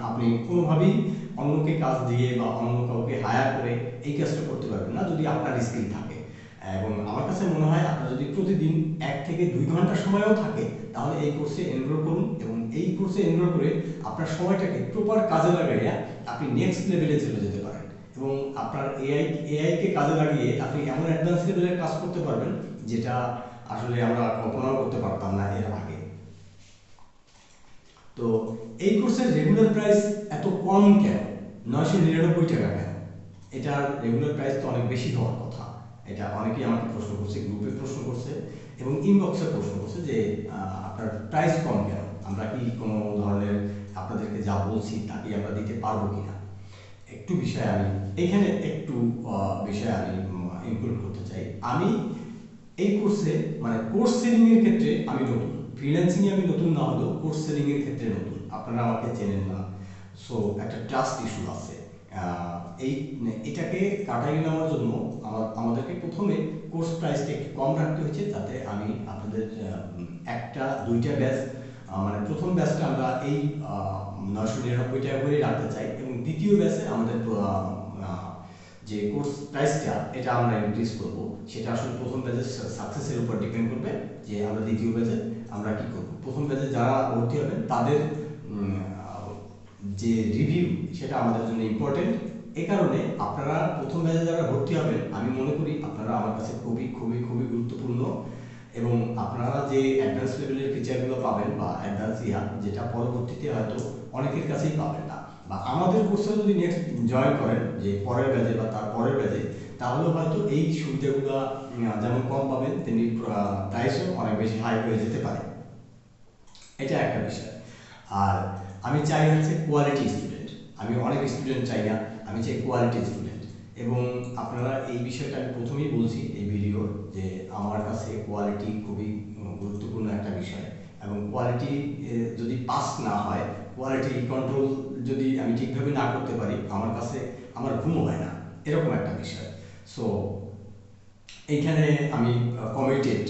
আপনি কোনোভাবেই অন্যকে কাজ দিয়ে বা অন্য কাউকে হায়ার করে এই কাজটা করতে পারবেন না যদি আপনার স্কিল থাকে। এবং আমার কাছে মনে হয় আপনার যদি প্রতিদিন 1 থেকে 2 ঘন্টা সময়ও থাকে তাহলে এই কোর্সে এনরোল করুন এবং এই কোর্সে এনরোল করে আপনার সময়টাকে প্রপার কাজে লাগাইয়া আপনি নেক্সট লেভেলে চলে যেতে পারেন এবং আপনার এআইকে কাজে লাগিয়ে আপনি এমন অ্যাডভান্স লেভেলের কাজ করতে পারবেন যেটা আসলে আমরা কল্পনাও করতে পারতাম না এর আগে। তো এই কোর্সের রেগুলার প্রাইস এত কম কেন? 999 টাকা কেন? এটার রেগুলার প্রাইস তো অনেক বেশি হওয়ার কথা। এটা অনেকেই আমাকে প্রশ্ন করছে, গ্রুপে প্রশ্ন করছে এবং ইনবক্সে প্রশ্ন করছে যে আপনার প্রাইস কম কেন? আমরা কি কোনো ধরনের আপনাদেরকে যা বলছি তা কি আমরা দিতে পারবো কিনা? একটু বিষয় আমি ইনক্লুড করতে চাই। আমি এই কোর্সে মানে কোর্স সেলিং এর ক্ষেত্রে আমি নতুন, ফ্রিল্যান্সিং এ আমি নতুন না হলেও কোর্স সেলিং এর ক্ষেত্রে নতুন। আপনারা আমাকে চেনেন না, সো একটা ট্রাস্ট ইস্যু আছে। এটাকে কাটাই নেওয়ার জন্য আমাদেরকে প্রথমে কোর্স প্রাইসটা একটু কম রাখতে হয়েছে, যাতে আমি আপনাদের 1-2টা ব্যাচ, মানে প্রথম ব্যাচটা আমরা এই 999 টাকা করে রাখতে চাই এবং দ্বিতীয় ব্যাচে আমাদের যে কোর্স প্রাইসটা এটা আমরা ইনক্রিজ করব, সেটা আসলে প্রথম ব্যাচের সাকসেসের উপর ডিপেন্ড করবে যে আমরা দ্বিতীয় ব্যাচে আমরা কি করব। প্রথম ব্যাচে যারা ভর্তি হবেন তাদের যে রিভিউ সেটা আমাদের জন্য ইম্পর্টেন্ট। এই কারণে আপনারা প্রথম ব্যাচে যারা ভর্তি হবেন আমি মনে করি আপনারা আমার কাছে খুবই খুবই খুবই গুরুত্বপূর্ণ, এবং আপনারা যে অ্যাডভান্স লেভেলের ফিচারগুলো পাবেন বা অ্যাডভান্স যেটা পরবর্তীতে হয়তো অনেকের কাছেই পাবেন না, বা আমাদের কোর্সে যদি নেক্সট জয়েন করেন যে পরের ব্যাচে বা তার পরের ব্যাচে, তাহলে হয়তো এই সুবিধাগুলো যেমন কম পাবেন তেমনি প্রাইসও অনেক বেশি হাই হয়ে যেতে পারে। এটা একটা বিষয়। আর আমি চাই হচ্ছে কোয়ালিটি স্টুডেন্ট, আমি অনেক স্টুডেন্ট চাই না, আমি চাই কোয়ালিটি স্টুডেন্ট। এবং আপনারা এই বিষয়টা আমি প্রথমেই বলছি এই ভিডিওর যে আমার কাছে কোয়ালিটি খুবই গুরুত্বপূর্ণ একটা বিষয়, এবং কোয়ালিটি যদি পাস না হয়, কোয়ালিটি কন্ট্রোল যদি আমি ঠিকভাবে না করতে পারি, আমার কাছে আমার ঘুমও হয় না, এরকম একটা বিষয়। সো এইখানে আমি কমিটেড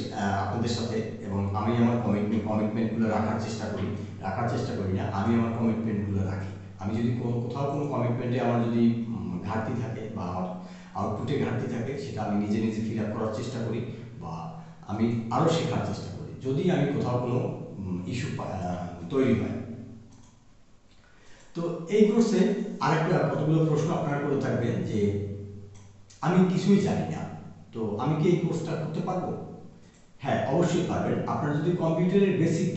আপনাদের সাথে, এবং আমি আমার কমিটমেন্টগুলো রাখার চেষ্টা করি না, আমি আমার কমিটমেন্টগুলো রাখি। আমি যদি কোথাও কোনো কমিটমেন্টে আমার যদি ঘাটতি থাকে বা আমার আউটপুটে ঘাটতি থাকে, সেটা আমি নিজে নিজে ফিল আপ করার চেষ্টা করি, বা আমি আরও শেখার চেষ্টা করি যদি আমি কোথাও কোনো ইস্যু তৈরি হয়। তো এই কোর্সে আরেকটা কতগুলো প্রশ্ন আপনারা করে থাকবেন যে আমি কিছুই জানি না, তো আমি কি এই কোর্সটা করতে পারবো? হ্যাঁ, অবশ্যই পারবেন। আপনার যদি কম্পিউটারের বেসিক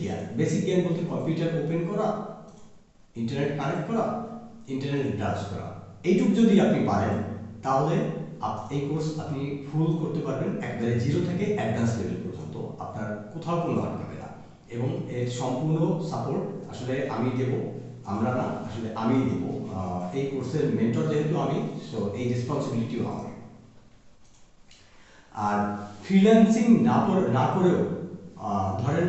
জ্ঞান বলতে কম্পিউটার ওপেন করা, ইন্টারনেট কানেক্ট করা, ইন্টারনেট ব্রাউজ করা, এইটুকু যদি আপনি পারেন, তাহলে এই কোর্স আপনি ফুল করতে পারবেন একবারে জিরো থেকে অ্যাডভান্স লেভেল পর্যন্ত, আপনার কোথাও কোনো আটকাবে না। এবং এর সম্পূর্ণ সাপোর্ট আসলে আমি দেব, আমরা না, আসলে আমিই দেব। এই কোর্সের মেন্টর যেহেতু আমি, সো এই রেসপন্সিবিলিটিও আমার। আর ফ্রিল্যান্সিং না করেও ধরেন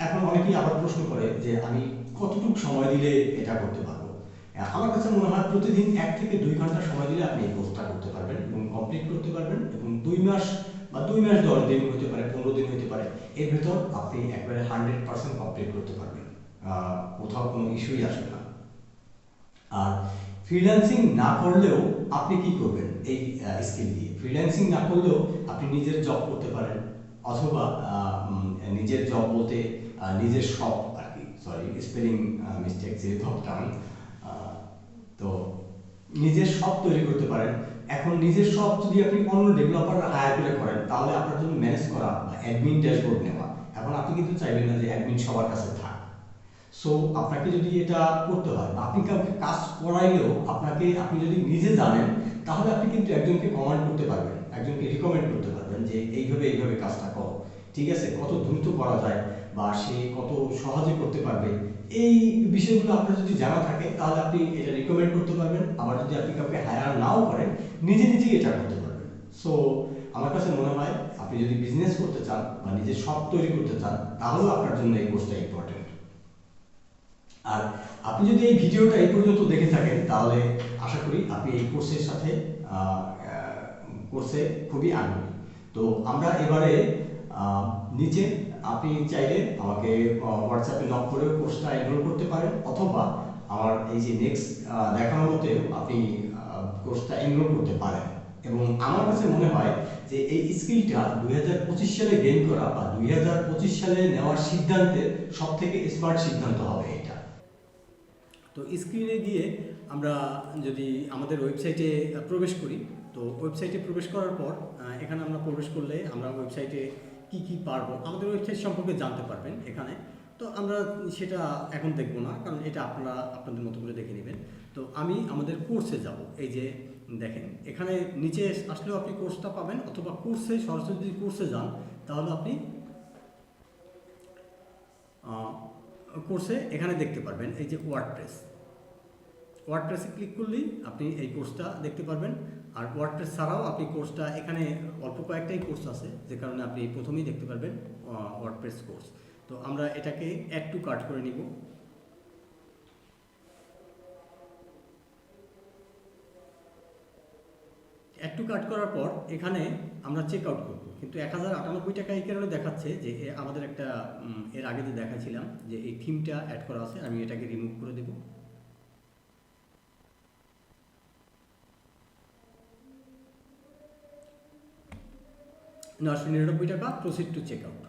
এখন অনেকেই আবার প্রশ্ন করে যে আমি কতটুকু সময় দিলে এটা করতে পারবো। আমার কাছে মনে হয় প্রতিদিন 1 থেকে 2 ঘন্টা সময় দিলে আপনি এই কোর্সটা করতে পারবেন এবং কমপ্লিট করতে পারবেন, এবং 2 মাস বা 2 মাস 10 দিন হতে পারে, 15 দিন হতে পারে, এর ভেতর আপনি একবারে 100% কমপ্লিট করতে পারবেন, কোথাও কোনো ইস্যুই আসবে না। আর ফ্রিল্যান্সিং না করলেও আপনি কি করবেন এই স্কিল দিয়ে? ফ্রিল্যান্সিং না করলেও আপনি নিজের জব করতে পারেন, অথবা নিজের জব বলতে নিজের শপ আর কি, সরি স্পেলিং মিস্টেক যেহেতু টান, তো নিজের শপ তৈরি করতে পারেন। এখন নিজের শপ যদি আপনি অন্য ডেভেলপার হায়ার করে করেন, তাহলে আপনার জন্য ম্যানেজ করা বা অ্যাডমিন ড্যাশবোর্ড নেওয়া, এখন আপনি কিন্তু চাইবেন না যে অ্যাডমিন সবার কাছে থাক। সো আপনাকে যদি এটা করতে হয়, বা আপনি কাউকে কাজ করাইলেও আপনি যদি নিজে জানেন, তাহলে আপনি কিন্তু একজনকে কমান্ড করতে পারবেন, একজনকে রিকমেন্ড করতে পারবেন যে এইভাবে কাজটা করো, ঠিক আছে, কত দ্রুত করা যায় বা সে কত সহজে করতে পারবে, এই বিষয়গুলো আপনার যদি জানা থাকে, তাহলে আপনি এটা রিকমেন্ড করতে পারবেন। আবার যদি আপনি কাউকে হায়ার নাও করেন, নিজেই এটা করতে পারবেন। সো আমার কাছে মনে হয় আপনি যদি বিজনেস করতে চান বা নিজের শপ তৈরি করতে চান, তাহলেও আপনার জন্য এই কোর্সটা ইম্পর্টেন্ট। আর আপনি যদি এই ভিডিওটা এই পর্যন্ত দেখে থাকেন, তাহলে আশা করি আপনি এই কোর্সে খুবই আগ্রহী। তো আমরা এবারে নিচে আপনি চাইলে আমাকে হোয়াটসঅ্যাপে নক করে কোর্সটা এনরোল করতে পারেন, অথবা আমার এই যে নেক্সট দেখানোর মতে আপনি কোর্সটা এনরোল করতে পারেন। এবং আমার কাছে মনে হয় যে এই স্কিলটা 2025 সালে গেইন করা বা 2025 সালে নেওয়ার সিদ্ধান্তের সবথেকে স্মার্ট সিদ্ধান্ত হবে এটা। তো স্ক্রিনে গিয়ে আমরা যদি আমাদের ওয়েবসাইটে প্রবেশ করি, তো ওয়েবসাইটে প্রবেশ করার পর এখানে আমরা প্রবেশ করলে আমরা ওয়েবসাইটে কি পারবো, আমাদের ওয়েবসাইট সম্পর্কে জানতে পারবেন এখানে। তো আমরা সেটা এখন দেখবো না, কারণ এটা আপনারা আপনাদের মতো করে দেখে নেবেন। তো আমি আমাদের কোর্সে যাব, এই যে দেখেন এখানে নিচে আসলেও আপনি কোর্সটা পাবেন, অথবা কোর্সে সরাসরি যদি কোর্সে যান, তাহলে আপনি কোর্সে এখানে দেখতে পারবেন এই যে ওয়ার্ডপ্রেসে ক্লিক করলেই আপনি এই কোর্সটা দেখতে পারবেন। আর ওয়ার্ডপ্রেস ছাড়াও আপনি কোর্সটা এখানে অল্প কয়েকটাই কোর্স আছে, যে কারণে আপনি প্রথমেই দেখতে পারবেন ওয়ার্ডপ্রেস কোর্স। তো আমরা এটাকে অ্যাড টু কার্ট করে নিব। অ্যাড টু কার্ট করার পর এখানে আমরা চেক আউট করব, কিন্তু 1098 টাকা এই কারণে দেখাচ্ছে যে আমাদের একটা এর আগে যে দেখাছিলাম যে এই থিমটা অ্যাড করা আছে, আমি এটাকে রিমুভ করে দেব। 999 টাকা, proceed to check out.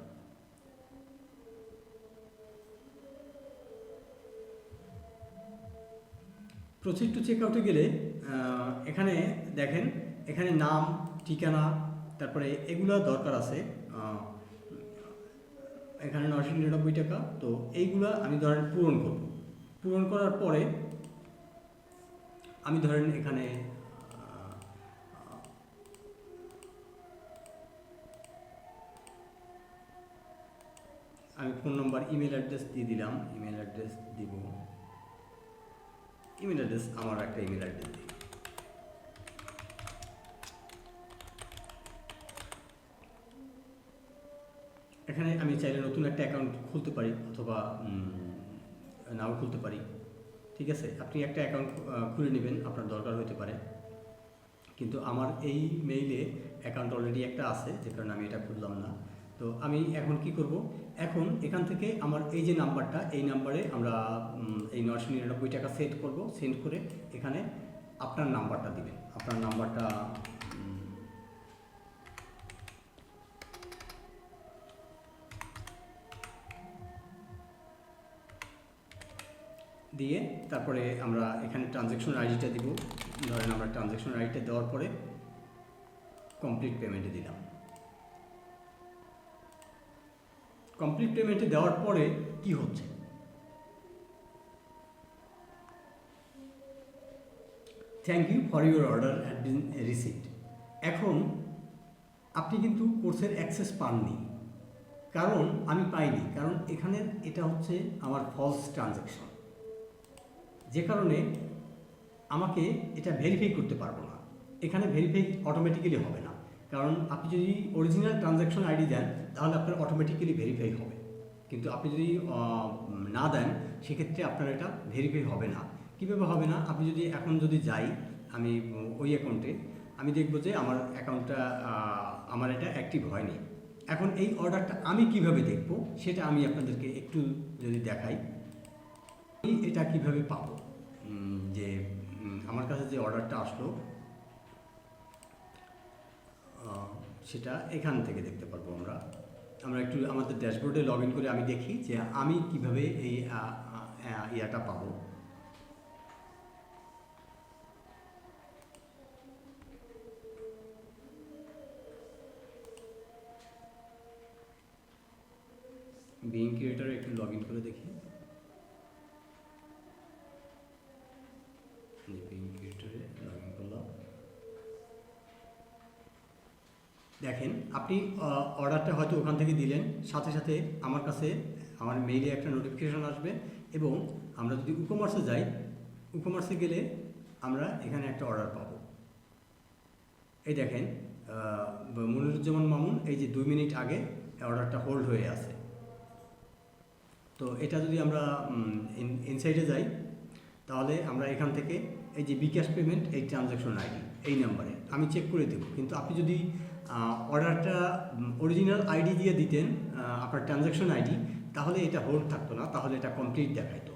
Proceed to check আউটে গেলে এখানে দেখেন, এখানে নাম, ঠিকানা, তারপরে এগুলো দরকার আছে। এখানে 999 টাকা, তো এইগুলা আমি ধরেন পূরণ করব। পূরণ করার পরে আমি ধরেন এখানে আমি ফোন নম্বর, ইমেল অ্যাড্রেস দিয়ে দিলাম, ইমেল অ্যাড্রেস দিব, ইমেল অ্যাড্রেস আমার একটা ইমেল অ্যাড্রেস দিই। এখানে আমি চাইলে নতুন একটা অ্যাকাউন্ট খুলতে পারি অথবা নাও খুলতে পারি, ঠিক আছে। আপনি একটা অ্যাকাউন্ট খুলে নেবেন, আপনার দরকার হতে পারে, কিন্তু আমার এই মেইলে অ্যাকাউন্ট অলরেডি একটা আছে, যে কারণে আমি এটা খুললাম না। তো আমি এখন কি করব, এখন এখান থেকে আমার এই যে নাম্বারটা, এই নাম্বারে আমরা এই 999 টাকা সেট করব। সেন্ড করে এখানে আপনার নাম্বারটা দিবেন, আপনার নাম্বারটা দিয়ে তারপরে আমরা এখানে ট্রানজ্যাকশন আইডিটা দিব। ধরেন আমরা ট্রানজ্যাকশন আইডিটা দেওয়ার পরে কমপ্লিট পেমেন্টে দিলাম। কমপ্লিট পেমেন্টে দেওয়ার পরে কি হচ্ছে, thank you for your order had been received. এখন আপনি কিন্তু কোর্সের অ্যাক্সেস পাননি, কারণ আমি পাইনি, কারণ এখানে এটা হচ্ছে আমার ফলস ট্রানজ্যাকশন, যে কারণে আমাকে এটা ভেরিফাই করতে পারবো না। এখানে ভেরিফাই অটোমেটিক্যালি হবে না, কারণ আপনি যদি অরিজিনাল ট্রানজ্যাকশন আইডি দেন তাহলে আপনার অটোমেটিক্যালি ভেরিফাই হবে, কিন্তু আপনি যদি না দেন সেক্ষেত্রে আপনার এটা ভেরিফাই হবে না। কীভাবে হবে না, আপনি যদি এখন যদি যাই আমি ওই অ্যাকাউন্টে, আমি দেখব যে আমার অ্যাকাউন্টটা আমার এটা অ্যাক্টিভ হয়নি। এখন এই অর্ডারটা আমি কিভাবে দেখব সেটা আমি আপনাদেরকে একটু যদি দেখাই, এটা কিভাবে পাবো, যে আমার কাছে যে অর্ডারটা আসলো সেটা এখান থেকে দেখতে পারবো। আমরা একটু আমাদের ড্যাশবোর্ডে লগ ইন করে আমি দেখি যে আমি কিভাবে এই ইয়াটা পাবো। বিং ক্রিয়েটরে একটু লগ ইন করে দেখি। দেখেন, আপনি অর্ডারটা হয়তো ওখান থেকে দিলেন, সাথে সাথে আমার কাছে আমার মেইলে একটা নোটিফিকেশন আসবে, এবং আমরা যদি ই-কমার্সে যাই, ই-কমার্সে গেলে আমরা এখানে একটা অর্ডার পাবো। এই দেখেন, মনিরুজ্জামান মামুন, এই যে 2 মিনিট আগে অর্ডারটা হোল্ড হয়ে আছে। তো এটা যদি আমরা ইনসাইডে যাই, তাহলে আমরা এখান থেকে এই যে বিকাশ পেমেন্ট, এই ট্রানজ্যাকশন আইডি, এই নাম্বারে আমি চেক করে দেব। কিন্তু আপনি যদি অর্ডারটা অরিজিনাল আইডি দিয়ে দিতেন, আপনার ট্রানজ্যাকশন আইডি, তাহলে এটা হোল্ড থাকতো না, তাহলে এটা কমপ্লিট দেখাইতো।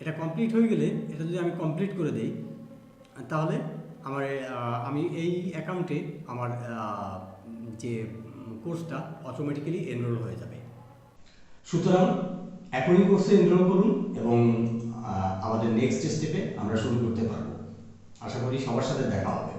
এটা কমপ্লিট হয়ে গেলে, এটা যদি আমি কমপ্লিট করে দেই, তাহলে আমি এই অ্যাকাউন্টে আমার যে কোর্সটা অটোমেটিক্যালি এনরোল হয়ে যাবে। সুতরাং এখনই কোর্সে এনরোল করুন এবং আমাদের নেক্সট স্টেপে আমরা শুরু করতে পারবো। আশা করি সবার সাথে দেখা হবে।